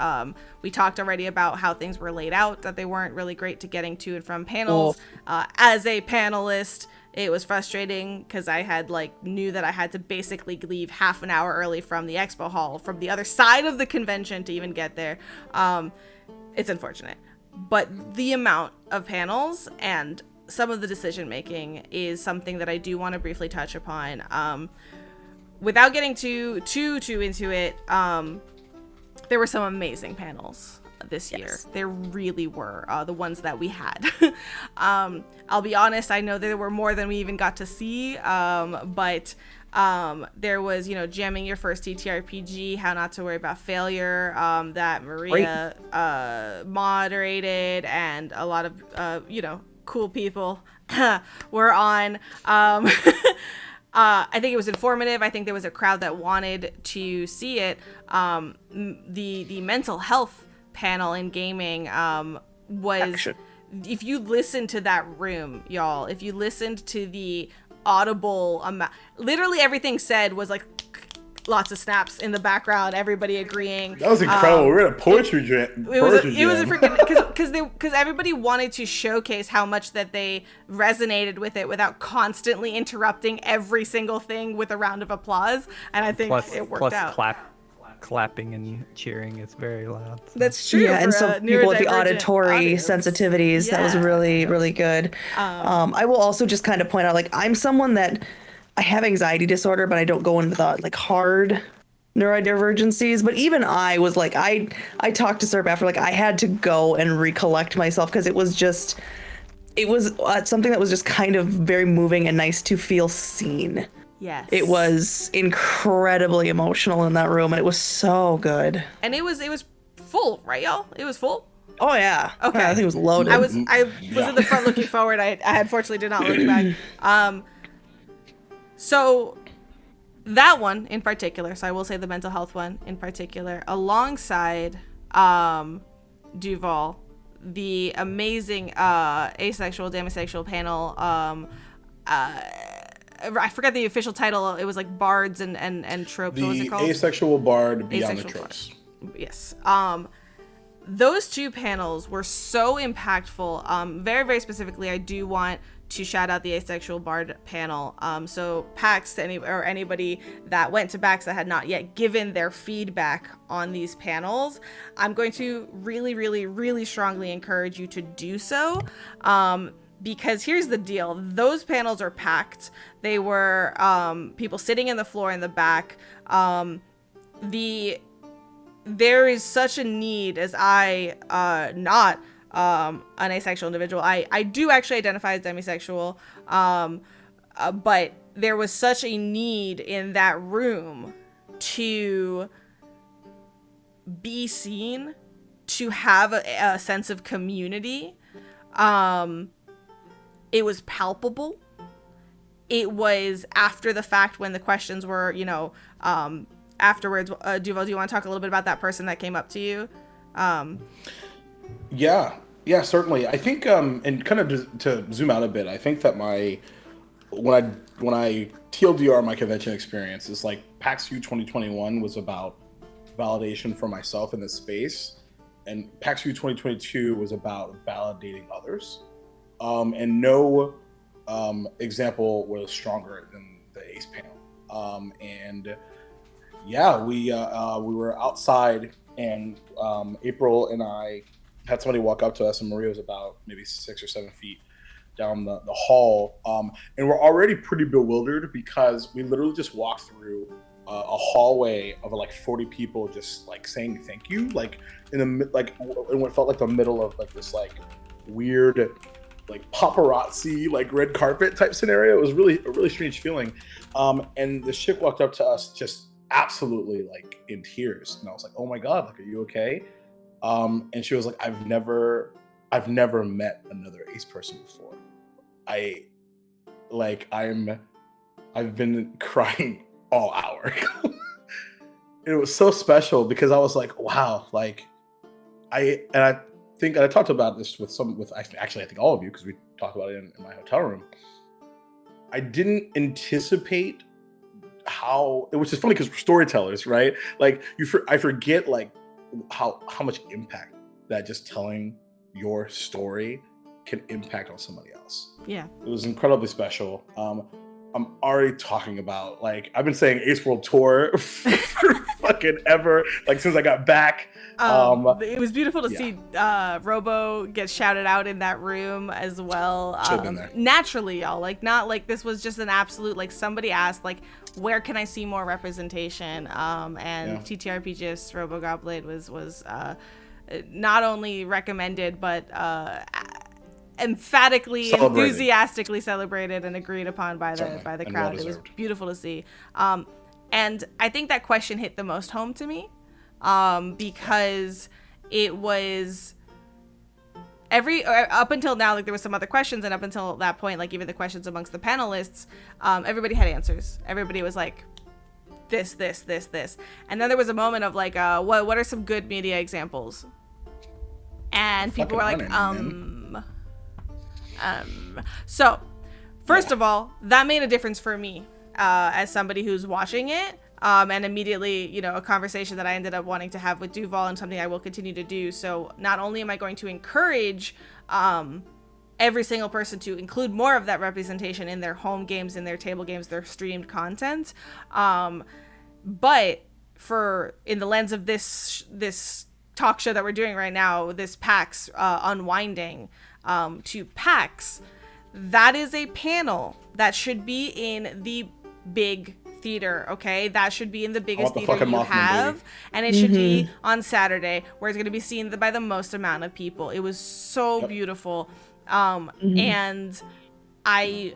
We talked already about how things were laid out, that they weren't really great to getting to and from panels. As a panelist, it was frustrating because I had knew that I had to basically leave half an hour early from the expo hall from the other side of the convention to even get there. It's unfortunate, but the amount of panels and some of the decision making is something that I do want to briefly touch upon. Without getting too into it, there were some amazing panels this year. There really were, the ones that we had. I'll be honest, I know there were more than we even got to see, but there was, jamming your first ttrpg, how not to worry about failure, that Maria moderated, and a lot of cool people were on. I think it was informative. I think there was a crowd that wanted to see it. The mental health panel in gaming was, if you listen to that room, y'all, if you listened to the audible amount, literally everything said was lots of snaps in the background, everybody agreeing. That was incredible. We're in a poetry jam. It was a freaking, because everybody wanted to showcase how much that they resonated with it without constantly interrupting every single thing with a round of applause, and I think it worked out. Clapping and cheering is very loud. So. That's true. Yeah, and some people with the auditory sensitivities, that was really, really good. I will also just kind of point out, I'm someone that I have anxiety disorder, but I don't go into the hard neurodivergencies. But even I was I talked to Syrup after, I had to go and recollect myself because it was something that was just kind of very moving and nice to feel seen. Yes. It was incredibly emotional in that room, and it was so good. And it was full, right, y'all? It was full? Oh, yeah. Okay. Yeah, I think it was loaded. I was in the front looking forward. I unfortunately did not look back. So that one in particular, so I will say the mental health one in particular, alongside Duval, the amazing asexual, demisexual panel, I forget the official title. It was bards and tropes. What was it called? The asexual bard beyond Asexual the tropes. Bard. Yes. Those two panels were so impactful. Very, very specifically, I do want to shout out the asexual bard panel. So PAX, anybody that went to PAX that had not yet given their feedback on these panels, I'm going to really, really, really strongly encourage you to do so. Because here's the deal. Those panels are packed. They were people sitting in the floor in the back. There is such a need, as not an asexual individual. I do actually identify as demisexual, but there was such a need in that room to be seen, to have a sense of community. It was palpable. It was after the fact when the questions were, afterwards. Duval, do you want to talk a little bit about that person that came up to you? Yeah, certainly. I think, and kind of to zoom out a bit, I think that when I TLDR my convention experience is PAX-U 2021 was about validation for myself in this space, and PAX-U 2022 was about validating others. and no example was stronger than the ace panel. And yeah, we were outside, and April and I had somebody walk up to us, and Maria was about maybe 6 or 7 feet down the hall, and we're already pretty bewildered because we literally just walked through a hallway of like 40 people just like saying thank you, like in what felt like the middle of like this like weird like paparazzi like red carpet type scenario. It was really a really strange feeling, and the chick walked up to us just absolutely like in tears, and I was like, oh my god, like, are you okay? And she was like, I've never met another ace person before. I've been crying all hour. It was so special because I was like, wow, like I talked about this with I think all of you, because we talked about it in my hotel room. I didn't anticipate how, which is funny because we're storytellers, right? Like I forget like how much impact that just telling your story can impact on somebody else. Yeah. It was incredibly special. I'm already talking about, like, I've been saying Ace World Tour for fucking ever, like since I got back. It was beautiful to see Robo get shouted out in that room as well. Should've been there. Naturally, y'all, like, not like this was just an absolute, like, somebody asked, like, where can I see more representation? And ttrpgist Robo Goblin was not only recommended, but emphatically, enthusiastically celebrated and agreed upon by the crowd. It was beautiful to see. And I think that question hit the most home to me, because it was up until now, like there was some other questions, and up until that point, like even the questions amongst the panelists, everybody had answers. Everybody was like, this, and then there was a moment of like, what are some good media examples? And people were like, so first of all, that made a difference for me, as somebody who's watching it, and immediately, you know, a conversation that I ended up wanting to have with Duval, and something I will continue to do. So not only am I going to encourage every single person to include more of that representation in their home games, in their table games, their streamed content, but in the lens of this talk show that we're doing right now, this PAX unwinding to PAX, that is a panel that should be in the big theater, okay? That should be in the biggest theater you have, and it should be on Saturday, where it's going to be seen by the most amount of people. It was so beautiful, and I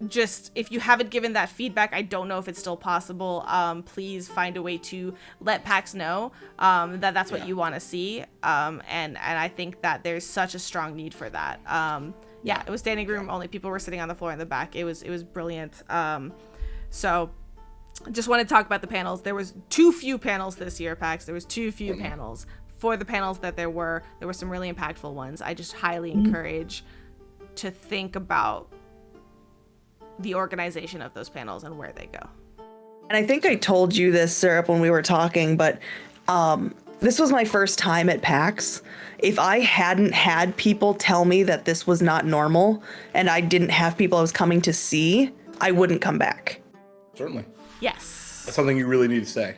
just, if you haven't given that feedback, I don't know if it's still possible. Please find a way to let PAX know that that's what you want to see, and I think that there's such a strong need for that. It was standing room only. People were sitting on the floor in the back. It was brilliant. So just want to talk about the panels. There was too few panels this year, PAX. There was too few panels. For the panels that there were some really impactful ones. I just highly encourage to think about the organization of those panels and where they go. And I think I told you this, Syrup, when we were talking, but this was my first time at PAX. If I hadn't had people tell me that this was not normal, and I didn't have people I was coming to see, I wouldn't come back. Certainly. Yes. That's something you really need to say.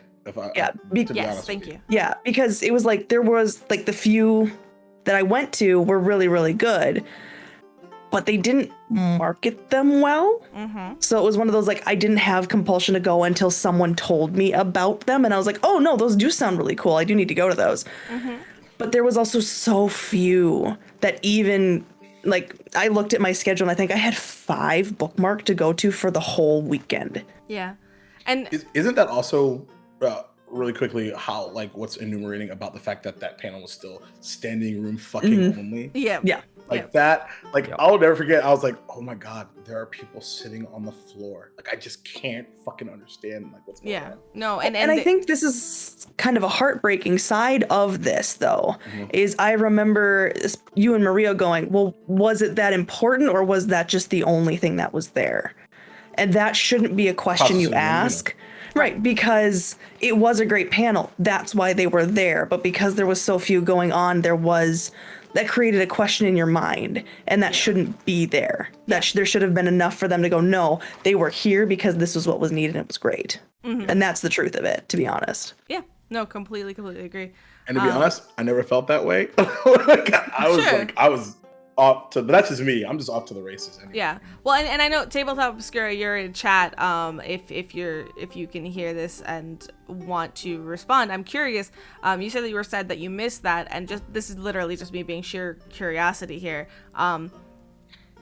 Yes, thank you. Yeah, because it was like, there was like the few that I went to were really, really good, but they didn't market them well. So it was one of those, like, I didn't have compulsion to go until someone told me about them, and I was like, oh no, those do sound really cool. I do need to go to those. But there was also so few that even, like, I looked at my schedule and I think I had 5 bookmarked to go to for the whole weekend. Yeah. And isn't that also really quickly how, like, what's enumerating about the fact that that panel was still standing room fucking only? Yeah. That, like, I'll never forget. I was like, oh my god, there are people sitting on the floor. Like, I just can't fucking understand, like, what's going on. No, and I think this is kind of a heartbreaking side of this, though, is I remember you and Maria going, well, was it that important, or was that just the only thing that was there? And that shouldn't be a question you ask. Right, because it was a great panel. That's why they were there. But because there was so few going on, there was that created a question in your mind, and that shouldn't be there. That there should have been enough for them to go, no, they were here because this was what was needed and it was great. And that's the truth of it, to be honest. Yeah, no, completely agree. And to be honest, I never felt that way. I was off to, but that's just me. I'm just off to the races anyway. Yeah. Well, and I know Tabletop Obscura, you're in chat. If you can hear this and want to respond, I'm curious. You said that you were sad that you missed that, and just this is literally just me being sheer curiosity here.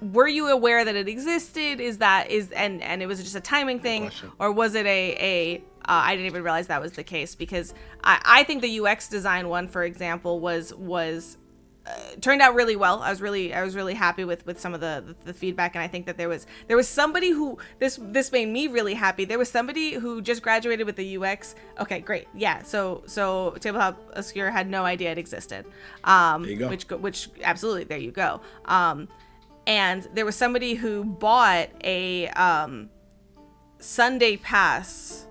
Were you aware that it existed? And it was just a timing thing, or was it I didn't even realize that was the case, because I think the UX design one, for example, was turned out really well. I was really happy with some of the feedback, and I think that there was somebody who this made me really happy. There was somebody who just graduated with the UX. Okay, great. Yeah. So Tabletop Obscura had no idea it existed. There you go. Which absolutely, there you go. And there was somebody who bought a Sunday pass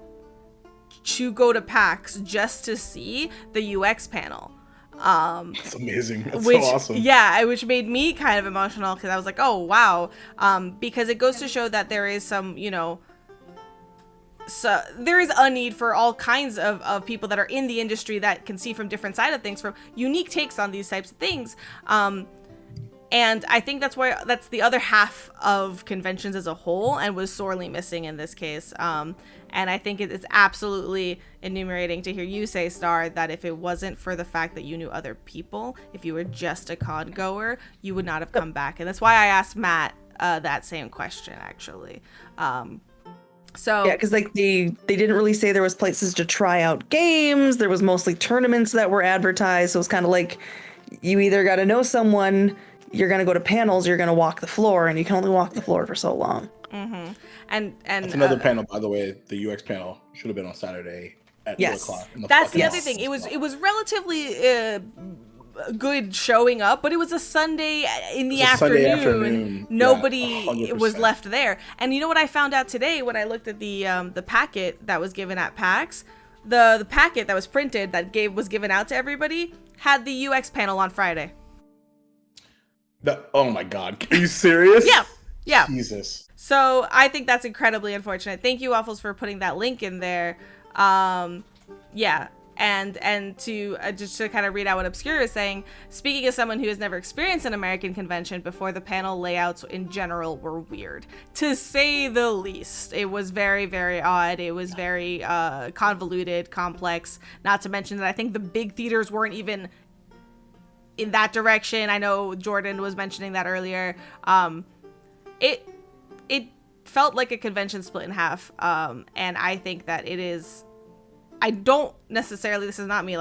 to go to PAX just to see the UX panel. That's amazing. That's so awesome. Yeah, which made me kind of emotional, because I was like, oh wow, because it goes to show that there is some, so there is a need for all kinds of people that are in the industry that can see from different side of things, from unique takes on these types of things. And I think that's the other half of conventions as a whole, and was sorely missing in this case. And I think it's absolutely enumerating to hear you say, Star, that if it wasn't for the fact that you knew other people, if you were just a con goer, you would not have come back. And that's why I asked Matt that same question, actually. So yeah, because like they didn't really say there was places to try out games. There was mostly tournaments that were advertised. So it was kind of like, you either got to know someone, you're going to go to panels, you're going to walk the floor, and you can only walk the floor for so long. Mm-hmm. And that's another panel, by the way. The UX panel should have been on Saturday at 2 o'clock. That's the other thing. It was relatively good showing up, but it was a Sunday in the afternoon. Nobody was left there. And you know what I found out today when I looked at the packet that was given at PAX? The packet that was printed that was given out to everybody had the UX panel on Friday. Oh my God. Are you serious? Yeah. Jesus. So I think that's incredibly unfortunate. Thank you, Waffles, for putting that link in there. Yeah. And to just to kind of read out what Obscure is saying, speaking as someone who has never experienced an American convention before, the panel layouts in general were weird, to say the least. It was very, very odd. It was very convoluted, complex, not to mention that I think the big theaters weren't even in that direction. I know Jordan was mentioning that earlier. It felt like a convention split in half, and I think that it is. I don't necessarily. This is not me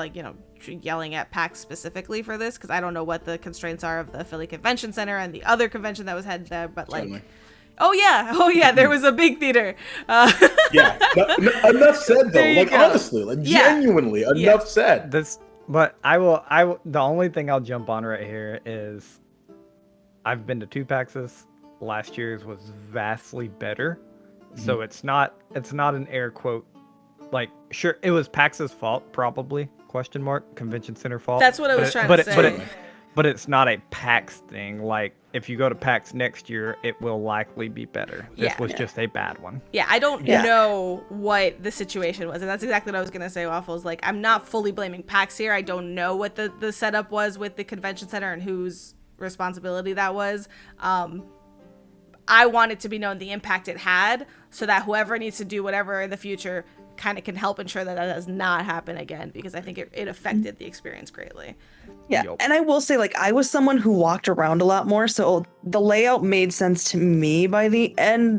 yelling at PAX specifically for this, because I don't know what the constraints are of the Philly Convention Center and the other convention that was held there. But oh yeah, there was a big theater. Yeah, enough said though. Honestly, genuinely, enough said. But I will. The only thing I'll jump on right here is, I've been to 2 PAXs. Last year's was vastly better, so it's not an air quote. Like, sure, it was PAX's fault, probably, ? Convention Center fault. That's what I was trying to say. But it's not a PAX thing. Like, if you go to PAX next year, it will likely be better. This was just a bad one. Yeah, I don't know what the situation was, and that's exactly what I was gonna say, Waffles. Like, I'm not fully blaming PAX here. I don't know what the setup was with the convention center and whose responsibility that was. I want it to be known the impact it had, so that whoever needs to do whatever in the future kind of can help ensure that does not happen again, because I think it affected the experience greatly. Yeah, and I will say, I was someone who walked around a lot more, so the layout made sense to me by the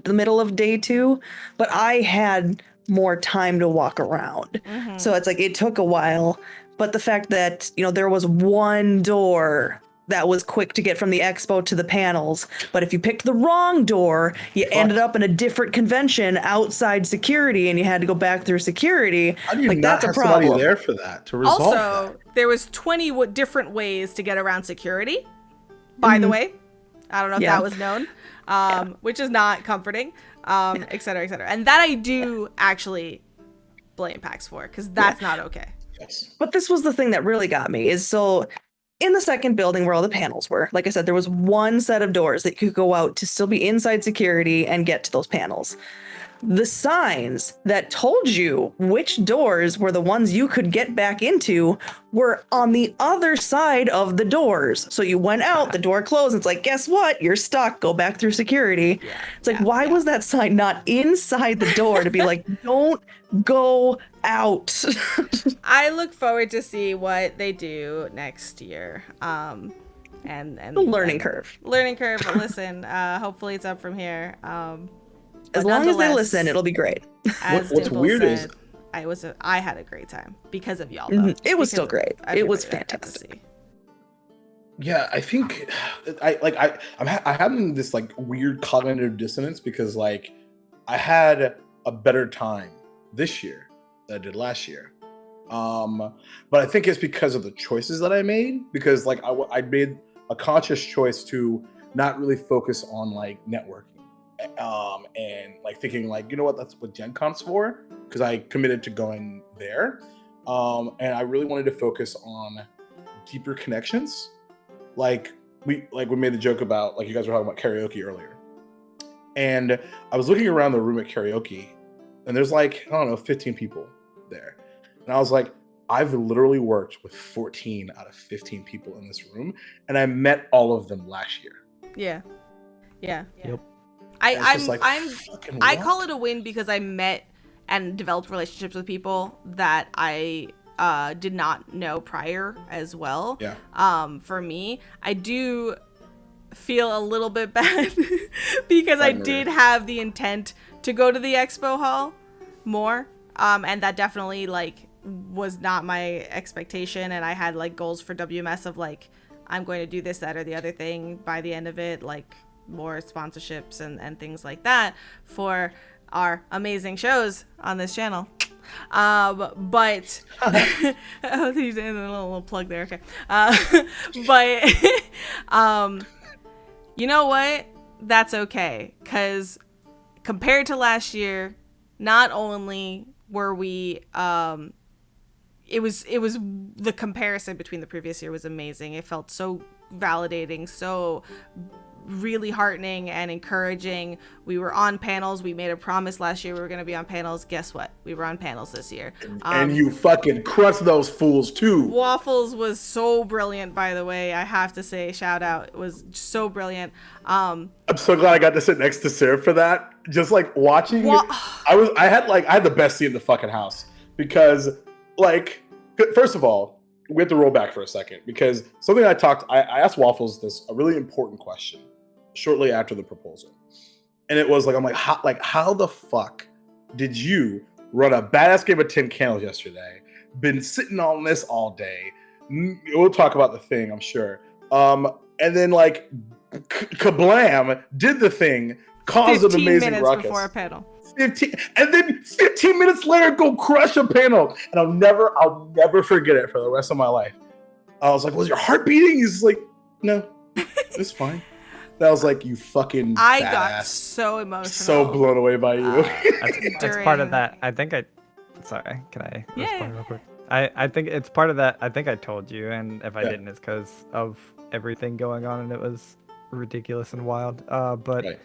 middle of day 2, but I had more time to walk around. So it's it took a while, but the fact that, there was one door that was quick to get from the expo to the panels, but if you picked the wrong door, you ended up in a different convention outside security, and you had to go back through security. How do you not have somebody there for that to resolve that? There was 20 different ways to get around security, by the way. I don't know if that was known, which is not comforting, et cetera, et cetera. And that I do actually blame PAX for, because that's not okay. Yes. But this was the thing that really got me, is in the second building where all the panels were. Like I said, there was one set of doors that you could go out to still be inside security and get to those panels. The signs that told you which doors were the ones you could get back into were on the other side of the doors. So you went out, the door closed, it's like, guess what? You're stuck. Go back through security. It's like, why was that sign not inside the door to be like, don't go out? I look forward to see what they do next year. And The learning curve. Learning curve. But listen, hopefully it's up from here. As But long as they nonetheless, listen, it'll be great. As What's Dimple weird said, is I had a great time because of y'all. Though. It was still great. It was Everybody that I got to fantastic. see. Yeah, I think I'm having this like weird cognitive dissonance because like I had a better time this year than I did last year. But I think it's because of the choices that I made, because like I made a conscious choice to not really focus on like networking. And like thinking like, you know what, that's what Gen Con's for, because I committed to going there. And I really wanted to focus on deeper connections. Like we made the joke about, like you guys were talking about karaoke earlier. And I was looking around the room at karaoke and there's like, I don't know, 15 people there. And I was like, I've literally worked with 14 out of 15 people in this room and I met all of them last year. Yeah. Yep. I call it a win because I met and developed relationships with people that I did not know prior as well. Yeah. For me, I do feel a little bit bad because I did have the intent to go to the expo hall more, and that definitely like was not my expectation. And I had like goals for WMS of like, I'm going to do this, that, or the other thing by the end of it, like more sponsorships and things like that for our amazing shows on this channel. But oh, he's in a little plug there. Okay. But you know what? That's okay, because compared to last year, not only were we it was the comparison between the previous year was amazing. It felt so validating, so really heartening and encouraging. We were on panels. We made a promise last year we were going to be on panels. Guess what? We were on panels this year. And you fucking crushed those fools too. Waffles was so brilliant, by the way. I have to say, shout out. It was so brilliant. I'm so glad I got to sit next to Syrup for that. Just like watching I had the best seat in the fucking house, because like, first of all, we have to roll back for a second, because something I asked Waffles this, a really important question shortly after the proposal. And it was like, I'm like, how the fuck did you run a badass game of 10 candles yesterday, been sitting on this all day? We'll talk about the thing, I'm sure. And then like kablam, did the thing, caused an amazing 15 minutes ruckus. before a panel. 15, and then 15 minutes later, go crush a panel. And I'll never forget it for the rest of my life. I was like, was your heart beating? He's like, no, it's fine. And I was like, you fucking I badass. got so emotional. So blown away by you. That's part of that. Sorry, can I respond real quick? I think it's part of that. I think I told you, and if I didn't, it's because of everything going on, and it was ridiculous and wild. But Right.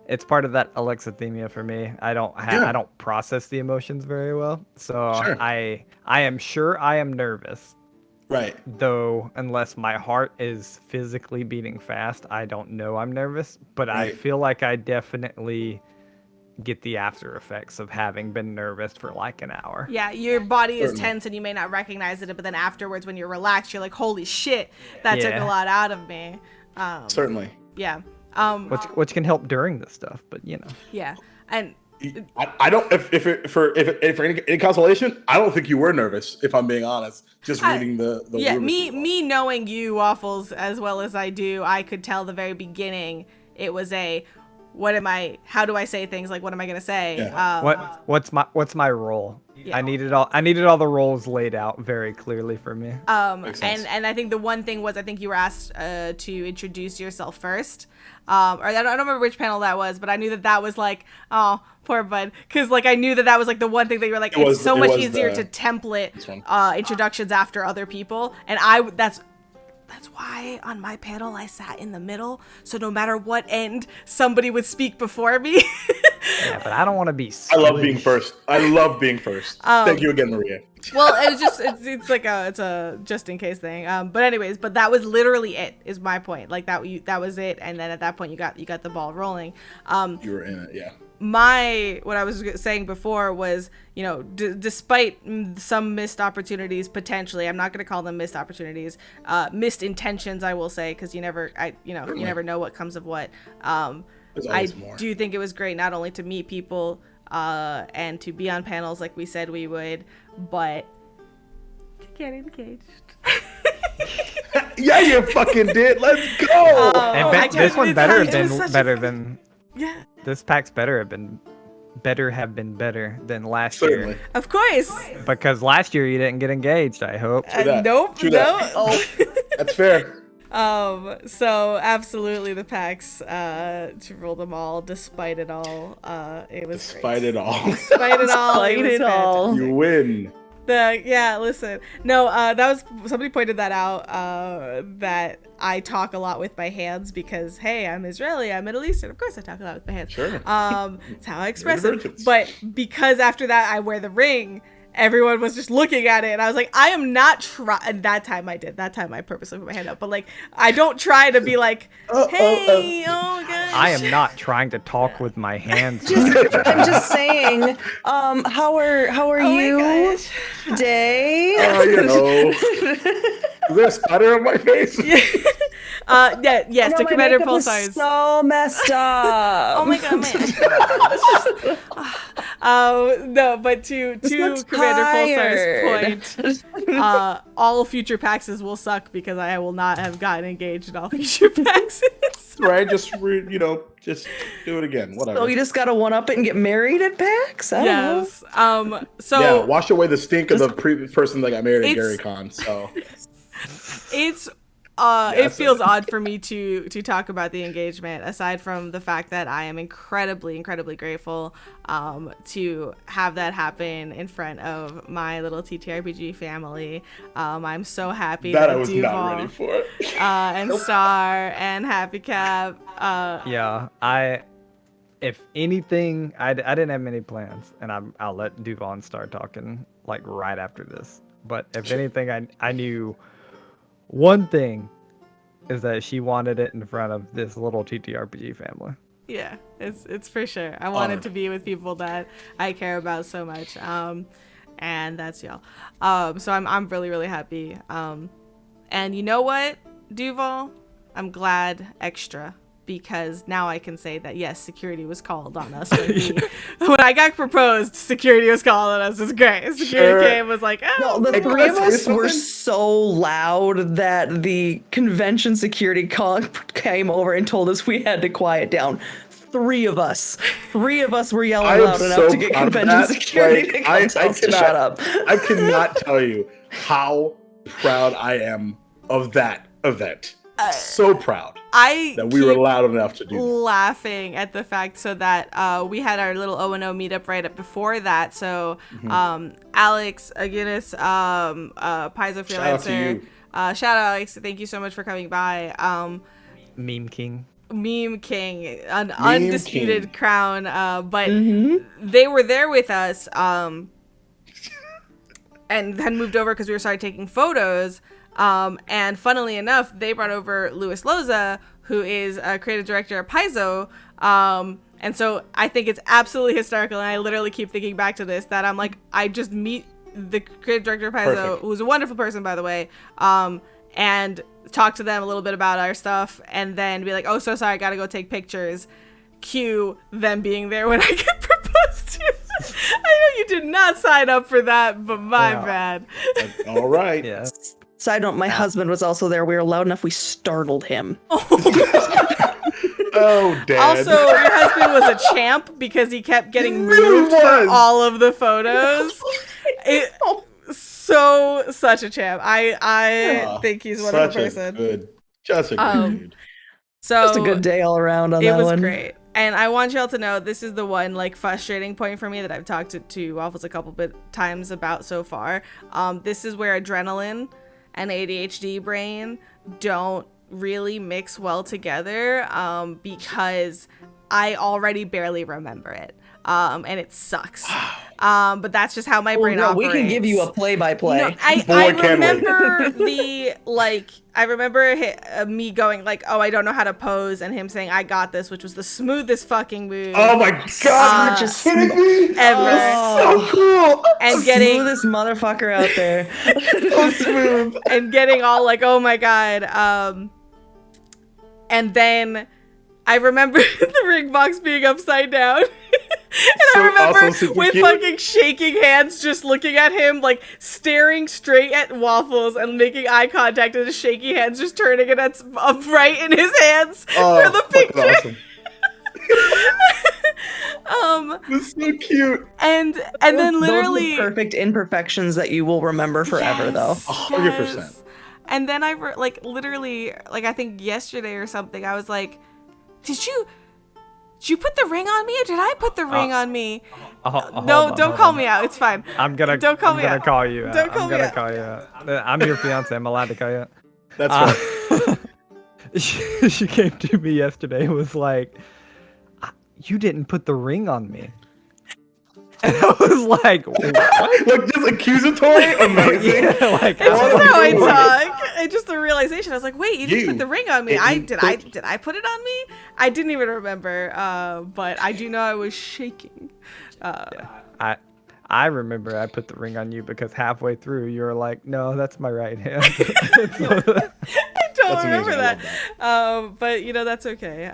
it's part of that alexithymia for me. I don't process the emotions very well, so Sure. I am sure I am nervous. Right. Though, unless my heart is physically beating fast, I don't know I'm nervous. But I Right. feel like I definitely get the after effects of having been nervous for like an hour. Yeah, your body is Certainly. tense and you may not recognize it, but then afterwards when you're relaxed, you're like, holy shit, that took a Yeah. lot out of me. Certainly. Yeah. Which can help during this stuff, but you know. Yeah. And I don't. If for any consolation, I don't think you were nervous. If I'm being honest, just reading the yeah, room me knowing you, Waffles, as well as I do, I could tell the very beginning it was how do I say things, like what am I gonna say? Yeah. What's my role? Yeah. I needed all the roles laid out very clearly for me. Makes sense. And I think the one thing was, I think you were asked to introduce yourself first. Or I don't remember which panel that was, but I knew that was like, oh, poor bud, because like I knew that was like the one thing that you were like, it's so much easier to template introductions after other people, and That's why on my panel I sat in the middle, so no matter what end somebody would speak before me. Yeah, but I don't want to be. I love being first. Thank you again, Maria. Well, it's like it's a just in case thing. But anyways, but that was literally it. Is my point. Like that was it. And then at that point, you got the ball rolling. You were in it, yeah. What I was saying before was, despite some missed opportunities potentially, I'm not going to call them missed opportunities, missed intentions, I will say, because you never know what comes of what. I do think it was great not only to meet people and to be on panels like we said we would, but to get engaged. Yeah, you fucking did. Let's go. This one better than yeah. This PAX better have been better than last year. Of course. Because last year you didn't get engaged, I hope. Nope. True No. that. Oh, that's fair. So absolutely the PAX to rule them all, despite it all. It was Despite great. it all. Despite it all. Despite it all. You win. Listen. No, that was somebody pointed that out. That I talk a lot with my hands because hey, I'm Israeli, I'm Middle Eastern. Of course, I talk a lot with my hands. Sure. It's how I express it. But because after that I wear the ring, everyone was just looking at it, and I was like, I am not trying. That time I did. That time I purposely put my hand up. But like, I don't try to be like, hey, oh gosh. I am not trying to talk with my hands. I'm just saying, how are you today? Is there a spider on my face? Yes, No, to my Commander makeup is Pulsar's. so messed up. Oh my god, no, but to Commander Pulsar's point, all future Paxes will suck because I will not have gotten engaged in all future Paxes. Right, just do it again. Whatever. So you just gotta one up it and get married at PAX? I don't know. Yes. So yeah, wash away the stink of the previous person that got married at Gary Con. So it's it feels odd for me to talk about the engagement, aside from the fact that I am incredibly grateful to have that happen in front of my little ttrpg family. I'm so happy that I was Duval, not ready for it. and Star and Happy Cap. Yeah, if anything, I didn't have many plans, and I'll let Duval and Star talking like right after this. But if anything, I knew one thing is that she wanted it in front of this little TTRPG family. Yeah, it's for sure. I wanted to be with people that I care about so much. And that's y'all. So I'm really happy. And you know what, Duval? I'm glad extra, because now I can say that yes, security was called on us when I got proposed. Security was called on us. It's great. Security came, was like, oh. No, the three of us were so loud that the convention security came over and told us we had to quiet down. Three of us were yelling loud enough to get convention security to tell us to shut up. I cannot tell you how proud I am of that event. So proud that we were loud enough to do that. Laughing at the fact so that we had our little O&O meetup right up before that. So Alex, Aguinis, Paizo Freelancer, shout out Alex, thank you so much for coming by. Meme King, an undisputed crown, but they were there with us and then moved over because we were started taking photos. And funnily enough, they brought over Luis Loza, who is a creative director at Paizo. And so I think it's absolutely hysterical. And I literally keep thinking back to this, that I'm like, I just meet the creative director of Paizo, who's a wonderful person, by the way, and talk to them a little bit about our stuff, and then be like, oh, so sorry, I gotta go take pictures. Cue them being there when I get proposed to. I know you did not sign up for that, but my bad. All right. yeah. Side note, my husband was also there. We were loud enough, we startled him. Oh, Dad. Also, your husband was a champ because he kept getting moved for all of the photos. Such a champ. I think he's a wonderful person. Just a good dude. So Just a good day all around on that one. It was great. And I want y'all to know, this is the one like frustrating point for me that I've talked to Waffles a couple bit times about so far. This is where adrenaline and ADHD brain don't really mix well together because I already barely remember it. And it sucks. But that's just how my brain operates. We can give you a play-by-play. No, I remember I remember me going like, oh, I don't know how to pose, and him saying, I got this, which was the smoothest fucking move. Oh my god, you're just kidding me? Ever. Oh, so cool. And getting smoothest motherfucker out there. So smooth. And getting all like, oh my god. And then I remember the ring box being upside down. And So I remember awesome, with fucking shaking hands, just looking at him, like staring straight at Waffles and making eye contact, and his shaky hands just turning it upright in his hands for the picture. Awesome. It's so cute. And then literally Those are the perfect imperfections that you will remember forever, though. 100%. And then I literally, I think yesterday or something, I was like, Did you put the ring on me, or did I put the ring on me? No, don't call me out. It's fine. I'm gonna call you out. Don't call me out. Call you out. I'm your fiance. I'm allowed to call you out. That's right. She came to me yesterday and was like, you didn't put the ring on me. And I was like, what? Like, just accusatory? Amazing. Yeah, like, It's just how I talk. It's just a realization. I was like, wait, you didn't put the ring on me. Did I put it on me? I didn't even remember. But I do know I was shaking. I remember I put the ring on you because halfway through you were like, no, that's my right hand. I don't remember amazing. that. But that's okay.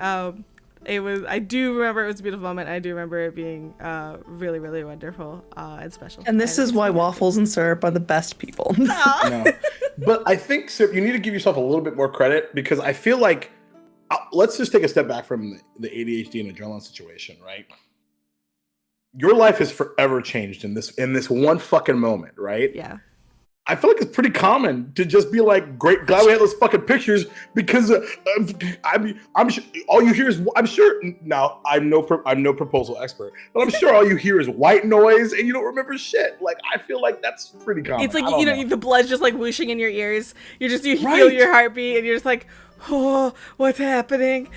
I do remember it was a beautiful moment. I do remember it being really, really wonderful and special. And this is why Waffles and Syrup are the best people. No. But I think, Syrup, you need to give yourself a little bit more credit, because I feel like, let's just take a step back from the ADHD and adrenaline situation, right? Your life has forever changed in this one fucking moment, right? Yeah. I feel like it's pretty common to just be like, great, glad we had those fucking pictures, because I'm sure all you hear is, I'm sure, now I'm no proposal expert, but I'm sure all you hear is white noise and you don't remember shit. Like, I feel like that's pretty common. It's like, the blood's just like whooshing in your ears. You feel your heartbeat and you're just like, oh, what's happening?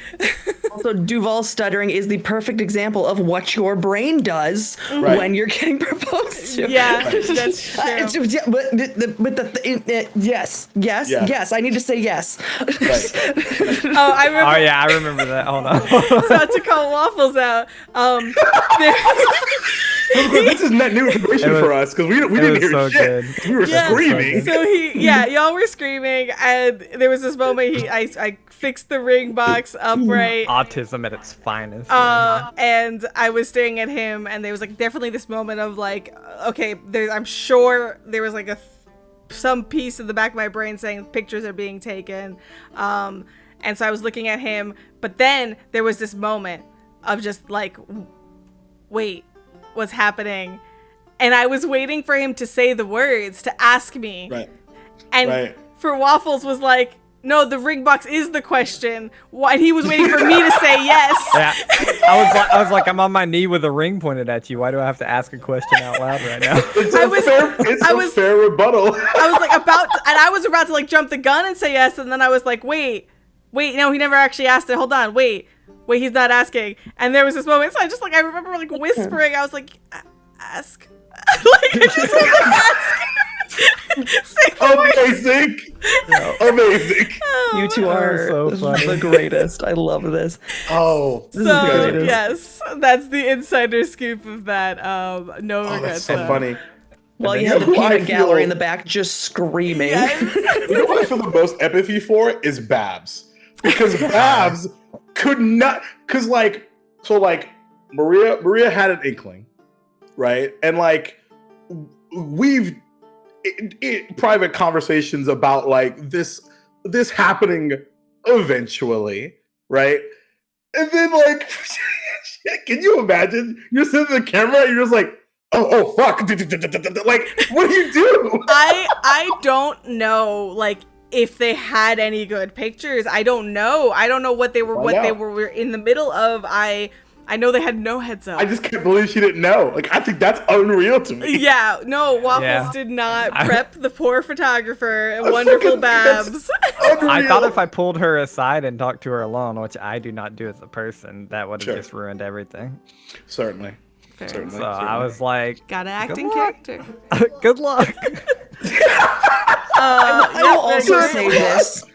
Also, Duval stuttering is the perfect example of what your brain does when you're getting proposed to. Yeah, that's true. Yes. I need to say yes. Right. I remember. Oh yeah, I remember that. Hold on. So to call Waffles out, This is net new information for us, because we didn't hear so shit. good. We were screaming. So y'all were screaming, and there was this moment I fixed the ring box upright. Autism at its finest. And I was staring at him, and there was like definitely this moment of like, okay, I'm sure there was like some piece in the back of my brain saying pictures are being taken. And so I was looking at him, but then there was this moment of just like, wait, what's happening? And I was waiting for him to say the words, to ask me. Right. And for Waffles was like, no, the ring box is the question. And he was waiting for me to say yes. Yeah. I was like, I'm on my knee with a ring pointed at you. Why do I have to ask a question out loud right now? It's a fair rebuttal. I was like I was about to like jump the gun and say yes, and then I was like, wait, no, he never actually asked it. Hold on, wait, he's not asking. And there was this moment, so I remember like whispering. I was like, ask. Like, I just was like, ask. Amazing. Amazing. You two are so funny. the greatest. I love this. Oh, This is the So greatest. yes, that's the insider scoop of that. No regrets. that's so though. funny. Well, you then- have the You know who I peanut gallery feel- in the back just screaming. Yes. You know what I feel the most empathy for is Babs, because Babs could not, because Maria had an inkling, right? And like we've private conversations about like this happening eventually, right? And then like, can you imagine? You're sitting in the camera and you're just like, oh fuck, like what do you do? I don't know like if they had any good pictures. I don't know what they were in the middle of. I know they had no heads up. I just can't believe she didn't know. Like, I think that's unreal to me. Yeah, no, Waffles did not prep the poor photographer and wonderful Babs. I thought if I pulled her aside and talked to her alone, which I do not do as a person, that would have just ruined everything. Certainly. So I was like, gotta act in character. Good luck. I will also say this.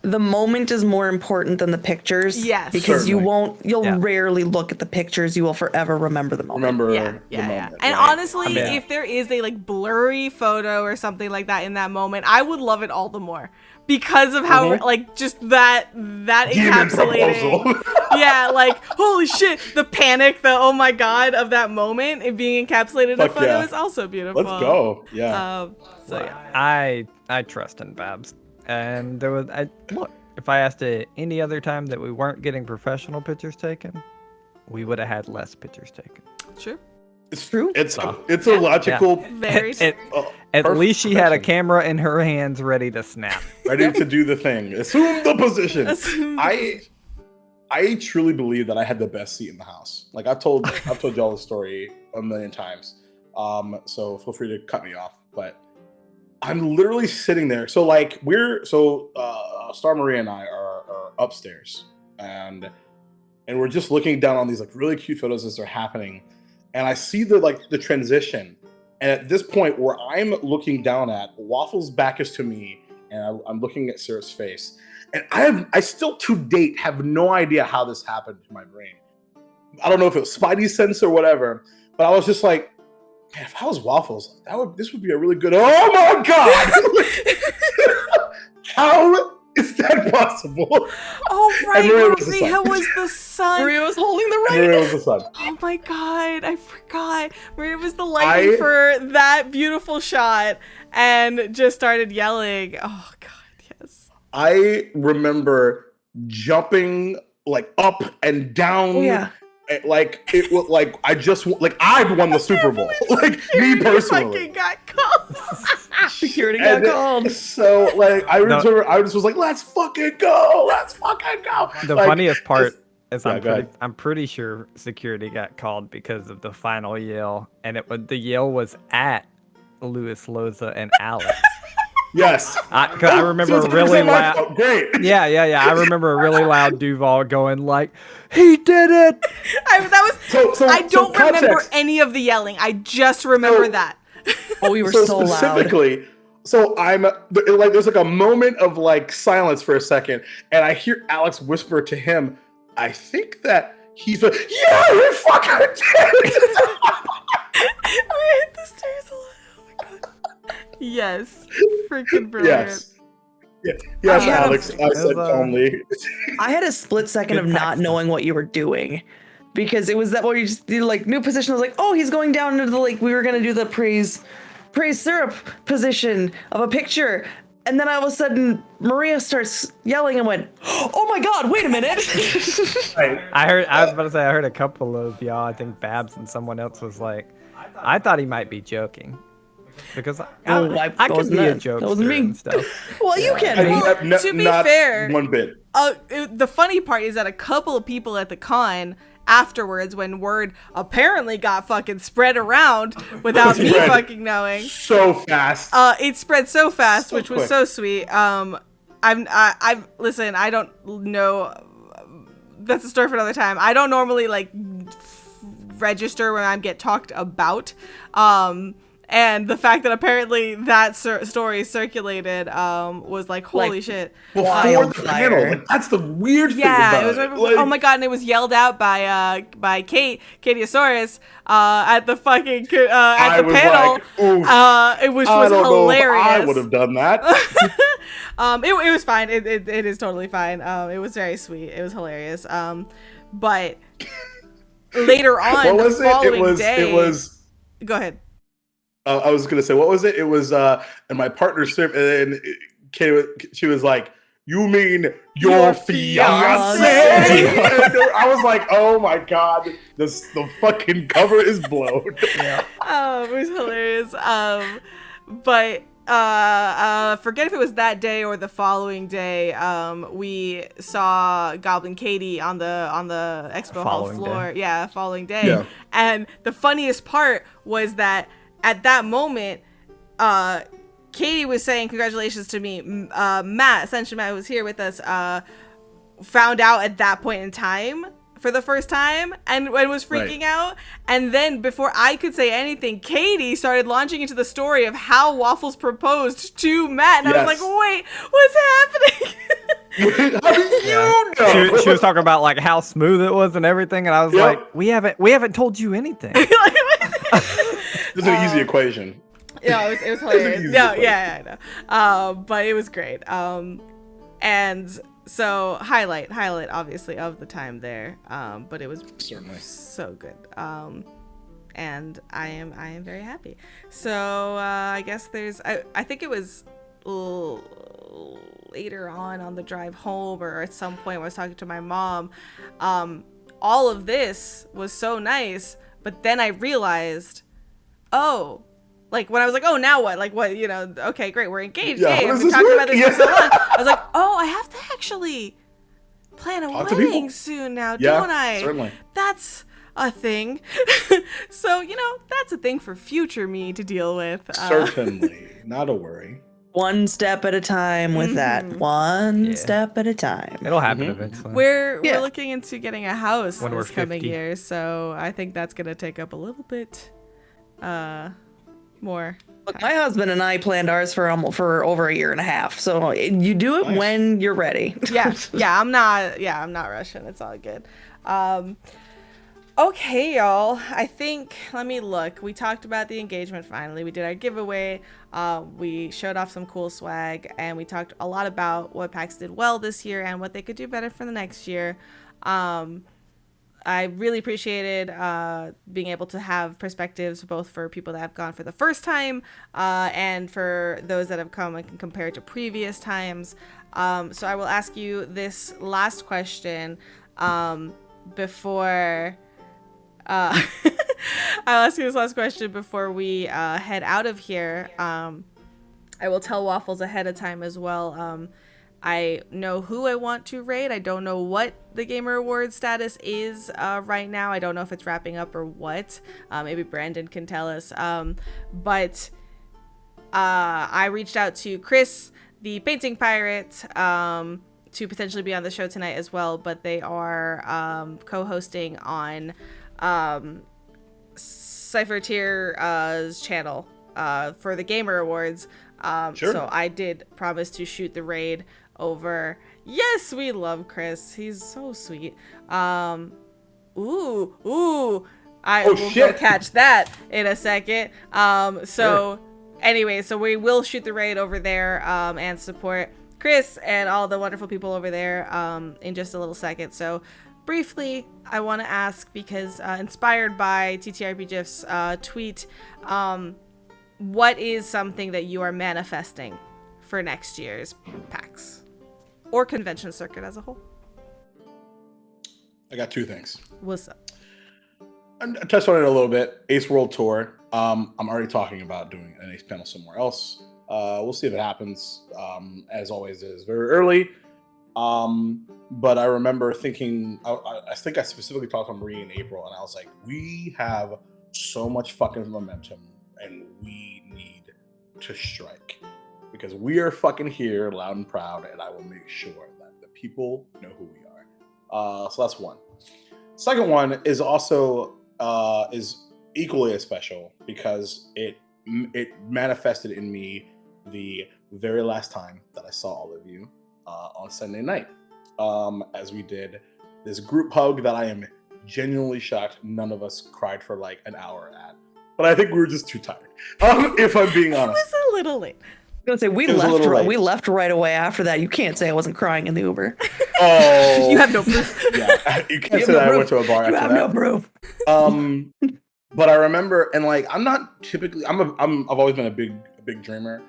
The moment is more important than the pictures. Yes. Because you'll rarely look at the pictures. You will forever remember the moment. Yeah. And honestly, if there is a like blurry photo or something like that in that moment, I would love it all the more because of how like just that encapsulating. Yeah, like holy shit, the panic, the oh my god of that moment and being encapsulated in a photo is also beautiful. Let's go. Yeah. I trust in Babs. And there was, look, if I asked it any other time that we weren't getting professional pictures taken, we would have had less pictures taken. Sure. It's true. It's a logical. Very. At least she had a camera in her hands ready to snap. Ready to do the thing. Assume the position. I truly believe that I had the best seat in the house. Like I've told y'all the story a million times. So feel free to cut me off, but I'm literally sitting there. So like Star Maria and I are upstairs and we're just looking down on these like really cute photos as they're happening. And I see the transition. And at this point where I'm looking down at, Waffles' back is to me and I'm looking at Syrup's face. And I still to date have no idea how this happened to my brain. I don't know if it was Spidey sense or whatever, but I was just like, man, if I was Waffles, this would be a really good. Oh my god! How is that possible? Oh right, Maria was the sun. Maria was holding the right. Maria was the sun. Oh my god, I forgot. Maria was the lighting for that beautiful shot, and just started yelling. Oh god, yes. I remember jumping like up and down. Oh, yeah. Like it was like I won the Super Bowl. Like me personally. Fucking got called. Security got called. So like I remember I just was like, let's fucking go. The funniest part is I'm pretty sure security got called because of the final yell, and the yell was at Luis Loza and Alex. Yes. I remember a really loud. Great. Yeah. I remember a really loud Duval going like, "He did it!" I don't remember any of the yelling. I just remember that. Oh, we were so loud. Specifically, so I'm like, there's like a moment of like silence for a second, and I hear Alex whisper to him, "I think that he's a you fucking did it." I hit the stairs a lot. Oh my god. Yes. Freaking brilliant. Yes, Alex. I said calmly. I had a split second of not knowing what you were doing. Because it was that where you just did like new position. I was like, oh, he's going down into the like we were gonna do the praise syrup position of a picture. And then all of a sudden Maria starts yelling and went, oh my god, wait a minute. I was about to say I heard a couple of y'all, I think Babs and someone else was like, I thought he might be joking. Because I can be a jokester and stuff. Well, you can be. To be fair, one bit. The funny part is that a couple of people at the con afterwards, when word apparently got fucking spread around without me fucking knowing, so fast. It spread so fast, which was so sweet. Listen, I don't know. That's a story for another time. I don't normally like register when I get talked about. And the fact that apparently that story circulated was like, holy shit. Before the panel. Like, that's the weird thing about it. Like, oh my god, and it was yelled out by Katie Asaurus at the fucking at the panel. It was hilarious. I would have done that. It was fine. It is totally fine. It was very sweet. It was hilarious. But later on, the following day. Go ahead. I was gonna say, what was it? It was, and my partner and she was like, "You mean your fiance?" I was like, "Oh my god, the fucking cover is blown." Yeah. It was hilarious. But forget if it was that day or the following day, we saw Goblin Katie on the expo hall floor. Day. Yeah, following day. Yeah. And the funniest part was that at that moment, Katie was saying congratulations to me. Matt, AscendedMatt, who was here with us, found out at that point in time for the first time and was freaking out. And then before I could say anything, Katie started launching into the story of how Waffles proposed to Matt. And I was like, wait, what's happening? How do you know? She was talking about like how smooth it was and everything, and I was like, we haven't told you anything. This is an easy equation. Yeah, it was hilarious. I know. But it was great. And so highlight obviously of the time there. But it was Certainly so good. And I am very happy. So I guess I think it was later on the drive home or at some point when I was talking to my mom. All of this was so nice, but then I realized, like when I was like, oh, now what? Like what, okay, great, we're engaged. Yeah, I've been talking about this for so long. I was like, oh, I have to actually plan a wedding soon now, don't I? Certainly. That's a thing. So, that's a thing for future me to deal with. Certainly. Not a worry. One step at a time with that. One step at a time. It'll happen eventually. We're looking into getting a house when this we're coming 50. year, so I think that's going to take up a little bit more. Look, my husband and I planned ours for over a year and a half. So you do it when you're ready. I'm not rushing. It's all good. Okay, y'all. I think, let me look. We talked about the engagement finally. We did our giveaway. We showed off some cool swag, and we talked a lot about what PAX did well this year and what they could do better for the next year. I really appreciated being able to have perspectives both for people that have gone for the first time and for those that have come and can compare to previous times. So I will ask you this last question before... I'll ask you this last question before we head out of here. I will tell Waffles ahead of time as well. I know who I want to raid. I don't know what the Gamer Awards status is right now. I don't know if it's wrapping up or what. Maybe Brandon can tell us. But I reached out to Chris, the painting pirate, to potentially be on the show tonight as well. But they are co-hosting on Cyphertier's channel for the Gamer Awards. So I did promise to shoot the raid over. Yes, we love Chris. He's so sweet. I will go catch that in a second. Anyway, so we will shoot the raid over there and support Chris and all the wonderful people over there in just a little second. So briefly, I want to ask, because inspired by ttrpg's tweet, what is something that you are manifesting for next year's PAX or convention circuit as a whole? I got two things. What's up? I touched on it a little bit. Ace World Tour. I'm already talking about doing an Ace panel somewhere else. We'll see if it happens. As always, it is very early. But I remember thinking, I think I specifically talked to Marie in April, and I was like, we have so much fucking momentum, and we need to strike. Because we are fucking here, loud and proud, and I will make sure that the people know who we are. So that's one. Second one is also is equally as special because it manifested in me the very last time that I saw all of you on Sunday night, as we did this group hug that I am genuinely shocked none of us cried for like an hour at. But I think we were just too tired, if I'm being honest. It was a little late. I was gonna say we left right away after that. You can't say I wasn't crying in the Uber. Oh, you have no proof. Yeah, you can't say that I went to a bar after that. You have no proof. But I remember, and like, I'm not typically. I've always been a big dreamer,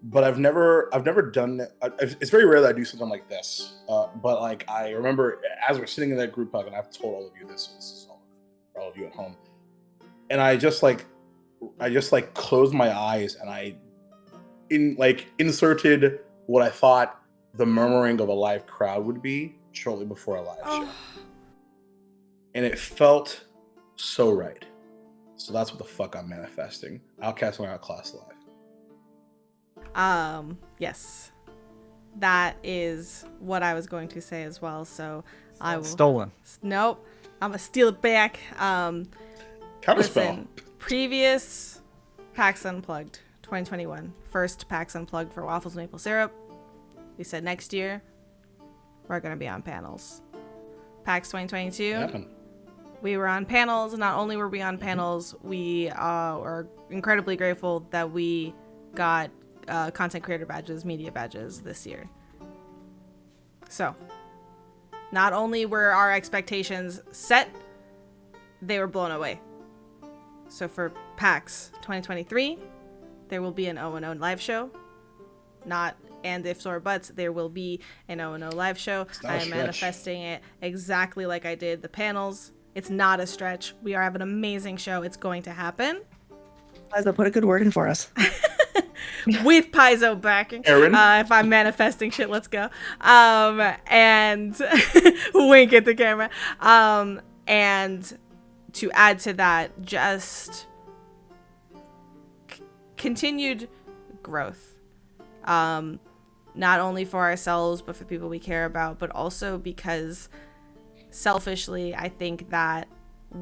but I've never done it. It's very rare that I do something like this. But like, I remember as we're sitting in that group hug, and I've told all of you this is all for all of you at home, and I just like closed my eyes, and I inserted what I thought the murmuring of a live crowd would be shortly before a live show. And it felt so right. So that's what the fuck I'm manifesting. Outcast when Outclass live. Yes. That is what I was going to say as well. So I will. Stolen. Nope. I'm gonna steal it back. Counterspell. Previous PAX Unplugged 2021. First PAX Unplugged for Waffles Maple Syrup. We said next year we're gonna be on panels. PAX 2022. We were on panels. Not only were we on panels, we are incredibly grateful that we got content creator badges, media badges this year. So, not only were our expectations set, they were blown away. So for PAX 2023, there will be an O&O live show. Not and ifs or buts, there will be an O&O live show. I am manifesting it exactly like I did the panels. It's not a stretch. We are having an amazing show. It's going to happen. Paizo, put a good word in for us. With Paizo backing. Aaron? If I'm manifesting shit, let's go. And wink at the camera. And to add to that, just continued growth. Not only for ourselves, but for people we care about, but also because selfishly, I think that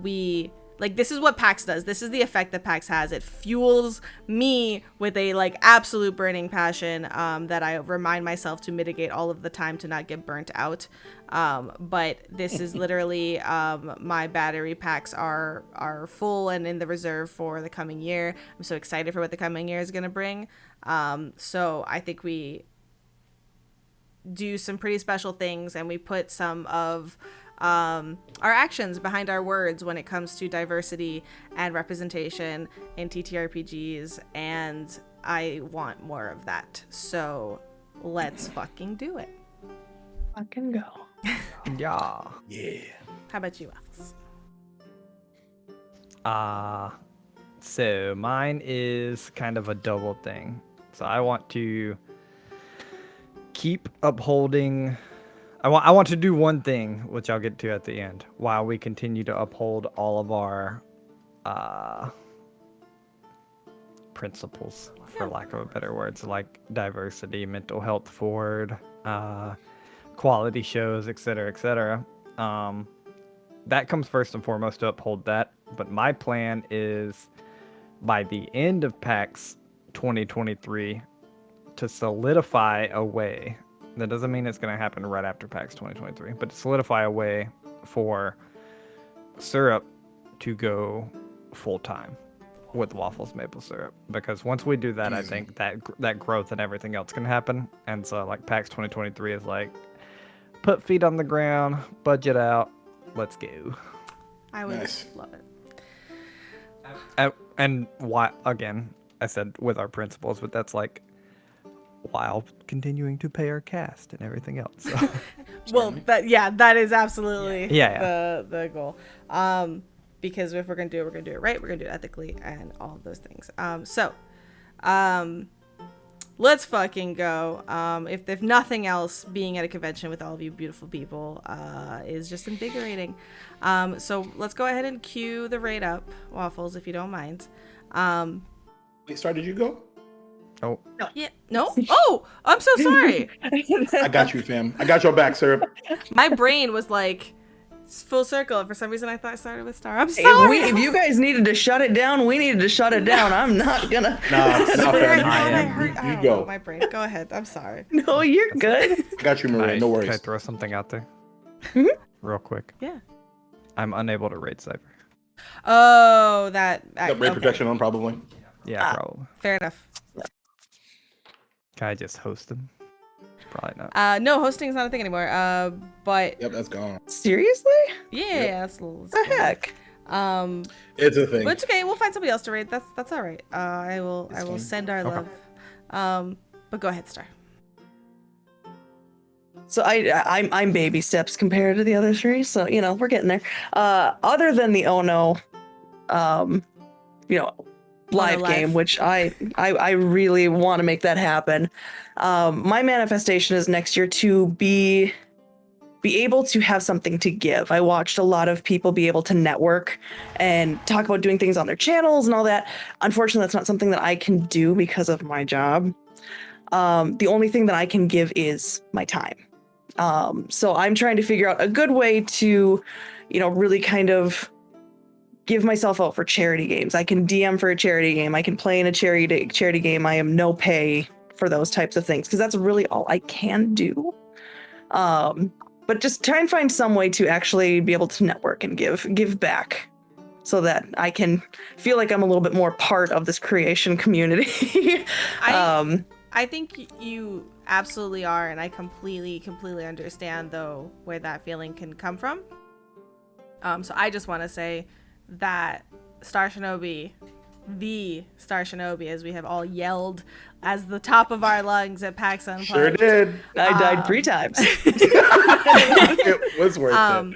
this is what PAX does. This is the effect that PAX has. It fuels me with a absolute burning passion that I remind myself to mitigate all of the time to not get burnt out. But this is literally my battery packs are full and in the reserve for the coming year. I'm so excited for what the coming year is going to bring. So I think we do some pretty special things, and we put some of our actions behind our words when it comes to diversity and representation in ttrpgs, and I want more of that. So let's fucking do it. Fucking go. Yeah. How about you, Waffles? So mine is kind of a double thing. So I want to keep upholding. I want to do one thing, which I'll get to at the end, while we continue to uphold all of our principles, for lack of a better word, so like diversity, mental health forward, quality shows, etc., etc. That comes first and foremost to uphold that. But my plan is, by the end of PAX 2023, to solidify a way. That doesn't mean it's going to happen right after PAX 2023, but to solidify a way for syrup to go full time with Waffles Maple Syrup. Because once we do that, I think that growth and everything else can happen. And so PAX 2023 is put feet on the ground, budget out, let's go. I would love it. And why, again, I said with our principles, but that's while continuing to pay our cast and everything else. So. Well, that is absolutely yeah. the goal. Because if we're gonna do it, we're gonna do it right. We're gonna do it ethically and all of those things. Let's fucking go. If nothing else, being at a convention with all of you beautiful people is just invigorating. So let's go ahead and cue the raid up, Waffles, if you don't mind. Wait, Star, did you go? Oh. No. Yeah. No? Oh, I'm so sorry. I got you, fam. I got your back, Syrup. My brain was full circle. For some reason, I thought I started with Star. I'm sorry. If you guys needed to shut it down, we needed to shut it down. I'm not gonna. Nah, fam. You go. My brain. Go ahead. I'm sorry. No, you're good. I got you, Maria. No worries. Can I throw something out there? Real quick. Yeah. I'm unable to raid Cypher. Oh, that. Got raid protection on, probably. Yeah, probably. Fair enough. Can I just host them? Probably not. No, hosting's not a thing anymore. But Yep, that's gone. Seriously? yeah, that's a little. What the heck? It's a thing. But it's okay. We'll find somebody else to raid. That's all right. I will fine. send our Okay. love. But go ahead, Star. So I'm baby steps compared to the other three. So we're getting there. Other than the oh no, live game, which I really want to make that happen. My manifestation is next year to be able to have something to give. I watched a lot of people be able to network and talk about doing things on their channels and all that. Unfortunately, that's not something that I can do because of my job. The only thing that I can give is my time. So I'm trying to figure out a good way to, really kind of give myself out for charity games. I can DM for a charity game. I can play in a charity game. I am no pay for those types of things because that's really all I can do. But just try and find some way to actually be able to network and give back so that I can feel like I'm a little bit more part of this creation community. I think you absolutely are, and I completely understand, though, where that feeling can come from. So I just want to say that StarShinobi, the StarShinobi, as we have all yelled as the top of our lungs at PAX Unplugged. Sure did. I died 3 times. It was worth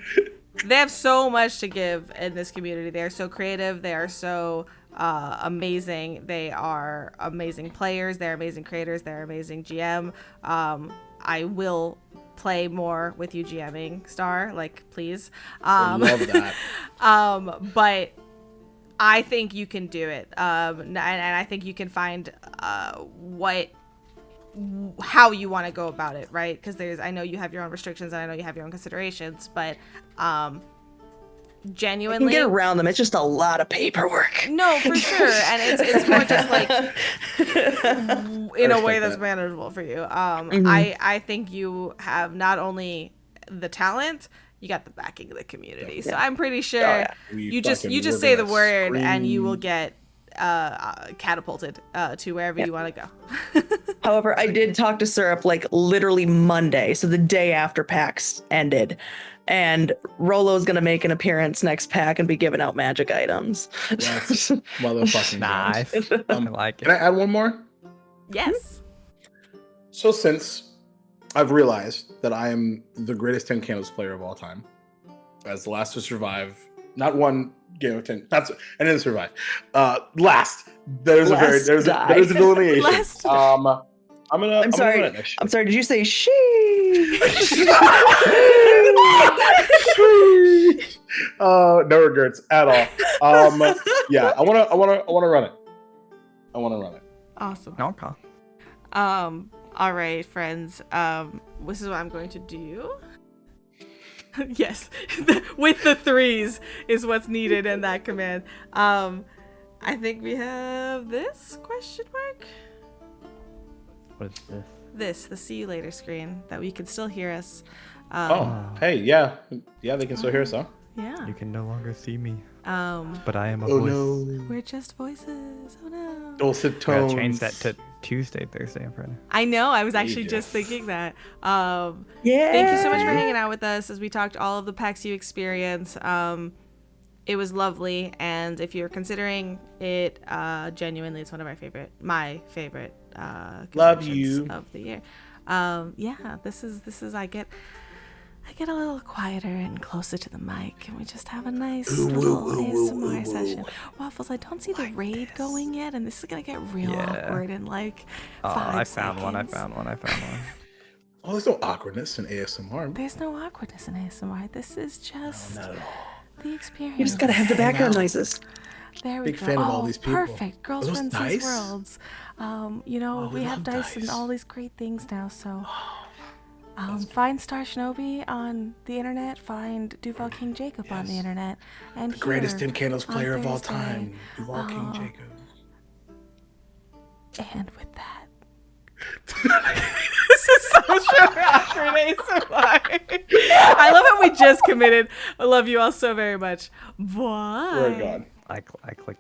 it. They have so much to give in this community. They are so creative. They are so amazing. They are amazing players. They're amazing creators. They're amazing GM. I will play more with you GMing, Star. Please. I love that. But I think you can do it. And I think you can find how you want to go about it, right? Because I know you have your own restrictions and I know you have your own considerations, but genuinely I can get around them. It's just a lot of paperwork. No, for sure. And it's more just in a way that's manageable for you. I think you have not only the talent, you got the backing of the community. Yeah. So I'm pretty sure you just say the word and you will get catapulted to wherever you want to go. However, I did talk to Syrup literally Monday, so the day after PAX ended. And Rolo's gonna make an appearance next pack and be giving out magic items. That's motherfucking nice. I like it. Can I add one more? Yes. So since I've realized that I am the greatest 10 candles player of all time, as the last to survive, not one game of 10, and then survive. Last. There's a delineation. I'm sorry. Did you say she? No regrets at all. Yeah, I wanna run it. Awesome. Okay. All right, friends. This is what I'm going to do. Yes, with the 3s is what's needed in that command. I think we have this question mark. What is this? The see you later screen that we can still hear us. Hey, yeah, they can still hear us, huh? Yeah. You can no longer see me. But I am a Oh voice. no. We're just voices. Oh no. Dulcet I gotta tones. change that to Tuesday, Thursday, and Friday. I know. I was actually Ages. just thinking that. Yeah. Thank you so much for hanging out with us as we talked all of the PAX-U experience. It was lovely, and if you're considering it, genuinely, it's one of my favorite Love conventions you. of the year. Yeah, this is I get a little quieter and closer to the mic, and we just have a nice little ASMR session. Waffles, I don't see the raid going yet, and this is gonna get real awkward in 5 I found seconds. one. Oh, there's no awkwardness in ASMR. There's no awkwardness in ASMR. This is just Not at all. the experience. You just gotta have the background noises. There we Big go. fan of all these people. Perfect. Girls, Are those friends, dice? worlds. We we have love dice and dice. all these great things now. So, find StarShinobi on the internet. Find Duval King Jacob on the internet. And The greatest here 10 candles on player of all Thursday. time, Duval King Jacob. And with that, this is so awkward ASMR. I love how we just committed. I love you all so very much. Bye. Swear to God. I clicked